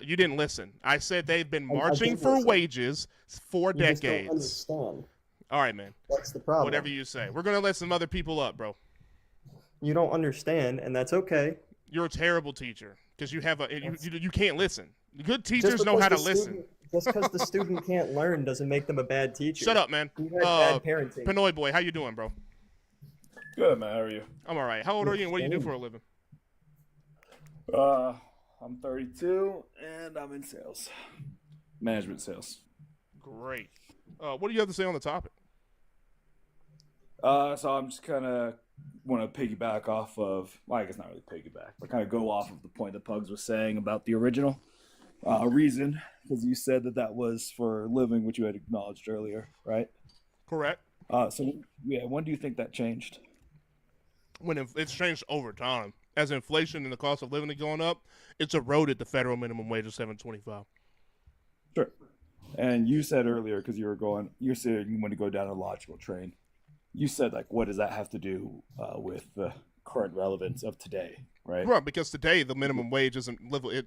Speaker 1: you didn't listen. I said they've been
Speaker 14: I
Speaker 1: marching
Speaker 14: did
Speaker 1: for
Speaker 14: listen.
Speaker 1: wages for
Speaker 14: You just don't
Speaker 1: decades.
Speaker 14: understand.
Speaker 1: All right, man.
Speaker 14: That's the problem.
Speaker 1: Whatever you say. We're gonna let some other people up, bro.
Speaker 14: You don't understand, and that's okay.
Speaker 1: You're a terrible teacher because you have you can't listen. Good
Speaker 14: Just
Speaker 1: teachers know how to
Speaker 14: because the
Speaker 1: listen.
Speaker 14: student- Just because the student can't learn doesn't make them a bad teacher.
Speaker 1: Shut up, man.
Speaker 14: You had bad parenting.
Speaker 1: Pinoy boy, how you doing, bro?
Speaker 15: Good, man. How are you?
Speaker 1: I'm all right. How old are you and what do you do for a living?
Speaker 15: I'm 32 and I'm in sales, management sales.
Speaker 1: Great. What do you have to say on the topic?
Speaker 15: So I'm just kind of want to piggyback off of, well, I guess not really piggyback, but kind of go off of the point that Pugs was saying about the original reason, because you said that was for living, which you had acknowledged earlier, right?
Speaker 1: Correct.
Speaker 15: So yeah, when do you think that changed?
Speaker 1: When it's changed over time. As inflation and the cost of living is going up, it's eroded the federal minimum wage of $7.25.
Speaker 15: Sure. And you said earlier, because you said you want to go down a logical train. You said, like, what does that have to do with the current relevance of today? right?
Speaker 1: Right, because today the minimum wage isn't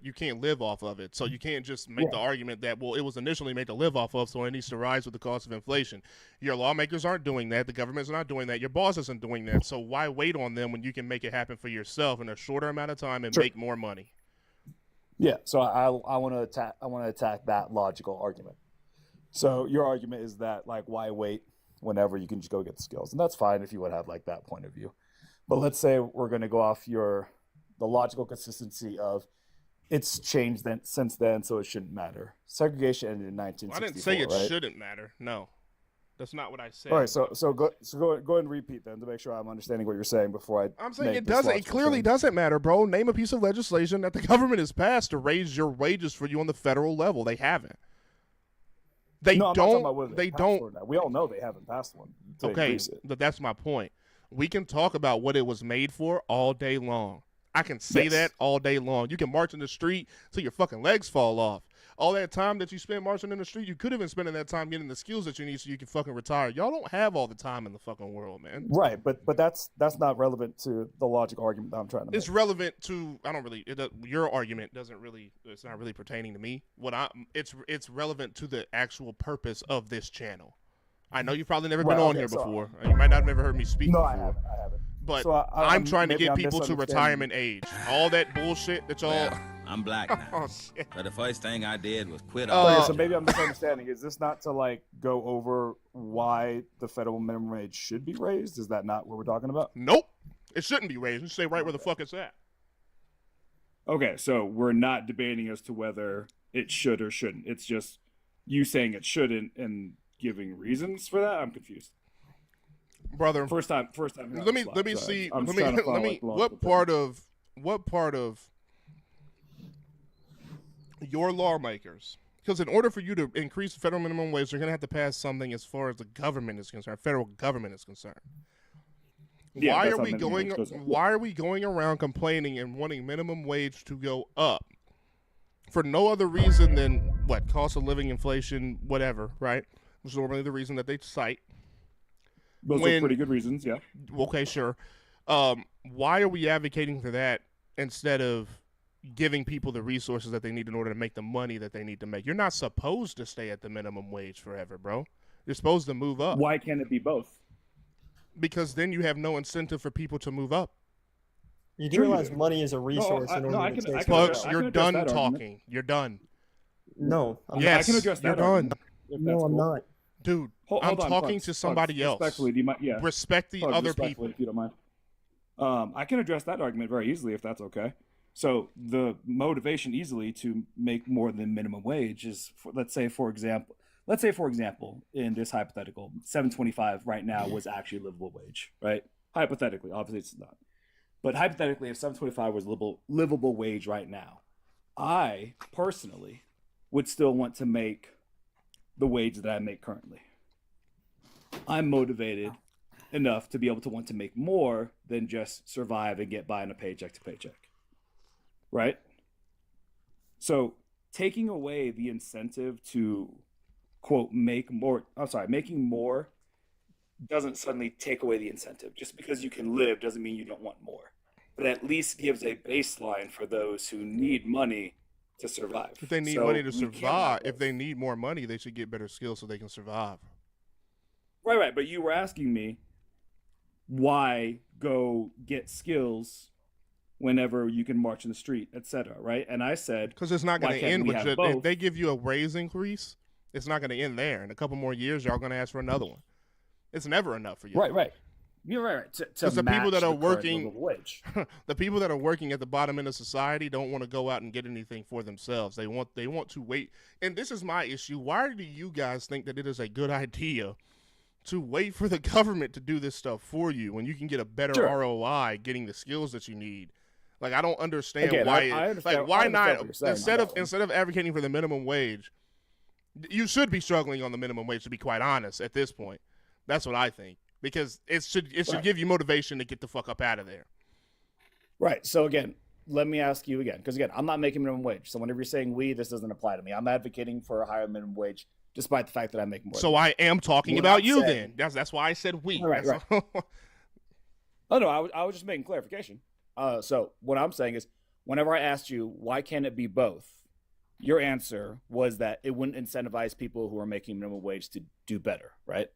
Speaker 1: you can't live off of it. So you can't just make the argument that, well, it was initially made to live off of, so it needs to rise with the cost of inflation. Your lawmakers aren't doing that. The government's not doing that. Your boss isn't doing that. So why wait on them when you can make it happen for yourself in a shorter amount of time and make more money?
Speaker 15: Yeah. So I want to attack that logical argument. So your argument is that, like, why wait whenever you can just go get the skills? And that's fine if you would have like that point of view. But let's say we're going to go off the logical consistency of it's changed since then, so it shouldn't matter. Segregation ended in 1964.
Speaker 1: I didn't say it
Speaker 15: right?
Speaker 1: shouldn't matter. No, that's not what I said.
Speaker 15: All right, so go ahead and repeat then to make sure I'm understanding what you're saying before
Speaker 1: I'm saying it doesn't. It clearly doesn't matter, bro. Name a piece of legislation that the government has passed to raise your wages for you on the federal level. They haven't. They
Speaker 15: no, I'm
Speaker 1: don't.
Speaker 15: not talking about whether
Speaker 1: they
Speaker 15: passed
Speaker 1: don't.
Speaker 15: one or not. We all know they haven't passed one.
Speaker 1: Okay, but that's my point. We can talk about what it was made for all day long. I can say that all day long. You can march in the street till your fucking legs fall off. All that time that you spent marching in the street, you could have been spending that time getting the skills that you need so you can fucking retire. Y'all don't have all the time in the fucking world, man.
Speaker 15: Right, but that's not relevant to the logical argument that I'm trying to make.
Speaker 1: It's relevant to your argument it's not really pertaining to me. It's relevant to the actual purpose of this channel. I know you've probably never been on here before. You might not have never heard me speak before.
Speaker 15: I haven't.
Speaker 1: But
Speaker 15: So
Speaker 1: I'm trying to
Speaker 15: maybe
Speaker 1: get
Speaker 15: I'm
Speaker 1: people to retirement age. All that bullshit that y'all.
Speaker 3: Well, I'm black now.
Speaker 1: Oh, shit.
Speaker 3: But the first thing I did was quit all.
Speaker 15: So maybe I'm misunderstanding. Is this not to like go over why the federal minimum wage should be raised? Is that not what we're talking about?
Speaker 1: Nope. It shouldn't be raised. Just stay right where the fuck it's at.
Speaker 15: Okay, so we're not debating as to whether it should or shouldn't. It's just you saying it shouldn't and giving reasons for that. I'm confused.
Speaker 1: Brother,
Speaker 15: first time.
Speaker 1: Let me see. What part of your lawmakers? Because in order for you to increase the federal minimum wage, you're going to have to pass something as far as the government is concerned. Federal government is concerned.
Speaker 15: Yeah,
Speaker 1: why are we going around complaining and wanting minimum wage to go up for no other reason than what, cost of living, inflation, whatever, right? Which is normally the reason that they cite.
Speaker 15: Those are pretty good reasons, yeah.
Speaker 1: Okay, sure. Why are we advocating for that instead of giving people the resources that they need in order to make the money that they need to make? You're not supposed to stay at the minimum wage forever, bro. You're supposed to move up.
Speaker 15: Why can't it be both?
Speaker 1: Because then you have no incentive for people to move up.
Speaker 14: You do realize money is a resource in order to take
Speaker 1: Pugs, you're done talking. You're done.
Speaker 14: No.
Speaker 1: Yes,
Speaker 15: I can address that
Speaker 1: you're done.
Speaker 14: No, I'm not.
Speaker 1: Dude,
Speaker 15: Hold
Speaker 1: I'm
Speaker 15: on,
Speaker 1: talking
Speaker 15: Pugs,
Speaker 1: to somebody
Speaker 15: Pugs,
Speaker 1: else.
Speaker 15: Respectfully, do you mind? Yeah.
Speaker 1: Respect the
Speaker 15: Pugs,
Speaker 1: other
Speaker 15: respectfully,
Speaker 1: people.
Speaker 15: if you don't mind. I can address that argument very easily if that's okay. So the motivation easily to make more than minimum wage is, let's say for example, in this hypothetical, $7.25 right now was actually livable wage, right? Hypothetically, obviously it's not. But hypothetically, if $7.25 was livable wage right now, I personally would still want to make the wage that I make currently. I'm motivated enough to be able to want to make more than just survive and get by on a paycheck to paycheck. Right? So taking away the incentive to, quote, making more doesn't suddenly take away the incentive. Just because you can live doesn't mean you don't want more. But at least gives a baseline for those who need money to survive.
Speaker 1: If they need money to survive, if they need more money, they should get better skills so they can survive.
Speaker 15: Right. But you were asking me why go get skills whenever you can march in the street, etc. Right? And I said
Speaker 1: because it's not going to end with if they give you a raise increase, it's not going to end there. In a couple more years, y'all going to ask for another one. It's never enough for you.
Speaker 15: Right. You're right.
Speaker 1: Because the people that are working, the people that are working at the bottom end of society don't want to go out and get anything for themselves. They want to wait. And this is my issue. Why do you guys think that it is a good idea to wait for the government to do this stuff for you when you can get a better ROI getting the skills that you need? Like, I don't understand why. Why not? Instead of advocating for the minimum wage, you should be struggling on the minimum wage. To be quite honest, at this point, that's what I think. Because it should give you motivation to get the fuck up out of there.
Speaker 15: Right. So again, let me ask you again, because again, I'm not making minimum wage. So whenever you're saying this doesn't apply to me. I'm advocating for a higher minimum wage, despite the fact that I make more.
Speaker 1: So I am talking about you then. That's why I said we.
Speaker 15: Right. Oh no, I was just making clarification. So what I'm saying is, whenever I asked you why can't it be both, your answer was that it wouldn't incentivize people who are making minimum wage to do better, right?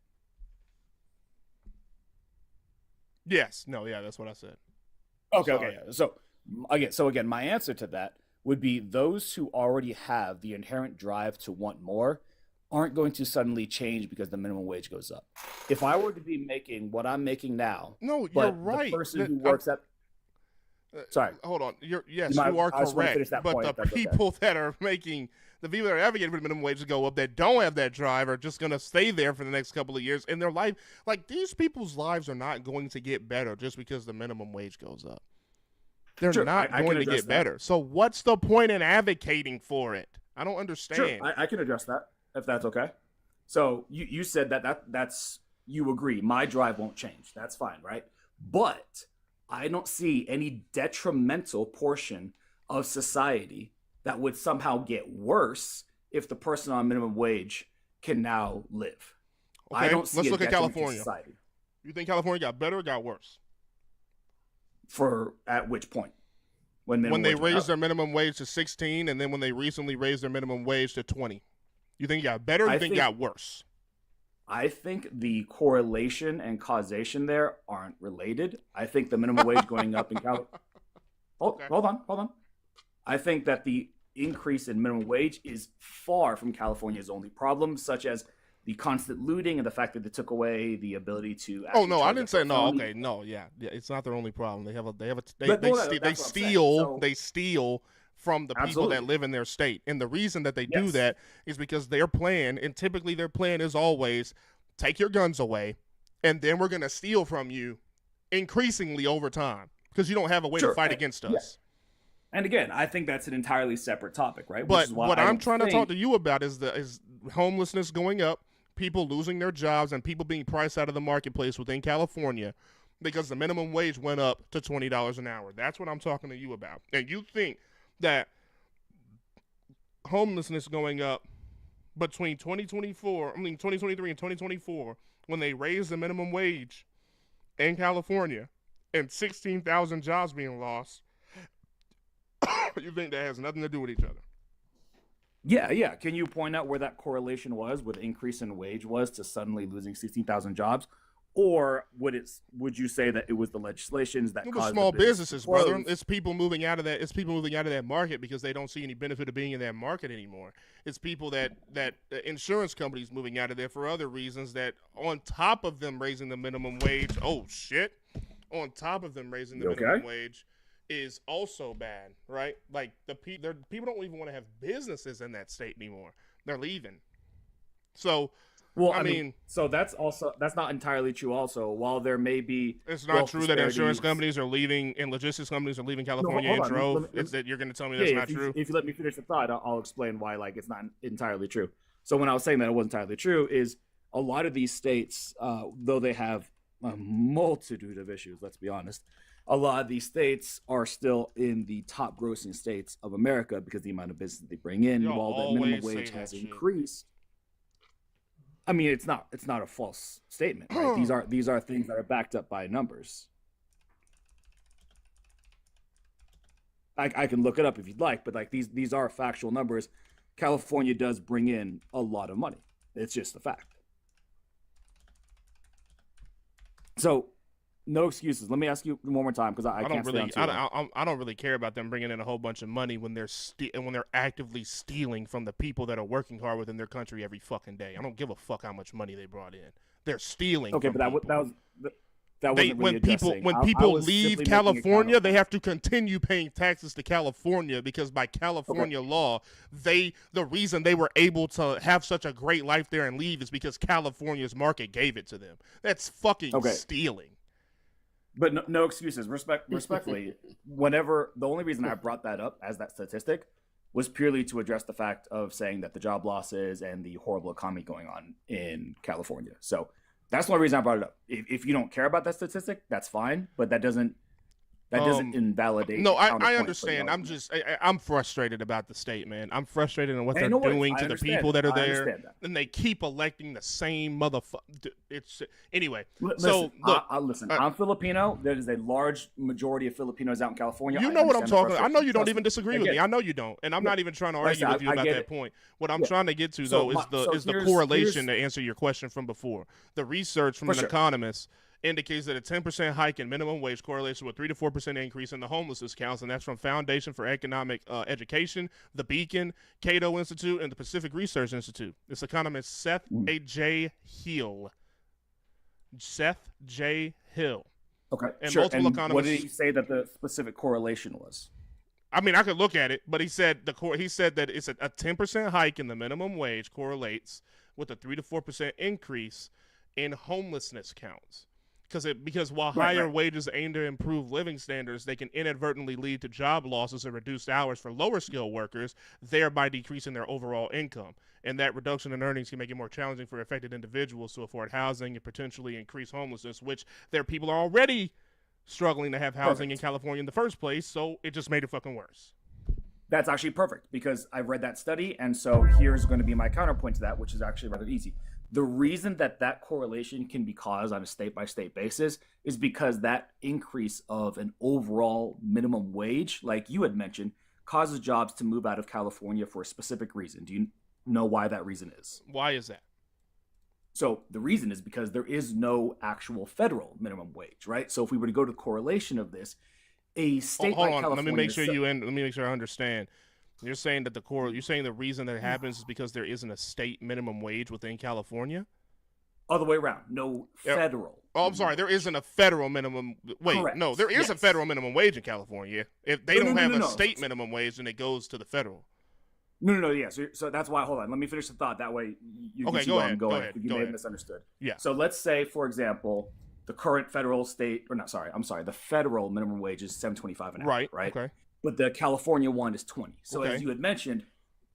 Speaker 1: Yes. No. Yeah. That's what I said.
Speaker 15: Okay.
Speaker 1: Sorry.
Speaker 15: Okay. Yeah. So again, my answer to that would be those who already have the inherent drive to want more aren't going to suddenly change because the minimum wage goes up. If I were to be making what I'm making now,
Speaker 1: No,
Speaker 15: but
Speaker 1: you're right.
Speaker 15: the person who works at sorry,
Speaker 1: Hold on. Yes,
Speaker 15: You mind-
Speaker 1: you are
Speaker 15: I just wanna
Speaker 1: correct.
Speaker 15: finish that
Speaker 1: But
Speaker 15: point,
Speaker 1: the
Speaker 15: if that's okay.
Speaker 1: people that are making the people that are advocating for the minimum wage to go up that don't have that drive are just going to stay there for the next couple of years. And their life, like these people's lives, are not going to get better just because the minimum wage goes up. They're
Speaker 15: Sure,
Speaker 1: not
Speaker 15: I can
Speaker 1: going to
Speaker 15: address
Speaker 1: get
Speaker 15: that.
Speaker 1: better. So what's the point in advocating for it? I don't understand.
Speaker 15: Sure, I can address that if that's okay. So you said that's you agree my drive won't change. That's fine, right? But I don't see any detrimental portion of society that would somehow get worse if the person on minimum wage can now live. I don't see
Speaker 1: let's
Speaker 15: a
Speaker 1: look at
Speaker 15: detriment to
Speaker 1: California.
Speaker 15: society.
Speaker 1: You think California got better or got worse?
Speaker 15: For at which point? When
Speaker 1: When they
Speaker 15: wage went
Speaker 1: raised
Speaker 15: up?
Speaker 1: their minimum wage to 16 and then when they recently raised their minimum wage to 20. You think it got better or you think it got worse?
Speaker 15: I think the correlation and causation there aren't related. I think the minimum wage going up in California. Hold on. I think that the increase in minimum wage is far from California's only problem, such as the constant looting and the fact that they took away the ability to.
Speaker 1: Oh no, I
Speaker 15: charge
Speaker 1: didn't
Speaker 15: a
Speaker 1: say no.
Speaker 15: felony.
Speaker 1: Okay, no, yeah, it's not their only problem. They
Speaker 15: That's
Speaker 1: they steal from the people
Speaker 15: Absolutely.
Speaker 1: that live in their state, and the reason that they do
Speaker 15: Yes.
Speaker 1: that is because their plan, and typically their plan is always take your guns away, and then we're gonna steal from you, increasingly over time, because you don't have a way to
Speaker 15: Sure,
Speaker 1: fight
Speaker 15: and-
Speaker 1: against
Speaker 15: yeah.
Speaker 1: us.
Speaker 15: And again, I think that's an entirely separate topic, right? Which
Speaker 1: But
Speaker 15: is why
Speaker 1: what
Speaker 15: I
Speaker 1: I'm
Speaker 15: don't
Speaker 1: trying to
Speaker 15: think-
Speaker 1: talk to you about is homelessness going up, people losing their jobs, and people being priced out of the marketplace within California because the minimum wage went up to $20 an hour. That's what I'm talking to you about. And you think that homelessness going up between 2023 and 2024, when they raised the minimum wage in California and 16,000 jobs being lost, you think that has nothing to do with each other?
Speaker 15: Yeah. Can you point out where that correlation was, where the increase in wage was to suddenly losing 16,000 jobs? Or would you say that it was the legislations that
Speaker 1: It was
Speaker 15: caused
Speaker 1: small
Speaker 15: the business
Speaker 1: businesses,
Speaker 15: to
Speaker 1: brother.
Speaker 15: close?
Speaker 1: It's people moving out of that. It's people moving out of that market because they don't see any benefit of being in that market anymore. It's people that insurance companies moving out of there for other reasons. That on top of them raising the minimum wage, on top of them raising the minimum wage is also bad, right? Like people don't even want to have businesses in that state anymore. They're leaving. So.
Speaker 15: Well,
Speaker 1: I mean,
Speaker 15: so that's not entirely true. Also, while there may be,
Speaker 1: it's not true that insurance
Speaker 15: disparities-
Speaker 1: companies are leaving and logistics companies are leaving California in
Speaker 15: hold on.
Speaker 1: drove.
Speaker 15: Let me-
Speaker 1: It's that you're going to tell me that's not true.
Speaker 15: If you let me finish the thought, I'll explain why it's not entirely true. So when I was saying that it wasn't entirely true, is a lot of these states, though they have a multitude of issues, let's be honest, a lot of these states are still in the top grossing states of America because the amount of business they bring in,
Speaker 1: Y'all
Speaker 15: while the minimum
Speaker 1: always say
Speaker 15: wage
Speaker 1: that
Speaker 15: has
Speaker 1: shit.
Speaker 15: increased. I mean, it's not a false statement, right? These are things that are backed up by numbers. I can look it up if you'd like, but like these are factual numbers. California does bring in a lot of money. It's just a fact. So, no excuses. Let me ask you one more time because I can't stay on too long.
Speaker 1: I don't really care about them bringing in a whole bunch of money when they're actively stealing from the people that are working hard within their country every fucking day. I don't give a fuck how much money they brought in. They're stealing.
Speaker 15: Okay,
Speaker 1: from
Speaker 15: but
Speaker 1: people.
Speaker 15: that wasn't really addressing.
Speaker 1: When
Speaker 15: I
Speaker 1: people
Speaker 15: was
Speaker 1: leave
Speaker 15: simply making a
Speaker 1: California, they have to continue paying taxes to California because by California law, the reason they were able to have such a great life there and leave is because California's market gave it to them. That's fucking stealing.
Speaker 15: But no excuses. Respectfully, whenever the only reason I brought that up as that statistic was purely to address the fact of saying that the job losses and the horrible economy going on in California. So that's the only reason I brought it up. If you don't care about that statistic, that's fine. But that doesn't That doesn't invalidate.
Speaker 1: No, I
Speaker 15: counterpoint for the
Speaker 1: understand. I'm
Speaker 15: argument.
Speaker 1: just I'm frustrated about the state, man. I'm frustrated in what
Speaker 15: Hey,
Speaker 1: they're
Speaker 15: no worries.
Speaker 1: doing
Speaker 15: I
Speaker 1: to the
Speaker 15: understand
Speaker 1: people
Speaker 15: that.
Speaker 1: that are
Speaker 15: I
Speaker 1: there,
Speaker 15: understand that.
Speaker 1: and they keep electing the same motherfucker. It's anyway.
Speaker 15: Listen,
Speaker 1: So look,
Speaker 15: listen. I'm Filipino. There is a large majority of Filipinos out in California.
Speaker 1: you
Speaker 15: I
Speaker 1: know what I'm
Speaker 15: understand the
Speaker 1: talking. I know
Speaker 15: frustration.
Speaker 1: you don't
Speaker 15: Trust
Speaker 1: even
Speaker 15: me.
Speaker 1: disagree
Speaker 15: I
Speaker 1: with
Speaker 15: get
Speaker 1: me.
Speaker 15: it.
Speaker 1: I know you don't, and I'm
Speaker 15: Yeah.
Speaker 1: not even trying to
Speaker 15: Like I
Speaker 1: argue
Speaker 15: said,
Speaker 1: with you
Speaker 15: I
Speaker 1: about
Speaker 15: get
Speaker 1: that
Speaker 15: it.
Speaker 1: point. What I'm
Speaker 15: Yeah.
Speaker 1: trying to get to
Speaker 15: So
Speaker 1: though is the
Speaker 15: here's-
Speaker 1: correlation to answer your question from before. The research from
Speaker 15: For
Speaker 1: an
Speaker 15: sure.
Speaker 1: economist indicates that a 10% hike in minimum wage correlates with 3 to 4% increase in the homelessness counts, and that's from Foundation for Economic Education, the Beacon, Cato Institute, and the Pacific Research Institute. This economist Seth J. Hill. Seth J. Hill.
Speaker 15: Okay,
Speaker 1: And
Speaker 15: sure.
Speaker 1: multiple
Speaker 15: And
Speaker 1: economists.
Speaker 15: what did he say that the specific correlation was?
Speaker 1: I mean, I could look at it, but he said that it's a 10% hike in the minimum wage correlates with a 3 to 4% increase in homelessness counts. Because while higher wages aim to improve living standards, they can inadvertently lead to job losses and reduced hours for lower skilled workers, thereby decreasing their overall income. And that reduction in earnings can make it more challenging for affected individuals to afford housing and potentially increase homelessness, which their people are already struggling to have housing in California in the first place, so it just made it fucking worse.
Speaker 15: That's actually perfect because I've read that study, and so here's going to be my counterpoint to that, which is actually rather easy. The reason that correlation can be caused on a state-by-state basis is because that increase of an overall minimum wage, like you had mentioned, causes jobs to move out of California for a specific reason. Do you know why that reason is?
Speaker 1: Why is that?
Speaker 15: So the reason is because there is no actual federal minimum wage, right? So if we were to go to the correlation of this, a state
Speaker 1: Hold
Speaker 15: like
Speaker 1: on,
Speaker 15: California...
Speaker 1: let me make sure I understand. You're saying that you're saying the reason that happens is because there isn't a state minimum wage within California?
Speaker 15: Other way around. No federal.
Speaker 1: Oh, I'm sorry. There isn't a federal minimum. Wait,
Speaker 15: Correct.
Speaker 1: no, there is a federal minimum wage in California. If they don't have a state minimum wage, then it goes to the federal.
Speaker 15: No, yeah. So that's why, hold on. Let me finish the thought. That way you can see where I'm going. You may have misunderstood.
Speaker 1: Yeah.
Speaker 15: So let's say, for example, the current federal the federal minimum wage is $7.25 an hour. Right.
Speaker 1: Okay.
Speaker 15: But the California one is $20. So
Speaker 1: Okay.
Speaker 15: as you had mentioned,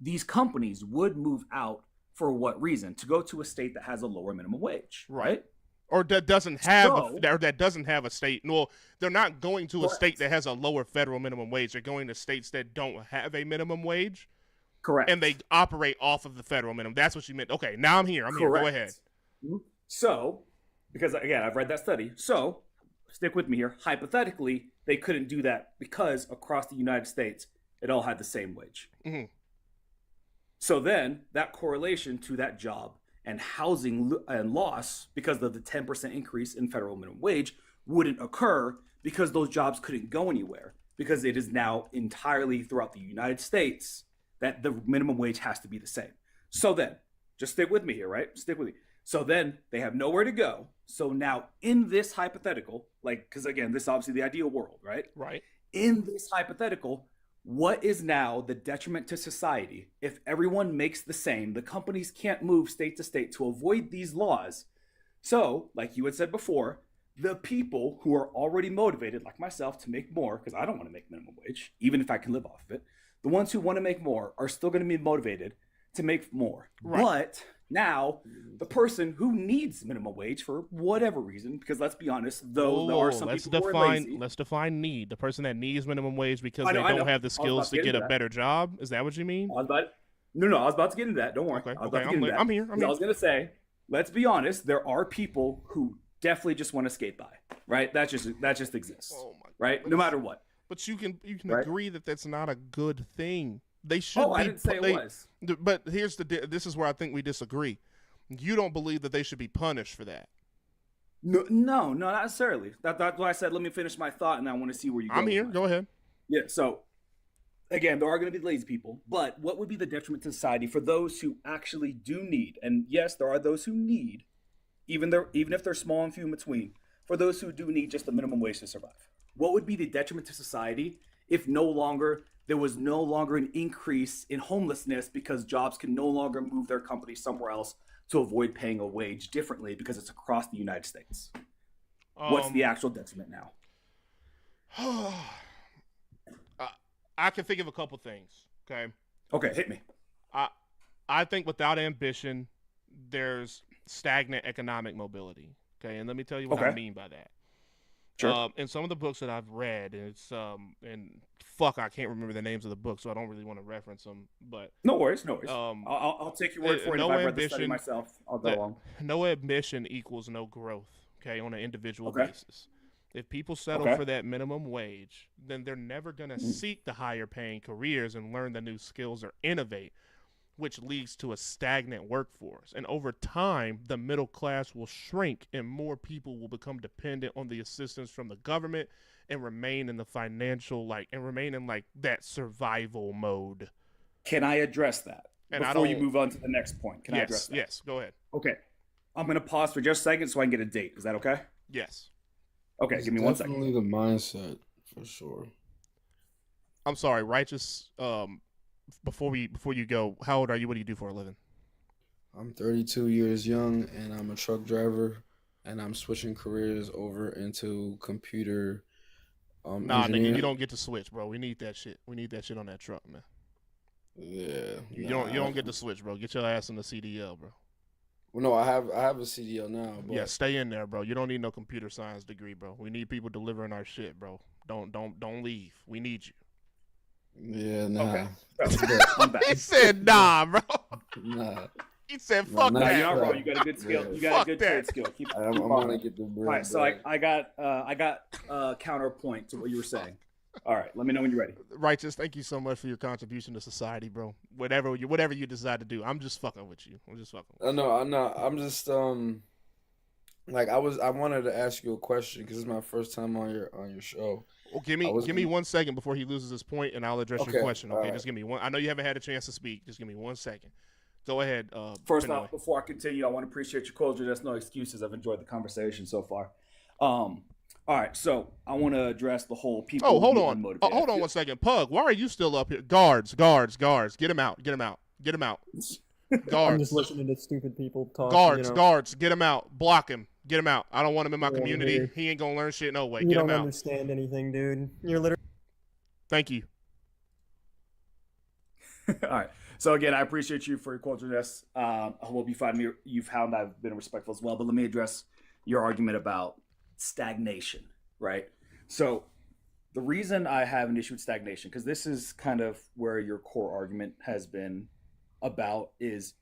Speaker 15: these companies would move out for what reason? To go to a state that has a lower minimum wage. Right.
Speaker 1: Or that doesn't have a state. Well, they're not going to a state that has a lower federal minimum wage. They're going to states that don't have a minimum wage.
Speaker 15: Correct.
Speaker 1: And they operate off of the federal minimum. That's what you meant. Okay, now I'm here. Go ahead.
Speaker 15: So, because again, I've read that study. So, stick with me here. Hypothetically, they couldn't do that because across the United States, it all had the same wage.
Speaker 1: Mm-hmm.
Speaker 15: So then that correlation to that job and housing and loss because of the 10% increase in federal minimum wage wouldn't occur because those jobs couldn't go anywhere because it is now entirely throughout the United States that the minimum wage has to be the same. So then, just stick with me here, right? Stick with me. So then they have nowhere to go. So now in this hypothetical, because again, this is obviously the ideal world, right?
Speaker 1: Right.
Speaker 15: In this hypothetical, what is now the detriment to society if everyone makes the same? The companies can't move state to state to avoid these laws. So, like you had said before, the people who are already motivated, like myself, to make more, because I don't want to make minimum wage, even if I can live off of it, the ones who want to make more are still going to be motivated to make more. Right. But now, the person who needs minimum wage for whatever reason, because let's be honest, there are some people who are lazy.
Speaker 1: Let's define need. The person that needs minimum wage because they don't have the skills to get a better job. Is that what you mean?
Speaker 15: I was about to get into that. Don't worry.
Speaker 1: I'm here.
Speaker 15: I was going to say, let's be honest. There are people who definitely just want to skate by, right? That just exists, right? No matter what.
Speaker 1: But you can agree that that's not a good thing. They should.
Speaker 15: I didn't say it was.
Speaker 1: But this is where I think we disagree. You don't believe that they should be punished for that.
Speaker 15: No, not necessarily. That's why I said let me finish my thought, and I want to see where you go.
Speaker 1: I'm here. Go ahead.
Speaker 15: Yeah. So, again, there are going to be lazy people, but what would be the detriment to society for those who actually do need? And yes, there are those who need, even if they're small and few in between. For those who do need just the minimum wage to survive, what would be the detriment to society if there was no longer an increase in homelessness because jobs can no longer move their company somewhere else to avoid paying a wage differently because it's across the United States? What's the actual detriment now?
Speaker 1: I can think of a couple things.
Speaker 15: Okay, hit me.
Speaker 1: I think without ambition, there's stagnant economic mobility. Okay, and let me tell you what I mean by that.
Speaker 15: Sure.
Speaker 1: In some of the books that I've read, and fuck, I can't remember the names of the books, so I don't really want to reference them. But
Speaker 15: no worries. I'll take your word for it. If I've read the study myself, I'll go along.
Speaker 1: No ambition equals no growth. Okay, on an individual
Speaker 15: Okay.
Speaker 1: basis. If people settle for that minimum wage, then they're never gonna seek the higher paying careers and learn the new skills or innovate, which leads to a stagnant workforce. And over time, the middle class will shrink and more people will become dependent on the assistance from the government and remain in the financial, remain in that survival mode.
Speaker 15: Can I address that before you move on to the next point? Can I address that?
Speaker 1: Yes, go ahead.
Speaker 15: Okay. I'm going to pause for just a second so I can get a date. Is that okay?
Speaker 1: Yes.
Speaker 15: Okay, give me 1 second.
Speaker 16: Definitely the mindset, for sure.
Speaker 1: I'm sorry, Righteous, before you go, how old are you? What do you do for a living?
Speaker 16: I'm 32 years young, and I'm a truck driver, and I'm switching careers over into computer
Speaker 1: Nah,
Speaker 16: engineering.
Speaker 1: nigga, you don't get to switch, bro. We need that shit. We need that shit on that truck, man.
Speaker 16: Yeah.
Speaker 1: You don't get to switch, bro. Get your ass in the CDL, bro.
Speaker 16: Well, no, I have a CDL now. But
Speaker 1: Yeah, stay in there, bro. You don't need no computer science degree, bro. We need people delivering our shit, bro. Don't leave. We need you.
Speaker 16: Yeah, nah.
Speaker 15: Okay. I'm back.
Speaker 1: He said, nah, bro.
Speaker 16: Nah.
Speaker 1: He said, fuck
Speaker 15: No,
Speaker 1: that.
Speaker 15: you're not wrong. You got a good skill. You got
Speaker 1: Fuck
Speaker 15: a good
Speaker 1: that.
Speaker 15: trade skill. Keep
Speaker 16: I'm gonna get the bread.
Speaker 15: All right, so I got counterpoint to what you were saying. All right, let me know when you're ready.
Speaker 1: Righteous, thank you so much for your contribution to society, bro. Whatever you decide to do, I'm just fucking with you. I'm just fucking with you.
Speaker 16: I'm just I wanted to ask you a question because it's my first time on your show.
Speaker 1: Well, give me 1 second before he loses his point, and I'll address your question. Okay, just give me one. I know you haven't had a chance to speak. Just give me 1 second. Go ahead.
Speaker 15: First
Speaker 1: Pinoy.
Speaker 15: off, before I continue, I want to appreciate your closure. There's no excuses. I've enjoyed the conversation so far. All right, so I want to address the whole people.
Speaker 1: Oh, hold on.
Speaker 15: unmotivated.
Speaker 1: Hold on 1 second. Pug, why are you still up here? Guards. Get him out. Guards.
Speaker 14: I'm just listening to stupid people talk.
Speaker 1: Guards. Get him out. Block him. Get him out. I don't want him in my community. He ain't gonna learn shit no way.
Speaker 14: You
Speaker 1: Get
Speaker 14: don't
Speaker 1: him out.
Speaker 14: understand anything, dude. You're literally.
Speaker 1: Thank you.
Speaker 15: All right. So again, I appreciate you for your cordialness. I hope you found I've been respectful as well. But let me address your argument about stagnation, right? So the reason I have an issue with stagnation, because this is kind of where your core argument has been about, is,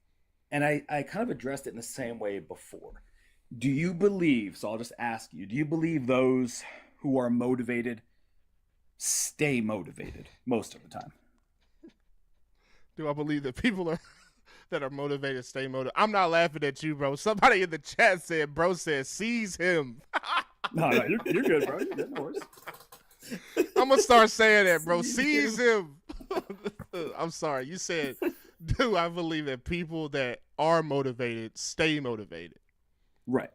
Speaker 15: and I kind of addressed it in the same way before. Do you believe, so I'll just ask you, do you believe those who are motivated stay motivated most of the time?
Speaker 1: Do I believe that people that are motivated stay motivated? I'm not laughing at you, bro. Somebody in the chat said, bro said, seize him.
Speaker 15: No, you're good, bro. You're good, no worries.
Speaker 1: I'm going to start saying that, bro. Seize him. I'm sorry. You said, do I believe that people that are motivated stay motivated?
Speaker 15: Right.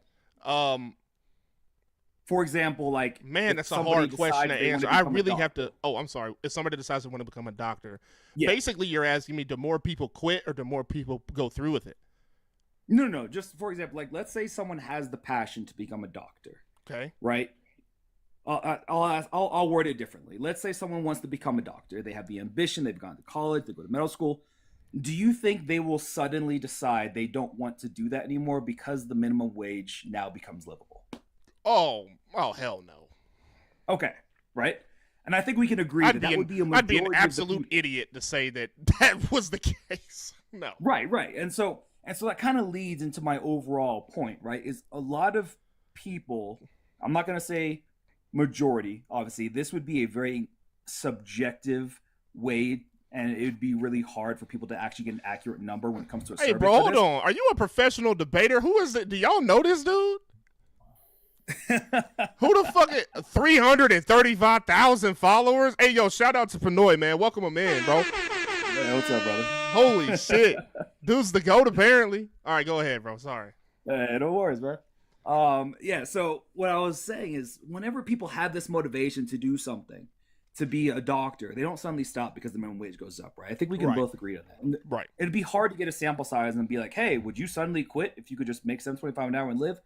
Speaker 15: For example, like,
Speaker 1: man, that's a hard question to answer. I really have to. Oh, I'm sorry. If somebody decides to want to become a doctor, basically you're asking me, do more people quit or do more people go through with it?
Speaker 15: No. Just for example, like, let's say someone has the passion to become a doctor.
Speaker 1: Okay.
Speaker 15: Right. I'll word it differently. Let's say someone wants to become a doctor. They have the ambition. They've gone to college. They go to medical school. Do you think they will suddenly decide they don't want to do that anymore because the minimum wage now becomes livable?
Speaker 1: Oh, hell no.
Speaker 15: Okay, right? And I think we can agree that would be a majority.
Speaker 1: I'd be an absolute idiot to say that was the case. No.
Speaker 15: Right. And so that kind of leads into my overall point, right? Is a lot of people, I'm not going to say majority, obviously. This would be a very subjective way, and it would be really hard for people to actually get an accurate number when it comes to a survey.
Speaker 1: Hey, bro, hold on. Are you a professional debater? Who is it? Do y'all know this dude? Who the fuck is 335,000 followers? Hey, yo, shout out to Pinoy, man. Welcome him in, bro.
Speaker 15: Hey, what's up, brother?
Speaker 1: Holy shit. Dude's the GOAT, apparently. All right, go ahead, bro. Sorry.
Speaker 15: No worries, bro. Yeah, so what I was saying is whenever people have this motivation to do something, to be a doctor, they don't suddenly stop because the minimum wage goes up, right? I think we can both agree on that.
Speaker 1: Right.
Speaker 15: It'd be hard to get a sample size and be like, hey, would you suddenly quit if you could just make $7.25 an hour and live?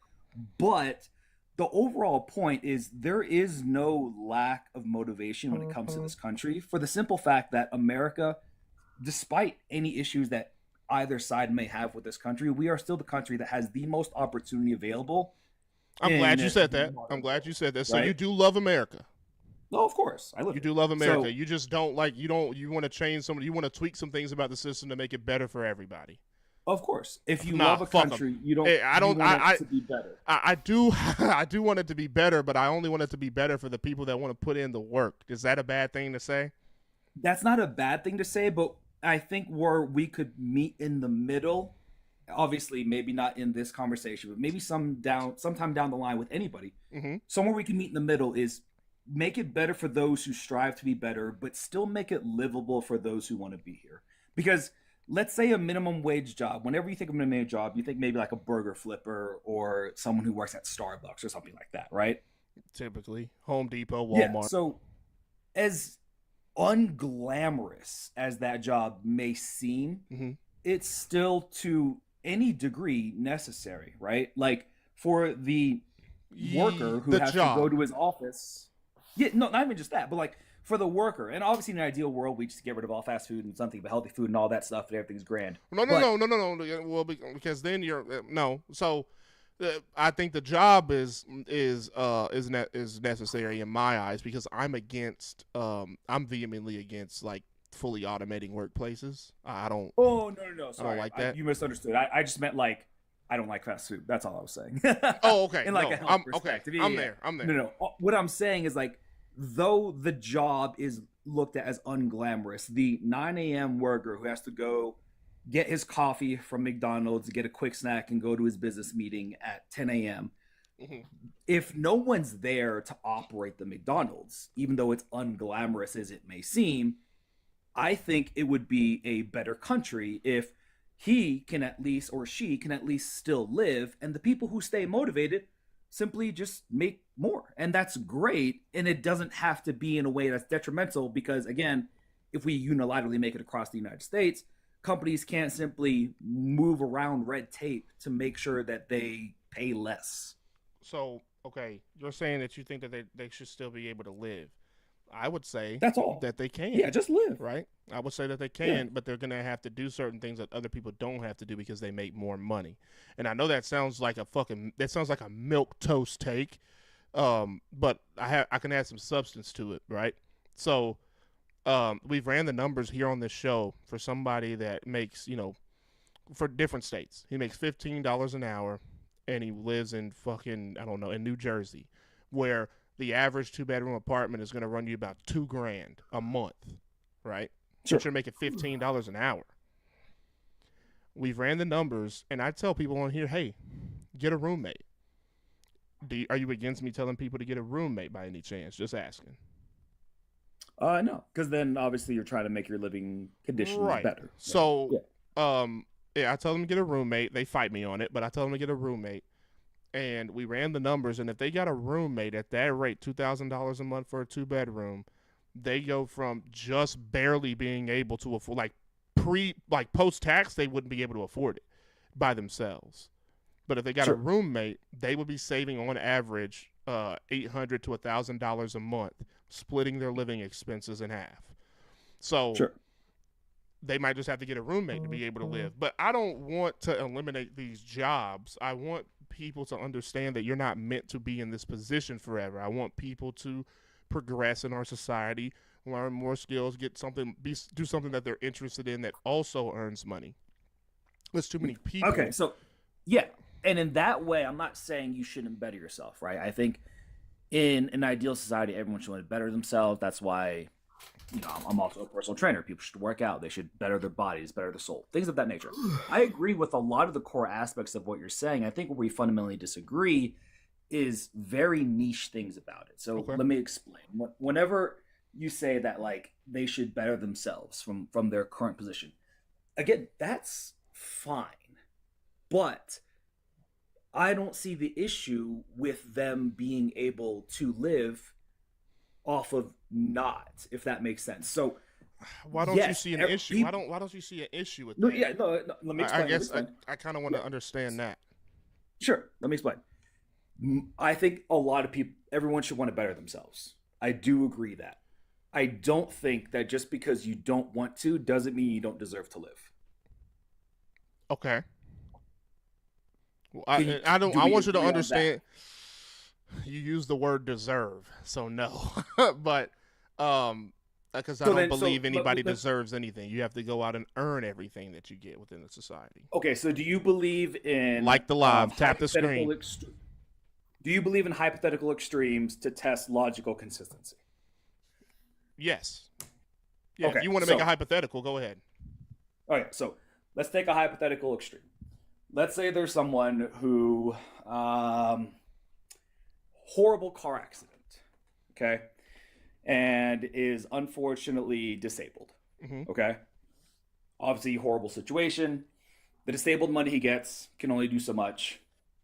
Speaker 15: But the overall point is there is no lack of motivation when it comes to this country, for the simple fact that America, despite any issues that either side may have with this country, we are still the country that has the most opportunity available
Speaker 1: I'm glad you said that. I'm glad you said that. So you
Speaker 15: right?
Speaker 1: do love America.
Speaker 15: No, of course, I live.
Speaker 1: You
Speaker 15: here.
Speaker 1: do love America.
Speaker 15: So
Speaker 1: You just don't like. You want to change some. You want to tweak some things about the system to make it better for everybody.
Speaker 15: of course, if you
Speaker 1: Nah,
Speaker 15: love a
Speaker 1: fuck 'em.
Speaker 15: country, you don't.
Speaker 1: Hey, I don't.
Speaker 15: You want
Speaker 1: I
Speaker 15: it to be better.
Speaker 1: I do. I do want it to be better, but I only want it to be better for the people that want to put in the work. Is that a bad thing to say?
Speaker 15: That's not a bad thing to say, but I think where we could meet in the middle, obviously maybe not in this conversation, but maybe sometime down the line with anybody, somewhere we can meet in the middle is make it better for those who strive to be better, but still make it livable for those who want to be here. Because let's say a minimum wage job, whenever you think of a minimum wage job, you think maybe like a burger flipper or someone who works at Starbucks or something like that, right?
Speaker 1: Typically, Home Depot,
Speaker 15: Yeah,
Speaker 1: Walmart.
Speaker 15: so as unglamorous as that job may seem, it's still to any degree necessary, right? Like for the worker who has to go to his office. Yeah, no, not even just that, but like for the worker, and obviously in an ideal world, we just get rid of all fast food and something but healthy food and all that stuff, and everything's grand.
Speaker 1: No. Well, because then you're no. So I think the job is necessary in my eyes because I'm vehemently against like fully automating workplaces. I don't.
Speaker 15: Oh no! Sorry,
Speaker 1: I don't like that.
Speaker 15: You misunderstood. I just meant like I don't like fast food. That's all I was saying.
Speaker 1: Oh, okay.
Speaker 15: In like
Speaker 1: no,
Speaker 15: a health perspective.
Speaker 1: Okay.
Speaker 15: Yeah,
Speaker 1: I'm
Speaker 15: yeah.
Speaker 1: there.
Speaker 15: No. What I'm saying is like, though the job is looked at as unglamorous, the 9 a.m. worker who has to go get his coffee from McDonald's, get a quick snack, and go to his business meeting at 10 a.m. If no one's there to operate the McDonald's, even though it's unglamorous as it may seem, I think it would be a better country if he can at least, or she can at least still live, and the people who stay motivated simply just make more. And that's great, and it doesn't have to be in a way that's detrimental because, again, if we unilaterally make it across the United States, companies can't simply move around red tape to make sure that they pay less.
Speaker 1: So, okay, you're saying that you think that they should still be able to live. I would say
Speaker 15: that's all
Speaker 1: that they can.
Speaker 15: Yeah, just live.
Speaker 1: Right? I would say that they can, but they're going to have to do certain things that other people don't have to do because they make more money. And I know that sounds like a milk toast take, but I can add some substance to it, right? So, we've ran the numbers here on this show for somebody that makes, for different states. He makes $15 an hour, and he lives in in New Jersey, where the average 2-bedroom apartment is going to run you about $2,000 a month, right?
Speaker 15: Sure.
Speaker 1: But you're making $15 an hour. We've ran the numbers, and I tell people on here, hey, get a roommate. Are you against me telling people to get a roommate by any chance? Just asking.
Speaker 15: No, because then obviously you're trying to make your living conditions better.
Speaker 1: So, I tell them to get a roommate. They fight me on it, but I tell them to get a roommate. And we ran the numbers, and if they got a roommate at that rate, $2,000 a month for a 2-bedroom, they go from just barely being able to afford, post-tax, they wouldn't be able to afford it by themselves. But if they got a roommate, they would be saving on average $800 to $1,000 a month, splitting their living expenses in half. So they might just have to get a roommate to be able to live. But I don't want to eliminate these jobs. I want people to understand that you're not meant to be in this position forever. I want people to progress in our society, learn more skills, do something that they're interested in that also earns money. There's too many people.
Speaker 17: Okay, so yeah, and in that way, I'm not saying you shouldn't better yourself, right? I think in an ideal society, everyone should want to better themselves. That's why, I'm also a personal trainer. People should work out. They should better their bodies, better their soul, things of that nature. I agree with a lot of the core aspects of what you're saying. I think where we fundamentally disagree is very niche things about it. So let me explain. Whenever you say that they should better themselves from their current position, again, that's fine. But I don't see the issue with them being able to live off of not, if that makes sense. So
Speaker 1: why don't you see an issue? Why don't you see an issue with that?
Speaker 17: No, let me explain.
Speaker 1: I kind of want to understand that.
Speaker 17: Sure, let me explain. I think a lot of people, everyone should want to better themselves. I do agree that. I don't think that just because you don't want to doesn't mean you don't deserve to live.
Speaker 1: Okay. I want you to understand. You use the word deserve, so no. But because I
Speaker 17: So
Speaker 1: don't
Speaker 17: then,
Speaker 1: believe anybody
Speaker 17: let's-
Speaker 1: deserves anything. You have to go out and earn everything that you get within the society.
Speaker 17: Okay, so do you believe in
Speaker 1: Like the live, tap the
Speaker 17: hypothetical
Speaker 1: screen.
Speaker 17: do you believe in hypothetical extremes to test logical consistency?
Speaker 1: Yes. Yeah.
Speaker 17: Okay,
Speaker 1: If you want to make
Speaker 17: so-
Speaker 1: a hypothetical, go ahead.
Speaker 17: All right, so let's take a hypothetical extreme. Let's say there's someone who horrible car accident, okay, and is unfortunately disabled.
Speaker 1: Mhm.
Speaker 17: Okay, obviously horrible situation. The disabled money he gets can only do so much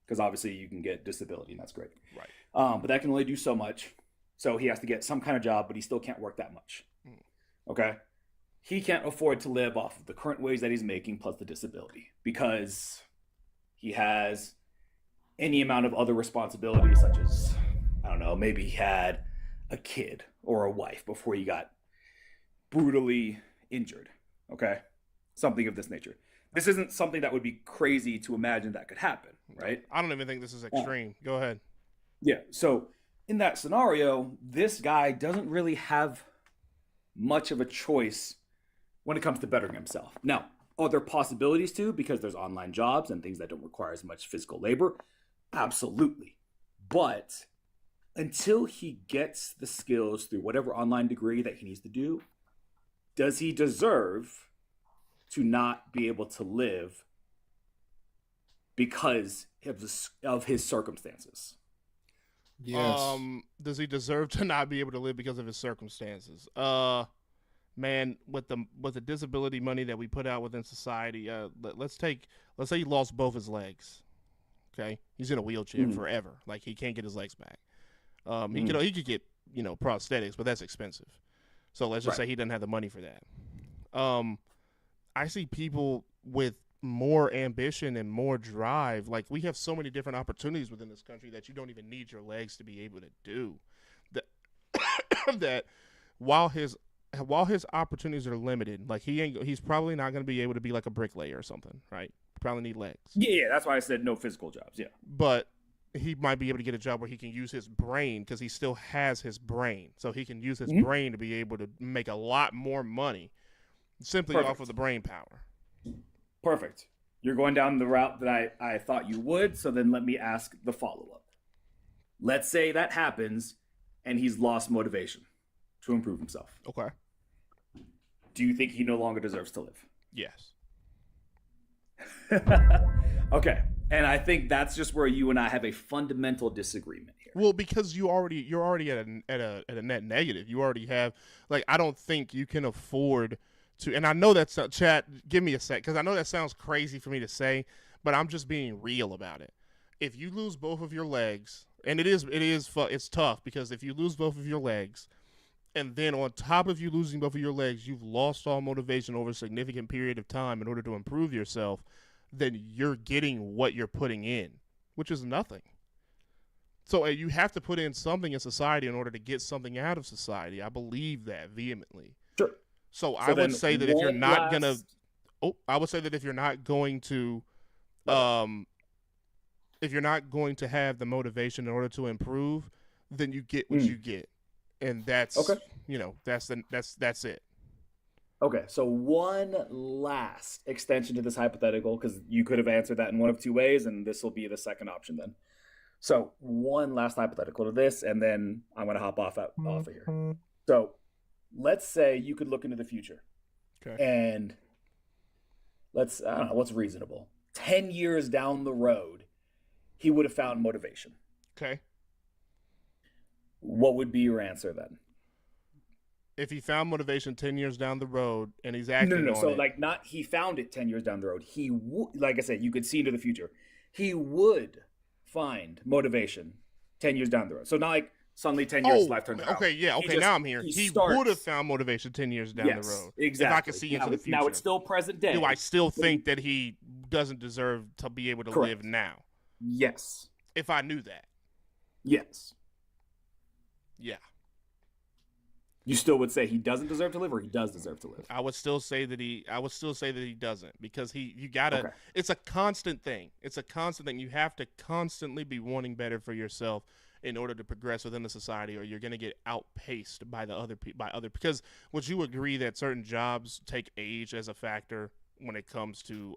Speaker 17: because obviously you can get disability and that's great.
Speaker 1: Right.
Speaker 17: But that can only do so much. So he has to get some kind of job, but he still can't work that much. Okay. He can't afford to live off of the current wage that he's making plus the disability because he has any amount of other responsibilities, such as, I don't know, maybe he had a kid or a wife before he got brutally injured. Okay. Something of this nature. This isn't something that would be crazy to imagine that could happen, right?
Speaker 1: I don't even think this is extreme. Go ahead.
Speaker 17: Yeah. So in that scenario, this guy doesn't really have much of a choice when it comes to bettering himself. Now, are there possibilities too, because there's online jobs and things that don't require as much physical labor? Absolutely. But until he gets the skills through whatever online degree that he needs to do, does he deserve to not be able to live because of his circumstances?
Speaker 16: Yes.
Speaker 1: Does he deserve to not be able to live because of his circumstances? Man, with the disability money that we put out within society, let's say he lost both his legs. Okay, he's in a wheelchair forever. Like he can't get his legs back. He could get prosthetics, but that's expensive. So let's just say he doesn't have the money for that. I see people with more ambition and more drive. Like we have so many different opportunities within this country that you don't even need your legs to be able to do. That while his opportunities are limited, like he's probably not going to be able to be like a bricklayer or something, right? Probably need legs.
Speaker 17: Yeah, that's why I said no physical jobs. Yeah,
Speaker 1: but he might be able to get a job where he can use his brain because he still has his brain, so he can use his brain to be able to make a lot more money simply off of the brain power.
Speaker 17: Perfect. You're going down the route that I thought you would, so then let me ask the follow-up. Let's say that happens and he's lost motivation to improve himself.
Speaker 1: Okay.
Speaker 17: Do you think he no longer deserves to live?
Speaker 1: Yes.
Speaker 17: Okay. And I think that's just where you and I have a fundamental disagreement here.
Speaker 1: Well, because you're already at a net negative. You already have, like, I don't think you can afford to, and I know that's chat. Give me a sec, because I know that sounds crazy for me to say, but I'm just being real about it. If you lose both of your legs, and it's tough because if you lose both of your legs, and then on top of you losing both of your legs, you've lost all motivation over a significant period of time in order to improve yourself, then you're getting what you're putting in, which is nothing. So you have to put in something in society in order to get something out of society. I believe that vehemently.
Speaker 17: Sure.
Speaker 1: So I would say that if you're not going to have the motivation in order to improve, then you get what you get. And that's, that's it.
Speaker 17: Okay, so one last extension to this hypothetical, because you could have answered that in one of two ways, and this will be the second option then. So one last hypothetical to this, and then I'm going to hop off of here. So let's say you could look into the future.
Speaker 1: Okay.
Speaker 17: And I don't know, what's reasonable? 10 years down the road, he would have found motivation.
Speaker 1: Okay.
Speaker 17: What would be your answer then?
Speaker 1: If he found motivation 10 years down the road and he's acting on it.
Speaker 17: So like not he found it 10 years down the road. He like I said, you could see into the future. He would find motivation 10 years down the road. So not like suddenly 10 years his life turns around.
Speaker 1: Okay, yeah, okay, now I'm here. He would have found motivation 10 years down the road.
Speaker 17: Exactly.
Speaker 1: If I could see into the future.
Speaker 17: Now it's still present day.
Speaker 1: Do I still think that he doesn't deserve to be able to live now?
Speaker 17: Yes.
Speaker 1: If I knew that.
Speaker 17: Yes.
Speaker 1: Yeah.
Speaker 17: You still would say he doesn't deserve to live, or he does deserve to live?
Speaker 1: I would still say that he doesn't, because you gotta. It's a constant thing. It's a constant thing. You have to constantly be wanting better for yourself in order to progress within the society, or you're going to get outpaced by the other because would you agree that certain jobs take age as a factor when it comes to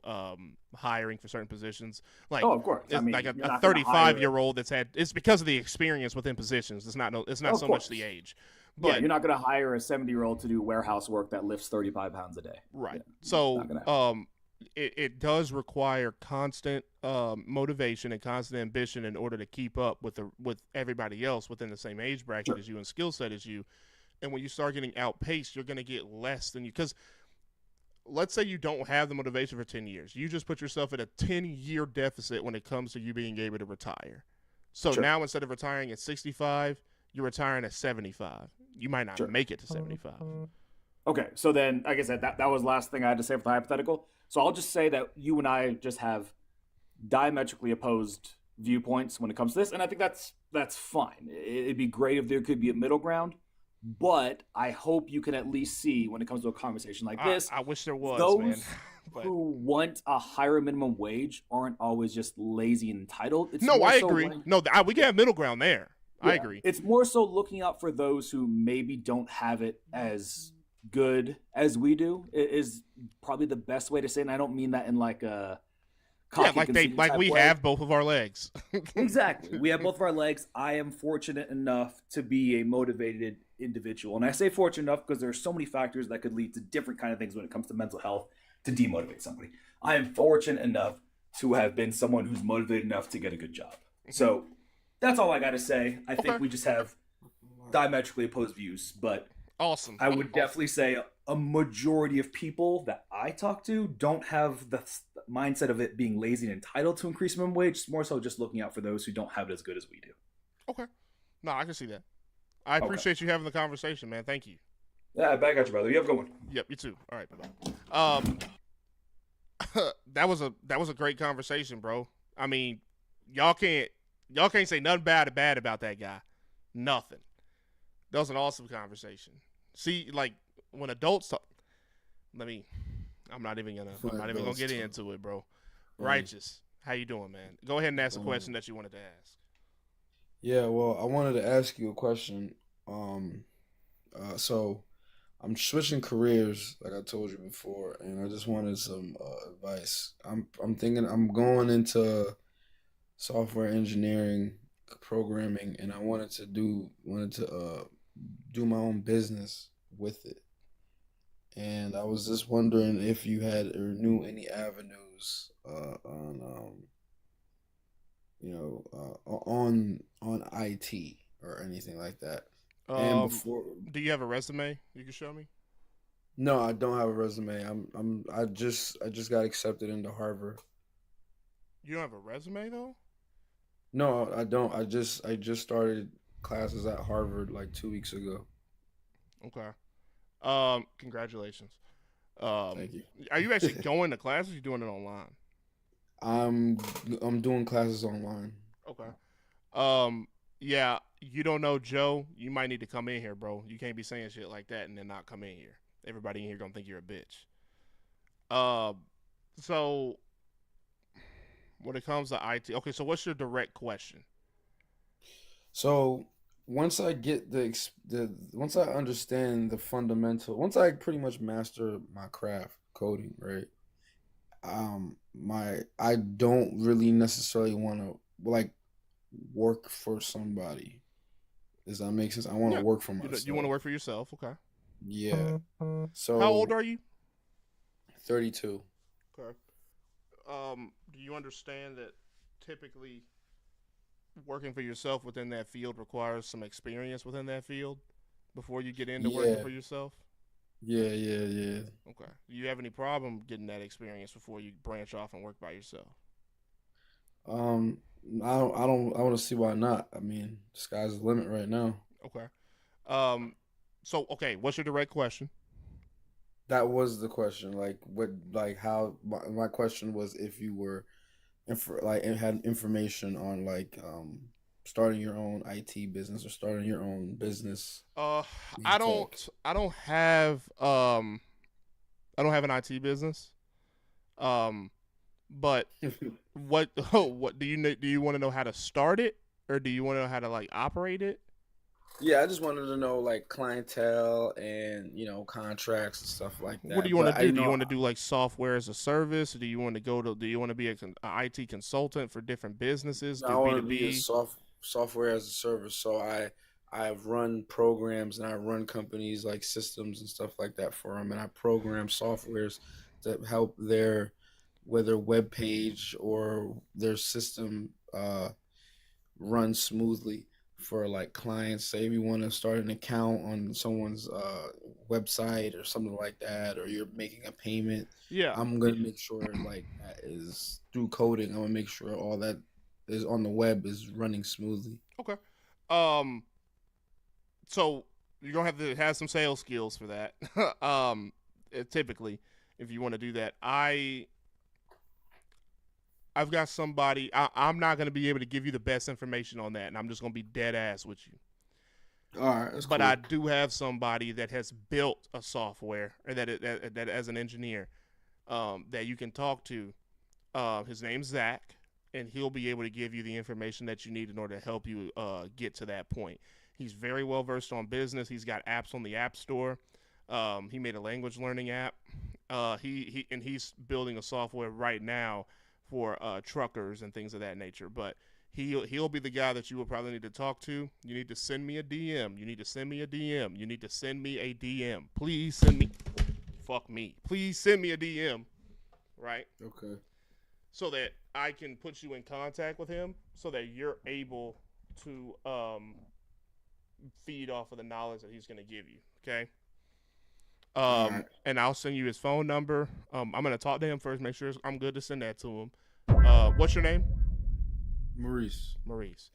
Speaker 1: hiring for certain positions? Like,
Speaker 17: Oh, of course. I
Speaker 1: it's
Speaker 17: mean,
Speaker 1: like
Speaker 17: you're
Speaker 1: a
Speaker 17: not gonna hire
Speaker 1: 35-year-old that's had, it's because of the experience within positions. It's not
Speaker 17: Of
Speaker 1: so much
Speaker 17: course.
Speaker 1: the age.
Speaker 17: Yeah,
Speaker 1: But
Speaker 17: you're not going to hire a 70-year-old to do warehouse work that lifts 35 pounds a day.
Speaker 1: right.
Speaker 17: Yeah,
Speaker 1: So
Speaker 17: not gonna happen.
Speaker 1: it does require constant motivation and constant ambition in order to keep up with everybody else within the same age bracket as you and skill set as you. And when you start getting outpaced, you're going to get less than you. Because let's say you don't have the motivation for 10 years. You just put yourself at a 10-year deficit when it comes to you being able to retire. So now instead of retiring at 65, you're retiring at 75. You might not make it to 75.
Speaker 17: Okay, so then, like I said, that was the last thing I had to say for the hypothetical. So I'll just say that you and I just have diametrically opposed viewpoints when it comes to this, and I think that's fine. It'd be great if there could be a middle ground, but I hope you can at least see when it comes to a conversation like this.
Speaker 1: I wish there was,
Speaker 17: those
Speaker 1: man.
Speaker 17: who want a higher minimum wage aren't always just lazy and entitled. It's
Speaker 1: No,
Speaker 17: more
Speaker 1: I
Speaker 17: so
Speaker 1: agree.
Speaker 17: when-
Speaker 1: No, we can have middle ground there. I
Speaker 17: Yeah,
Speaker 1: agree.
Speaker 17: It's more so looking out for those who maybe don't have it as good as we do is probably the best way to say it. And I don't mean that in like a cocky, conceited type
Speaker 1: we
Speaker 17: way.
Speaker 1: have both of our legs.
Speaker 17: Exactly. We have both of our legs. I am fortunate enough to be a motivated individual. And I say fortunate enough because there are so many factors that could lead to different kind of things when it comes to mental health to demotivate somebody. I am fortunate enough to have been someone who's motivated enough to get a good job. So that's all I got to say. I think we just have diametrically opposed views, but
Speaker 1: awesome.
Speaker 17: I would definitely say a majority of people that I talk to don't have the mindset of it being lazy and entitled to increase minimum wage. It's more so just looking out for those who don't have it as good as we do.
Speaker 1: Okay. No, I can see that. I appreciate you having the conversation, man. Thank you.
Speaker 17: Yeah, back at you, brother. You have a good one.
Speaker 1: Yep, you too. All right, bye-bye. that was a great conversation, bro. I mean, y'all can't say nothing bad about that guy. Nothing. That was an awesome conversation. See, like when adults talk, I'm not even gonna get into it, bro. Righteous, how you doing, man? Go ahead and ask the question that you wanted to ask.
Speaker 16: Yeah, well, I wanted to ask you a question. So I'm switching careers, like I told you before, and I just wanted some advice. I'm thinking I'm going into software engineering, programming, and I wanted to do my own business with it. And I was just wondering if you had or knew any avenues on IT or anything like that. And before,
Speaker 1: do you have a resume you can show me?
Speaker 16: No, I don't have a resume. I just got accepted into Harvard.
Speaker 1: You don't have a resume though?
Speaker 16: No, I don't. I just started classes at Harvard like 2 weeks ago.
Speaker 1: Okay. Congratulations.
Speaker 16: Thank you.
Speaker 1: Are you actually going to classes? Or you doing it online?
Speaker 16: I'm doing classes online.
Speaker 1: Okay. Yeah, you don't know Joe. You might need to come in here, bro. You can't be saying shit like that and then not come in here. Everybody in here gonna think you're a bitch. So when it comes to IT, okay. So what's your direct question?
Speaker 16: So once I get once I understand the fundamental, once I pretty much master my craft, coding, right? I don't really necessarily want to like work for somebody. Does that make sense? I want to work for myself.
Speaker 1: You want to work for yourself, okay?
Speaker 16: Yeah. So
Speaker 1: how old are you?
Speaker 16: 32.
Speaker 1: Okay. Do you understand that typically working for yourself within that field requires some experience within that field before you get into working for yourself?
Speaker 16: Yeah.
Speaker 1: Okay. Do you have any problem getting that experience before you branch off and work by yourself?
Speaker 16: I want to see why not. I mean, the sky's the limit right now.
Speaker 1: Okay. So okay, what's your direct question?
Speaker 16: That was the question. How my question was if you were, had information on starting your own IT business or starting your own business.
Speaker 1: I don't have an IT business. But what do you want to know how to start it, or do you want to know how to like operate it?
Speaker 16: Yeah, I just wanted to know like clientele and contracts and stuff like
Speaker 1: What do
Speaker 16: that.
Speaker 1: you want to
Speaker 16: But
Speaker 1: do? Do you want to do like software as a service? Do you want to go to? Do you want to be a IT consultant for different businesses?
Speaker 16: I
Speaker 1: Do
Speaker 16: want to be a
Speaker 1: B2B?
Speaker 16: software as a service. So I've run programs and I run companies like systems and stuff like that for them, and I program softwares that help their whether web page or their system run smoothly for like clients. Say if you want to start an account on someone's website or something like that, or you're making a payment.
Speaker 1: Yeah.
Speaker 16: I'm gonna make sure like that is through coding. I'm gonna make sure all that is on the web is running smoothly.
Speaker 1: Okay. So you're gonna have to have some sales skills for that. Typically, if you want to do that, I've got somebody. I'm not gonna be able to give you the best information on that, and I'm just gonna be dead ass with you.
Speaker 16: All right, that's
Speaker 1: But
Speaker 16: cool.
Speaker 1: I do have somebody that has built a software, or that as an engineer, that you can talk to. His name's Zach, and he'll be able to give you the information that you need in order to help you get to that point. He's very well versed on business. He's got apps on the App Store. He made a language learning app. He's building a software right now for truckers and things of that nature. But he'll be the guy that you will probably need to talk to. You need to send me a DM. You need to send me a DM. You need to send me a DM. Please send me. Fuck me. Please send me a DM. Right?
Speaker 16: Okay.
Speaker 1: So that I can put you in contact with him, so that you're able to feed off of the knowledge that he's going to give you. Okay.
Speaker 16: Alright.
Speaker 1: And I'll send you his phone number. I'm going to talk to him first, make sure I'm good to send that to him. What's your name?
Speaker 16: Maurice.
Speaker 1: Maurice.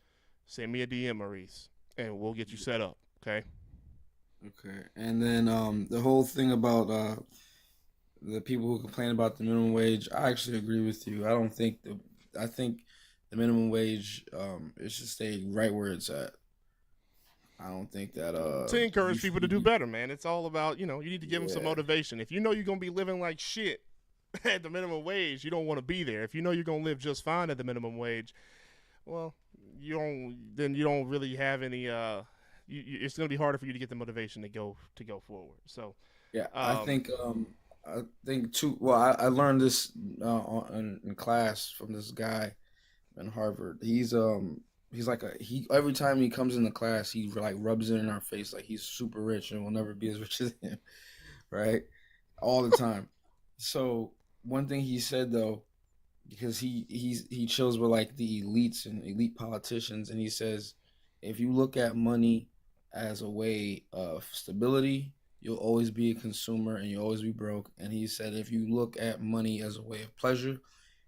Speaker 1: Send me a DM, Maurice, and we'll get you set up. Okay.
Speaker 16: Okay. And then the whole thing about the people who complain about the minimum wage, I actually agree with you. I think the minimum wage it should stay right where it's at. I don't think that
Speaker 1: to encourage people to do better, man. It's all about, you need to give them some motivation. If you know you're going to be living like shit at the minimum wage, you don't want to be there. If you know you're going to live just fine at the minimum wage, well, you don't really have any it's going to be harder for you to get the motivation to go forward. So
Speaker 16: yeah, I think too. Well, I learned this in class from this guy in Harvard. He's like every time he comes into class, he like rubs it in our face like he's super rich and will never be as rich as him, right? All the time. So one thing he said though, because he chills with like the elites and elite politicians, and he says, if you look at money as a way of stability, you'll always be a consumer and you'll always be broke. And he said, if you look at money as a way of pleasure,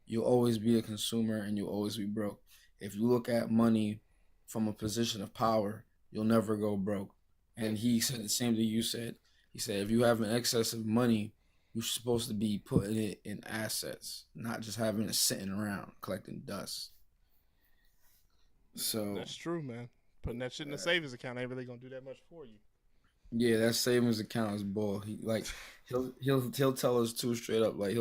Speaker 16: you'll always be a consumer and you'll always be broke. If you look at money from a position of power, you'll never go broke. And he said the same thing you said. He said, if you have an excess of money, you're supposed to be putting it in assets, not just having it sitting around collecting dust. So
Speaker 1: that's true, man. Putting that shit in the savings account ain't really gonna do that much for you.
Speaker 16: Yeah, that savings account is bull. He'll tell us too straight up. Like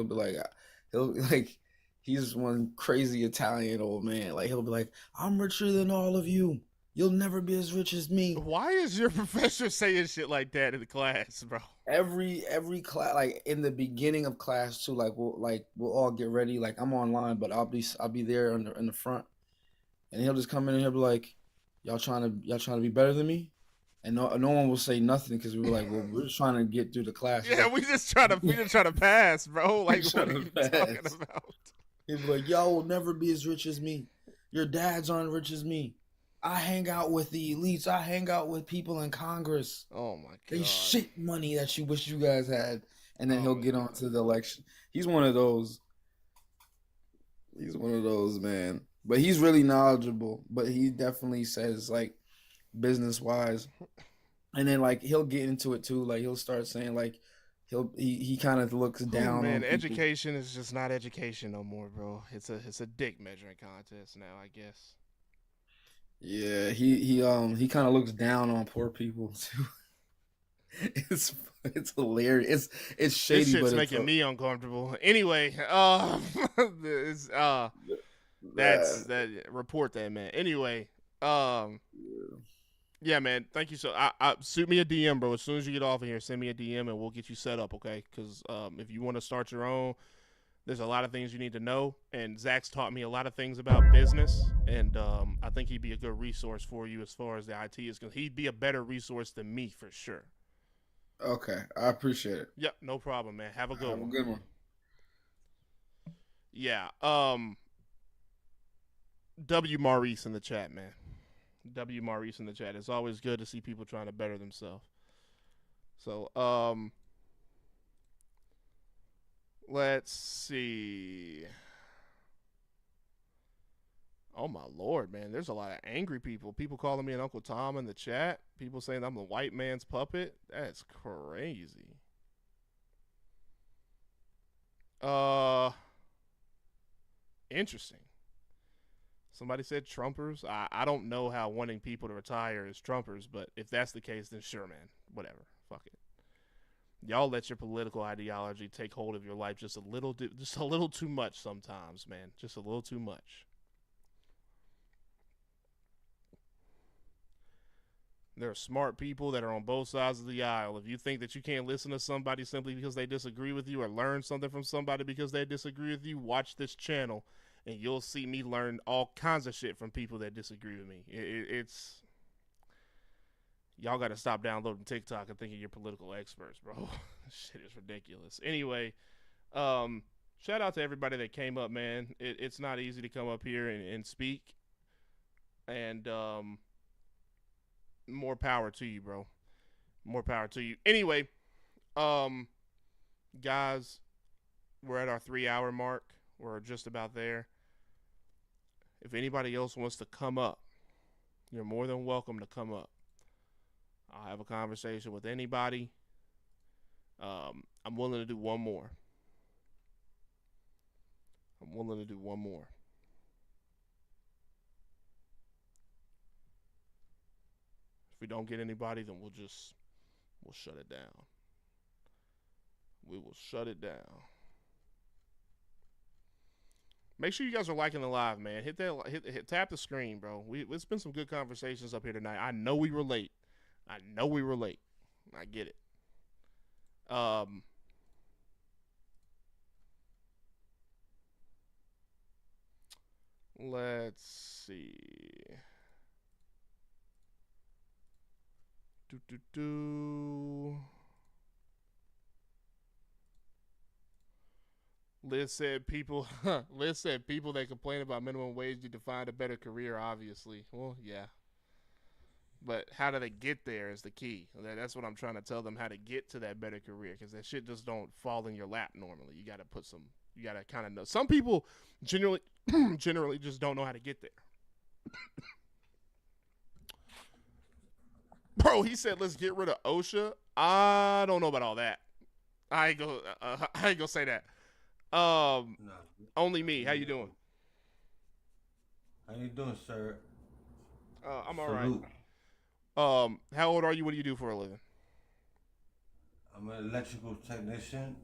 Speaker 16: he's one crazy Italian old man. Like he'll be like, I'm richer than all of you. You'll never be as rich as me.
Speaker 1: Why is your professor saying shit like that in the class, bro?
Speaker 16: Every class, like in the beginning of class too. We'll all get ready. Like I'm online, but I'll be there in the front, and he'll just come in and he'll be like, y'all trying to be better than me. And no one will say nothing because we were like, well, we're just trying to get through the class.
Speaker 1: Yeah, we just try to pass, bro. Like, what are you talking about?
Speaker 16: He'd be like, y'all will never be as rich as me. Your dads aren't rich as me. I hang out with the elites. I hang out with people in Congress.
Speaker 1: Oh my god,
Speaker 16: they shit money that you wish you guys had. And then he'll get on to the election. He's one of those. He's one of those, man. But he's really knowledgeable. But he definitely says like, business wise, and then like he'll get into it too. Like he'll start saying like he kind of looks down.
Speaker 1: Man,
Speaker 16: on
Speaker 1: education is just not education no more, bro. It's a dick measuring contest now, I guess.
Speaker 16: Yeah, he kind of looks down on poor people too. It's hilarious. It's shady,
Speaker 1: this shit's
Speaker 16: but
Speaker 1: making me uncomfortable. Anyway, report that, man. Anyway, Um, yeah, man. Thank you. So, I shoot me a DM, bro. As soon as you get off of here, send me a DM and we'll get you set up, okay? Because if you want to start your own, there's a lot of things you need to know. And Zach's taught me a lot of things about business, and I think he'd be a good resource for you as far as the IT is concerned. He'd be a better resource than me for sure.
Speaker 16: Okay, I appreciate it.
Speaker 1: Yep, no problem, man. Have a good one.
Speaker 16: Have a good one.
Speaker 1: Yeah. W. Maurice in the chat, man. W. Maurice in the chat. It's always good to see people trying to better themselves. So, let's see. Oh my Lord, man. There's a lot of angry people. People calling me an Uncle Tom in the chat. People saying I'm the white man's puppet. That's crazy. Interesting. Somebody said Trumpers. I don't know how wanting people to retire is Trumpers, but if that's the case, then sure, man. Whatever. Fuck it. Y'all let your political ideology take hold of your life just a little too much sometimes, man. Just a little too much. There are smart people that are on both sides of the aisle. If you think that you can't listen to somebody simply because they disagree with you or learn something from somebody because they disagree with you, watch this channel and you'll see me learn all kinds of shit from people that disagree with me. It's y'all got to stop downloading TikTok and thinking you're political experts, bro. Shit is ridiculous. Anyway, shout out to everybody that came up, man. It's not easy to come up here and speak. And more power to you, bro. More power to you. Anyway, guys, we're at our 3-hour mark. We're just about there. If anybody else wants to come up, you're more than welcome to come up. I'll have a conversation with anybody. I'm willing to do one more. If we don't get anybody, then we'll shut it down. We will shut it down. Make sure you guys are liking the live, man. Tap the screen, bro. It's been some good conversations up here tonight. I know we were late. I get it. Let's see. Liz said people that complain about minimum wage need to find a better career, obviously. Well, yeah. But how do they get there is the key. That's what I'm trying to tell them, how to get to that better career, because that shit just don't fall in your lap normally. You got to kind of know. Some people generally just don't know how to get there. Bro, he said, let's get rid of OSHA. I don't know about all that. I ain't gonna say that. No. Only me. How you doing?
Speaker 18: How you doing, sir?
Speaker 1: I'm all right. How old are you? What do you do for a living?
Speaker 18: I'm an electrical technician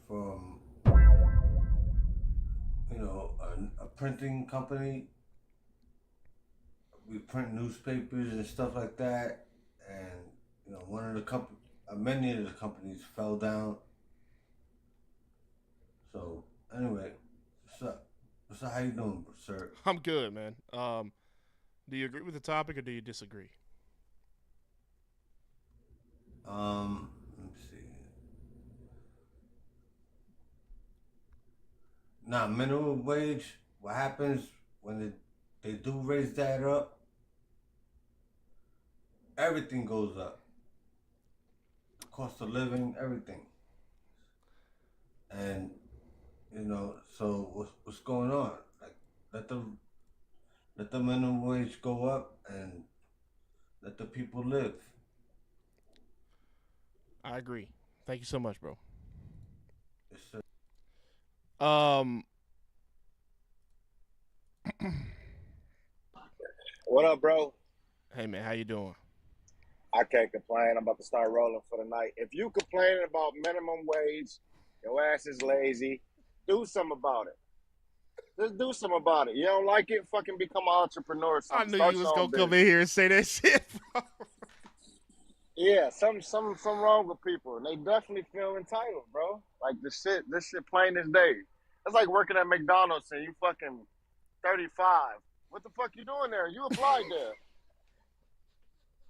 Speaker 18: from, a printing company. We print newspapers and stuff like that. And, one of the many of the companies fell down. So, anyway, so how you doing, sir?
Speaker 1: I'm good, man. Do you agree with the topic or do you disagree?
Speaker 18: Let me see. Now, minimum wage, what happens when they do raise that up? Everything goes up. The cost of living, everything. And, so what's going on? Like, let the minimum wage go up and let the people live.
Speaker 1: I agree. Thank you so much, bro.
Speaker 18: Yes, sir.
Speaker 19: What up, bro?
Speaker 1: Hey, man, how you doing?
Speaker 19: I can't complain. I'm about to start rolling for the night. If you complaining about minimum wage, your ass is lazy. Do something about it. Just do something about it. You don't like it? Fucking become an entrepreneur or
Speaker 1: I
Speaker 19: something.
Speaker 1: knew
Speaker 19: Start
Speaker 1: you was
Speaker 19: your own
Speaker 1: gonna come
Speaker 19: business.
Speaker 1: in here and say that shit, bro.
Speaker 19: Yeah, something wrong with people, and they definitely feel entitled, bro. Like this shit plain as day. It's like working at McDonald's and you fucking 35. What the fuck you doing there? You applied there.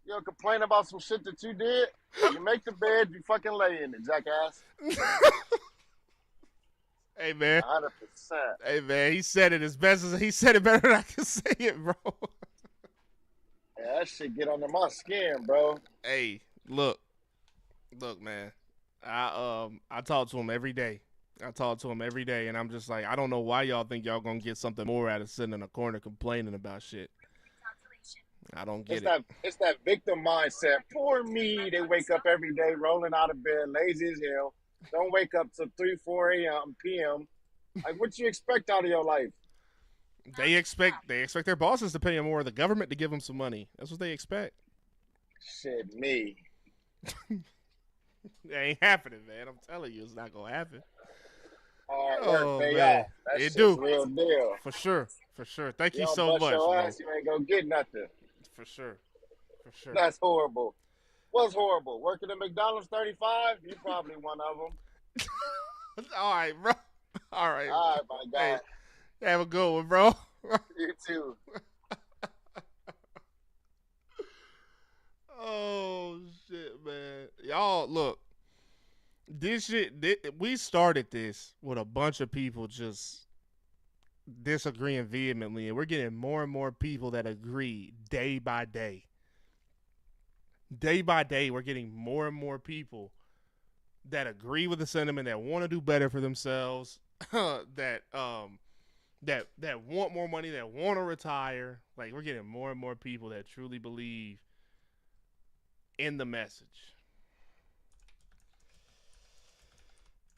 Speaker 19: You don't complain about some shit that you did. You make the bed, you fucking lay in it, jackass.
Speaker 1: Hey man.
Speaker 19: 100%.
Speaker 1: Hey man, he said it as best as he said it better than I can say it, bro.
Speaker 19: Yeah, that shit get under my skin, bro.
Speaker 1: Hey, look, man. I talk to him every day. And I'm just like, I don't know why y'all think y'all gonna get something more out of sitting in a corner complaining about shit. I don't get it.
Speaker 19: It's that victim mindset. Poor me. They wake up every day rolling out of bed, lazy as hell. Don't wake up till 3, 4 a.m. p.m. Like, what you expect out of your life?
Speaker 1: They expect their bosses to pay them more, the government to give them some money. That's what they expect.
Speaker 19: Shit, me.
Speaker 1: It ain't happening, man. I'm telling you, it's not gonna happen.
Speaker 19: Hard work pay
Speaker 1: man.
Speaker 19: off. That
Speaker 1: It
Speaker 19: shit's
Speaker 1: do.
Speaker 19: real deal.
Speaker 1: For sure. Thank you
Speaker 19: don't
Speaker 1: so
Speaker 19: bust
Speaker 1: much,
Speaker 19: your
Speaker 1: bro.
Speaker 19: ass, you ain't gonna get nothing.
Speaker 1: For sure.
Speaker 19: That's horrible. What's horrible? Working at McDonald's 35? You probably one of them.
Speaker 1: All right, bro. All right,
Speaker 19: my guy.
Speaker 1: Hey, have a good one, bro.
Speaker 19: You too.
Speaker 1: Oh shit, man. Y'all look. This shit, we started this with a bunch of people just disagreeing vehemently, and we're getting more and more people that agree day by day. Day by day, we're getting more and more people that agree with the sentiment, that want to do better for themselves, that want more money, that want to retire. Like, we're getting more and more people that truly believe in the message.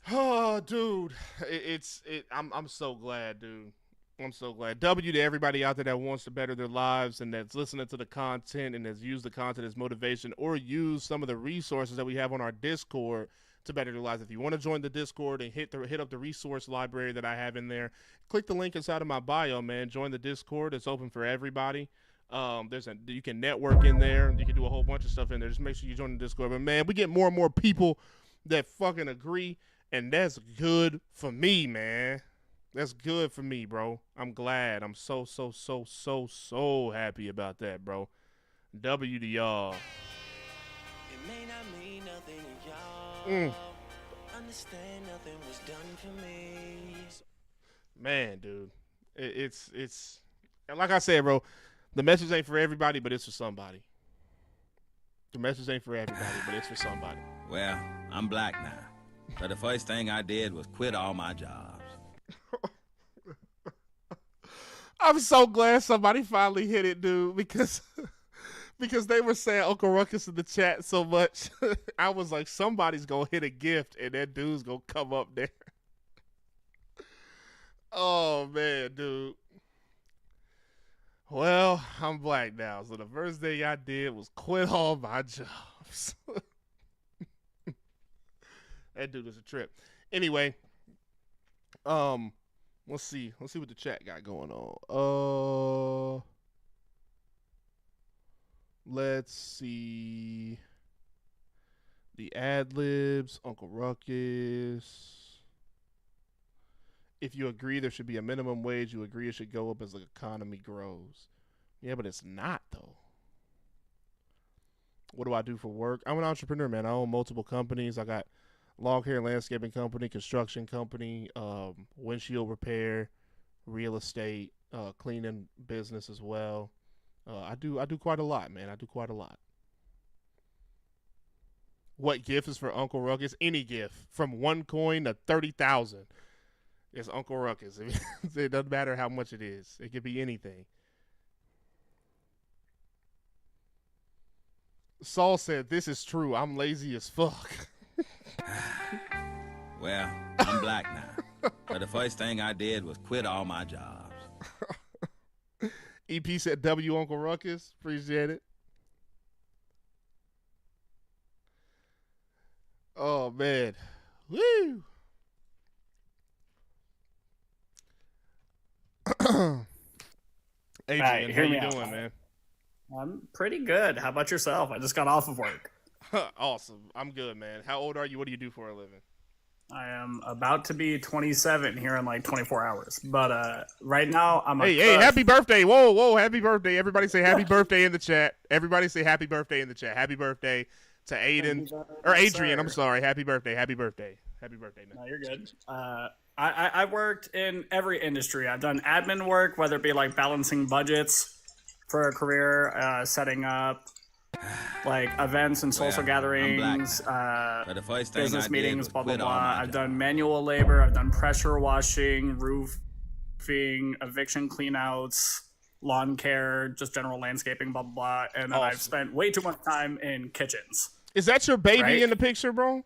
Speaker 1: Oh, dude, I'm so glad, dude. I'm so glad. W to everybody out there that wants to better their lives and that's listening to the content and has used the content as motivation or use some of the resources that we have on our Discord to better their lives. If you want to join the Discord and hit up the resource library that I have in there, click the link inside of my bio, man. Join the Discord. It's open for everybody. You can network in there. You can do a whole bunch of stuff in there. Just make sure you join the Discord. But man, we get more and more people that fucking agree, and that's good for me, man. That's good for me, bro. I'm glad. I'm so happy about that, bro. W to y'all.
Speaker 20: It may not mean nothing to y'all. Understand nothing was done for me.
Speaker 1: Man, dude. It's and like I said, bro, the message ain't for everybody, but it's for somebody. The message ain't for everybody, but it's for somebody.
Speaker 3: Well, I'm black now. But the first thing I did was quit all my jobs.
Speaker 1: I'm so glad somebody finally hit it, dude, because they were saying Uncle Ruckus in the chat so much. I was like, somebody's going to hit a gift, and that dude's going to come up there. Oh, man, dude. Well, I'm black now, so the first thing I did was quit all my jobs. That dude was a trip. Anyway, let's see what the chat got going on. Let's see. The ad-libs, Uncle Ruckus. If you agree there should be a minimum wage, you agree it should go up as the economy grows. Yeah, but it's not, though. What do I do for work? I'm an entrepreneur, man. I own multiple companies. I got lawn care landscaping company, construction company, windshield repair, real estate, cleaning business as well. I do quite a lot, man. I do quite a lot. What gift is for Uncle Ruckus? Any gift from 1 coin to 30,000. It's Uncle Ruckus. It doesn't matter how much it is. It could be anything. Saul said, "This is true. I'm lazy as fuck."
Speaker 3: Well, I'm black now. But the first thing I did was quit all my jobs.
Speaker 1: EP said, "W Uncle Ruckus." Appreciate it. Oh, man. Woo. Adrian, how
Speaker 21: hear me
Speaker 1: you
Speaker 21: out.
Speaker 1: doing, man?
Speaker 21: I'm pretty good. How about yourself? I just got off of work.
Speaker 1: Awesome. I'm good, man. How old are you? What do you do for a living?
Speaker 21: I am about to be 27 here in like 24 hours. But right now, I'm a
Speaker 1: Hey, happy birthday. Whoa, happy birthday. Everybody say happy birthday in the chat. Everybody say happy birthday in the chat. Happy birthday to Aiden. Or Adrian, I'm sorry. Happy birthday. Happy birthday. Happy birthday, man.
Speaker 21: No, you're good. I worked in every industry. I've done admin work, whether it be like balancing budgets for a career, setting up like events and social gatherings, business meetings, blah, blah, blah. I've done manual labor. I've done pressure washing, roofing, eviction cleanouts, lawn care, just general landscaping, blah, blah, blah. And then I've spent way too much time in kitchens.
Speaker 1: Is that your baby
Speaker 21: Right?
Speaker 1: in the picture, bro?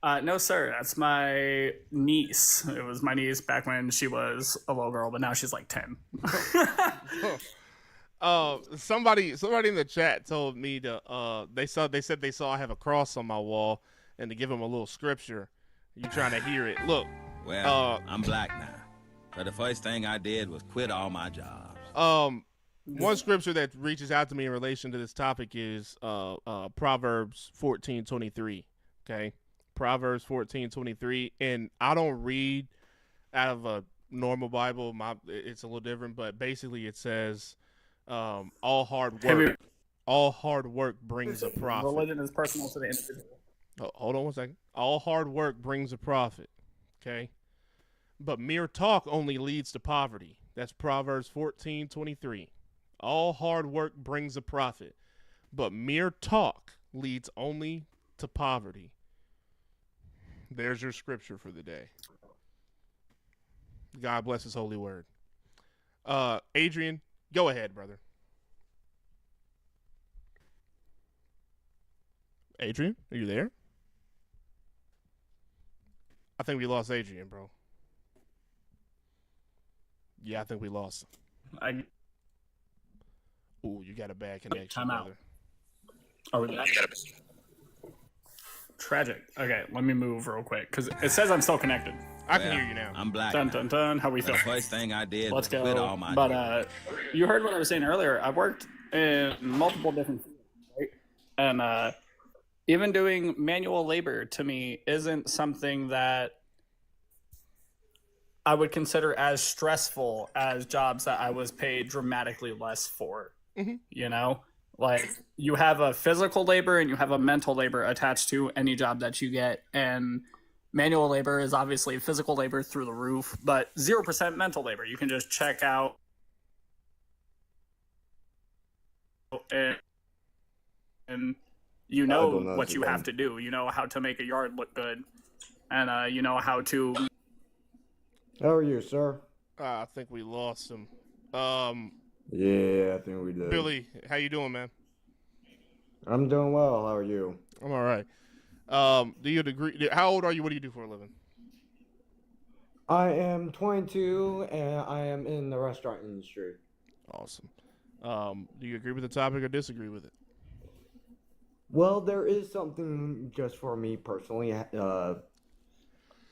Speaker 21: No, sir. That's my niece. It was my niece back when she was a little girl, but now she's like 10.
Speaker 1: Somebody in the chat told me to they said they saw I have a cross on my wall and to give them a little scripture. You trying to hear it? Look.
Speaker 3: Well, I'm black now. But the first thing I did was quit all my jobs.
Speaker 1: One scripture that reaches out to me in relation to this topic is Proverbs 14:23. Okay? Proverbs 14:23, and I don't read out of a normal Bible. It's a little different, but basically it says all hard work brings a profit.
Speaker 21: Religion is personal to the individual.
Speaker 1: Oh, hold on one second. All hard work brings a profit. Okay? But mere talk only leads to poverty. That's Proverbs 14:23. All hard work brings a profit, but mere talk leads only to poverty. There's your scripture for the day. God bless his holy word. Adrian, go ahead, brother. Adrian, are you there? I think we lost Adrian, bro. Yeah, I think we lost him. Ooh, you got a bad connection,
Speaker 21: Time out.
Speaker 1: brother.
Speaker 21: Are we back? Tragic. Okay, let me move real quick because it says I'm still connected.
Speaker 1: I can hear you now.
Speaker 3: I'm black.
Speaker 21: Dun dun dun. How we
Speaker 3: The
Speaker 21: feel?
Speaker 3: first thing I did
Speaker 21: Let's
Speaker 3: was quit
Speaker 21: go.
Speaker 3: all my
Speaker 21: But
Speaker 3: jobs.
Speaker 21: you heard what I was saying earlier. I worked in multiple different fields, right? And even doing manual labor to me isn't something that I would consider as stressful as jobs that I was paid dramatically less for.
Speaker 1: Mm-hmm.
Speaker 21: You know, like you have a physical labor and you have a mental labor attached to any job that you get, and manual labor is obviously physical labor through the roof, but 0% mental labor. You can just check out and you know what you have to do. You know how to make a yard look good, and you know how to.
Speaker 22: How are you, sir?
Speaker 1: I think we lost him.
Speaker 22: Yeah, I think we did.
Speaker 1: Billy, how you doing, man?
Speaker 22: I'm doing well. How are you?
Speaker 1: I'm all right. Do you agree? How old are you? What do you do for a living?
Speaker 22: I am 22 and I am in the restaurant industry.
Speaker 1: Awesome. Do you agree with the topic or disagree with it?
Speaker 22: Well, there is something just for me personally. For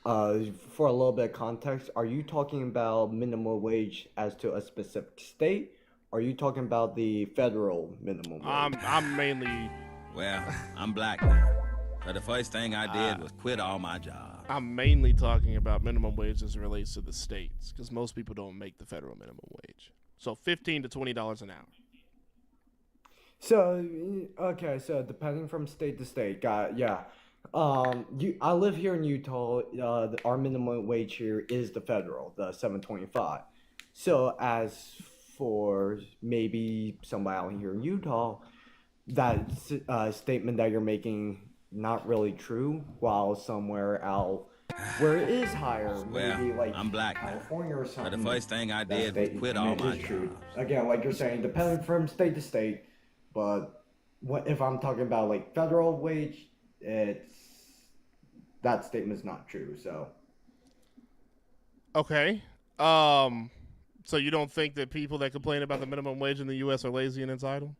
Speaker 22: a little bit of context, are you talking about minimum wage as to a specific state? Or are you talking about the federal minimum wage?
Speaker 1: I'm mainly.
Speaker 3: Well, I'm black now. But the first thing I did was quit all my jobs.
Speaker 1: I'm mainly talking about minimum wage as it relates to the states, because most people don't make the federal minimum wage. So $15 to $20 an hour.
Speaker 22: So, okay, so depending from state to state, yeah. I live here in Utah. Our minimum wage here is the federal, the $7.25. So as for maybe somebody out here in Utah, that statement that you're making not really true, while somewhere out where it is higher, maybe like
Speaker 3: I'm black
Speaker 22: California or something.
Speaker 3: But the first thing I did was quit all my jobs.
Speaker 22: Again, like you're saying, depending from state to state, but what if I'm talking about like federal wage, that statement's not true. So
Speaker 1: okay. So you don't think that people that complain about the minimum wage in the U.S. are lazy and entitled?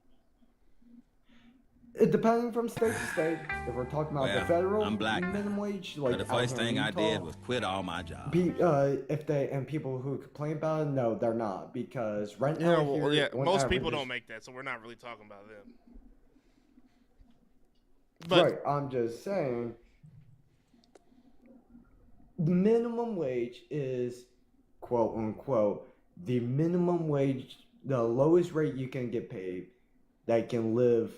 Speaker 22: Depending from state to state, if we're talking about the
Speaker 3: Well,
Speaker 22: federal
Speaker 3: I'm black
Speaker 22: minimum
Speaker 3: now.
Speaker 22: wage,
Speaker 3: But
Speaker 22: like
Speaker 3: the
Speaker 22: out
Speaker 3: first
Speaker 22: here in
Speaker 3: thing I did
Speaker 22: Utah,
Speaker 3: was quit all my jobs.
Speaker 22: if they and people who complain about it, no, they're not, because rent
Speaker 1: Yeah,
Speaker 22: out
Speaker 1: well,
Speaker 22: here
Speaker 1: yeah.
Speaker 22: on
Speaker 1: Most
Speaker 22: average
Speaker 1: people
Speaker 22: is
Speaker 1: don't make that, so we're not really talking about them. But
Speaker 22: right. I'm just saying, the minimum wage is quote unquote the minimum wage, the lowest rate you can get paid that can live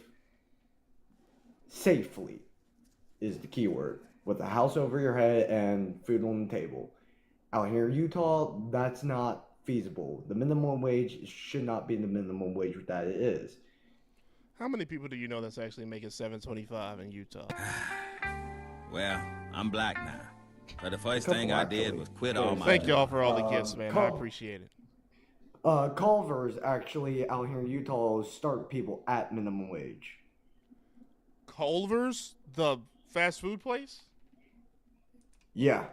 Speaker 22: safely is the key word, with a house over your head and food on the table. Out here in Utah, that's not feasible. The minimum wage should not be the minimum wage that it is.
Speaker 1: how many people do you know that's actually making $7.25 in Utah?
Speaker 3: Well, I'm black now. But the first
Speaker 22: Couple,
Speaker 3: thing I did
Speaker 22: actually.
Speaker 3: was quit
Speaker 22: There's
Speaker 3: all my
Speaker 1: Thank y'all
Speaker 3: jobs.
Speaker 1: for all the gifts, man. I appreciate it.
Speaker 22: Culver's actually out here in Utah start people at minimum wage.
Speaker 1: Culver's, the fast food place?
Speaker 22: Yeah.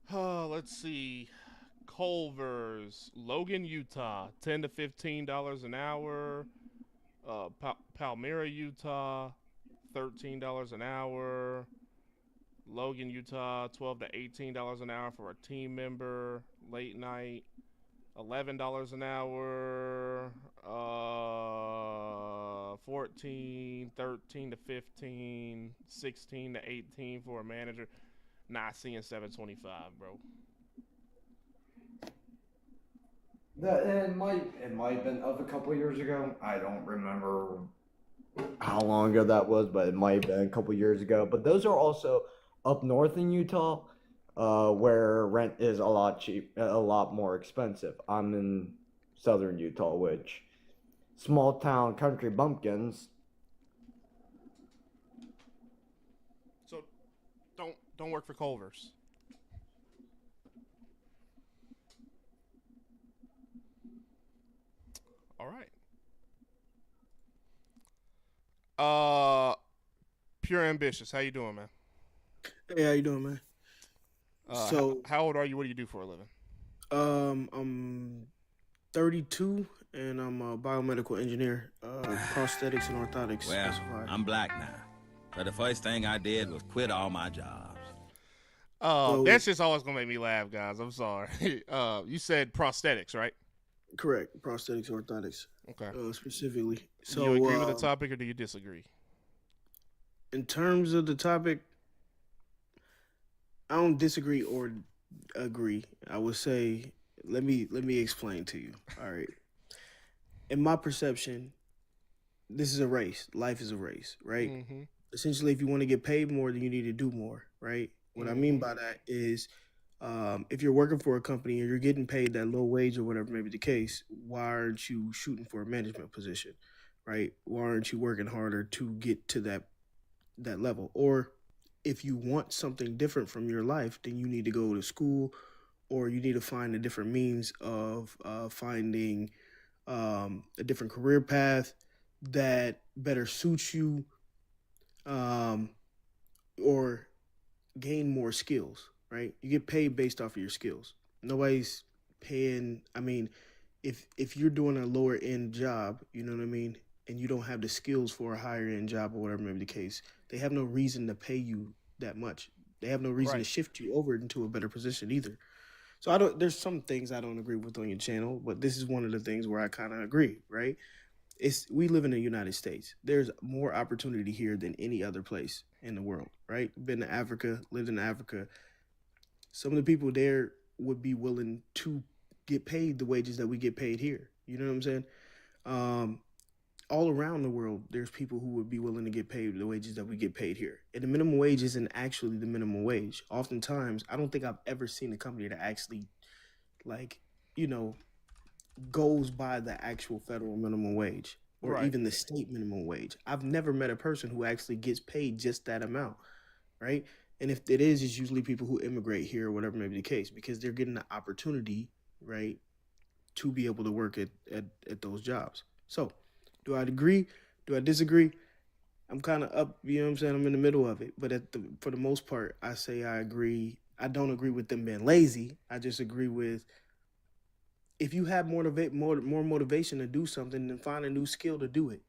Speaker 1: Let's see. Culver's, Logan, Utah, $10 to $15 an hour. Palmyra, Utah, $13 an hour. Logan, Utah, $12 to $18 an hour for a team member. Late night, $11 an hour. 14, 13 to 15, 16 to 18 for a manager. Not seeing $7.25, bro.
Speaker 22: It might have been of a couple of years ago. I don't remember how long ago that was, but it might have been a couple of years ago. But those are also up north in Utah, where rent is a lot more expensive. I'm in southern Utah, which small town country bumpkins.
Speaker 1: So don't work for Culver's. All right. Pure Ambitious. How you doing, man?
Speaker 2: Hey, how you doing, man? So,
Speaker 1: how old are you? What do you do for a living?
Speaker 2: I'm 32, and I'm a biomedical engineer, prosthetics and orthotics.
Speaker 3: Well,
Speaker 2: specified.
Speaker 3: I'm black now. But the first thing I did was quit all my jobs.
Speaker 1: Oh, that's just always gonna make me laugh, guys. I'm sorry. You said prosthetics, right?
Speaker 2: Correct, prosthetics, orthotics.
Speaker 1: Okay.
Speaker 2: Specifically.
Speaker 1: So, do you agree with the topic or do you disagree?
Speaker 2: In terms of the topic, I don't disagree or agree. I would say, let me explain to you. All right. In my perception, this is a race. Life is a race, right?
Speaker 1: Mm-hmm.
Speaker 2: Essentially, if you want to get paid more, then you need to do more, right? What I mean by that is, if you're working for a company and you're getting paid that low wage or whatever may be the case, why aren't you shooting for a management position, right? Why aren't you working harder to get to that level? Or if you want something different from your life, then you need to go to school, or you need to find a different means of finding a different career path that better suits you, or gain more skills, right? You get paid based off of your skills. Nobody's paying. I mean, if you're doing a lower end job, you know what I mean, and you don't have the skills for a higher end job or whatever may be the case, they have no reason to pay you that much. They have no reason to shift you over into a better position either. So there's some things I don't agree with on your channel, but this is one of the things where I kind of agree, right? We live in the United States. There's more opportunity here than any other place in the world, right? Been to Africa, lived in Africa. Some of the people there would be willing to get paid the wages that we get paid here. You know what I'm saying? All around the world, there's people who would be willing to get paid the wages that we get paid here. And the minimum wage isn't actually the minimum wage. Oftentimes, I don't think I've ever seen a company that actually, goes by the actual federal minimum wage or even the state minimum wage. I've never met a person who actually gets paid just that amount, right? And if it is, it's usually people who immigrate here or whatever may be the case, because they're getting the opportunity, right, to be able to work at those jobs. So, do I agree? Do I disagree? I'm kind of up, you know what I'm saying? I'm in the middle of it. But for the most part, I say I agree. I don't agree with them being lazy. I just agree with if you have more motivation to do something, then find a new skill to do it.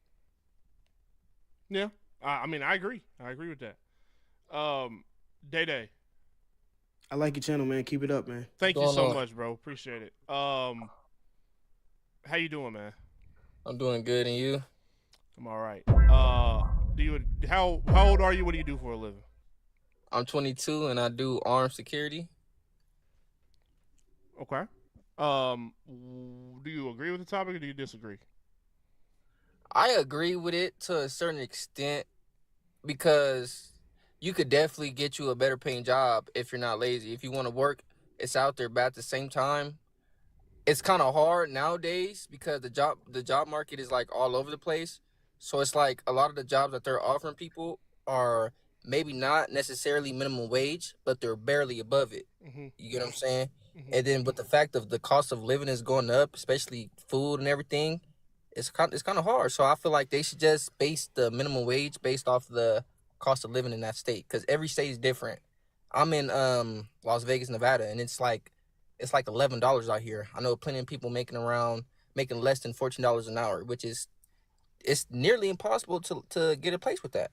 Speaker 1: Yeah, I mean, I agree. I agree with that. Day.
Speaker 2: I like your channel, man. Keep it up, man.
Speaker 1: Thank you so much, bro. Appreciate it. How you doing, man?
Speaker 4: I'm doing good, and you?
Speaker 1: I'm all right. How old are you? What do you do for a living?
Speaker 4: I'm 22, and I do armed security.
Speaker 1: Okay. Do you agree with the topic or do you disagree?
Speaker 4: I agree with it to a certain extent because you could definitely get you a better paying job if you're not lazy. If you want to work, it's out there. But at the same time, it's kind of hard nowadays because the job market is like all over the place. So it's like a lot of the jobs that they're offering people are maybe not necessarily minimum wage, but they're barely above it.
Speaker 1: Mm-hmm.
Speaker 4: You get what I'm saying? Mm-hmm. And then with the fact of the cost of living is going up, especially food and everything, it's kind of hard. So I feel like they should just base the minimum wage based off the cost of living in that state, because every state is different. I'm in Las Vegas, Nevada, and it's like $11 out here. I know plenty of people making less than $14 an hour, which is it's nearly impossible to get a place with that.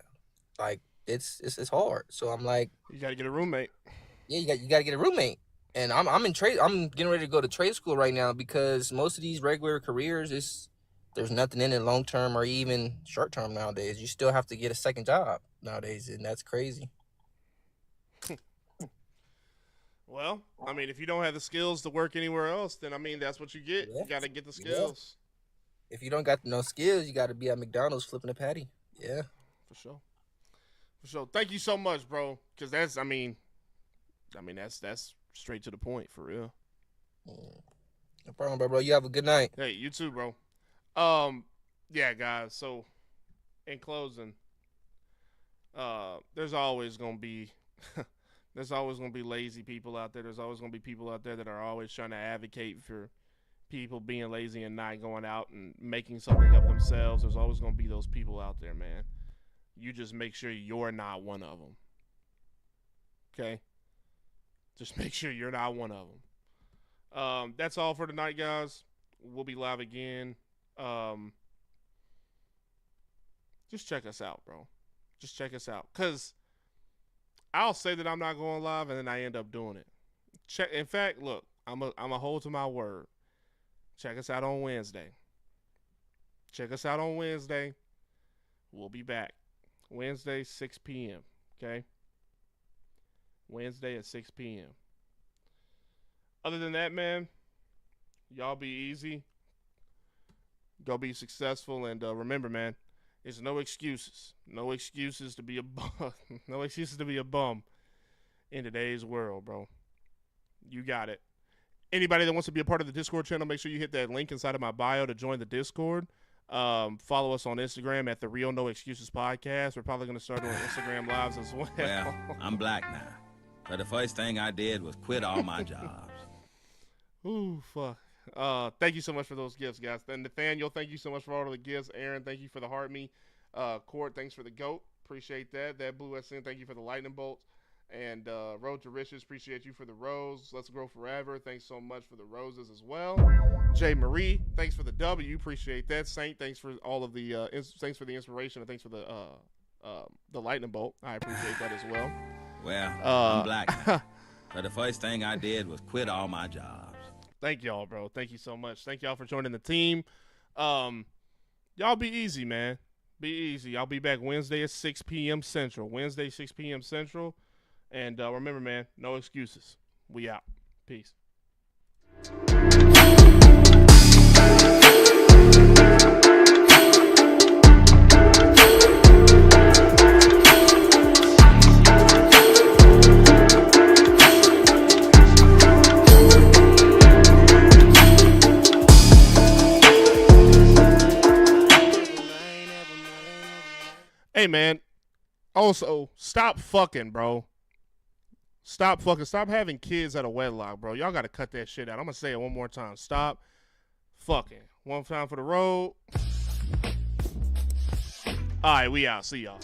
Speaker 4: Like it's hard. So I'm like,
Speaker 1: you gotta get a roommate.
Speaker 4: Yeah, you gotta get a roommate. And I'm in trade. I'm getting ready to go to trade school right now because most of these regular careers there's nothing in it long term or even short term nowadays. You still have to get a second job nowadays, and that's crazy.
Speaker 1: Well, I mean, if you don't have the skills to work anywhere else, then I mean that's what you get. Yeah. You gotta get the skills.
Speaker 4: Yeah. If you don't got no skills, you gotta be at McDonald's flipping a patty. Yeah,
Speaker 1: for sure. Thank you so much, bro. Because that's straight to the point, for real.
Speaker 4: No problem, bro. You have a good night.
Speaker 1: Hey, you too, bro. Yeah, guys. So, in closing, there's always gonna be lazy people out there. There's always gonna be people out there that are always trying to advocate for people being lazy and not going out and making something of themselves. There's always gonna be those people out there, man. You just make sure you're not one of them. Okay? Just make sure you're not one of them. That's all for tonight, guys. We'll be live again. Just check us out, bro. Just check us out. Because I'll say that I'm not going live, and then I end up doing it. In fact, look, I'm a hold to my word. Check us out on Wednesday. We'll be back. Wednesday, 6 p.m., okay? Wednesday at 6 p.m. Other than that, man, y'all be easy. Go be successful. And remember, man, there's no excuses. No excuses to be a bum. No excuses to be a bum in today's world, bro. You got it. Anybody that wants to be a part of the Discord channel, make sure you hit that link inside of my bio to join the Discord. Follow us on Instagram at the Real No Excuses Podcast. We're probably going to start doing Instagram lives as well.
Speaker 3: Well, I'm black now. But the first thing I did was quit all my jobs.
Speaker 1: Ooh, fuck. Thank you so much for those gifts, guys. And Nathaniel, thank you so much for all of the gifts. Aaron, thank you for the heart me. Court, thanks for the goat. Appreciate that. That Blue SN, thank you for the lightning bolts. And Road to Riches, appreciate you for the rose. Let's Grow Forever, thanks so much for the roses as well. Jay Marie, thanks for the W. Appreciate that. Saint, thanks for all of the thanks for the inspiration, and thanks for the lightning bolt. I appreciate that as well.
Speaker 3: Well, I'm black now. But the first thing I did was quit all my jobs.
Speaker 1: Thank y'all, bro. Thank you so much. Thank y'all for joining the team. Y'all be easy, man. Be easy. I'll be back Wednesday at 6 p.m. Central. Wednesday, 6 p.m. Central. And remember, man, no excuses. We out. Peace. Hey, man. Also, stop fucking, bro. Stop fucking. Stop having kids out of wedlock, bro. Y'all got to cut that shit out. I'm going to say it one more time. Stop fucking. One time for the road. All right, we out. See y'all.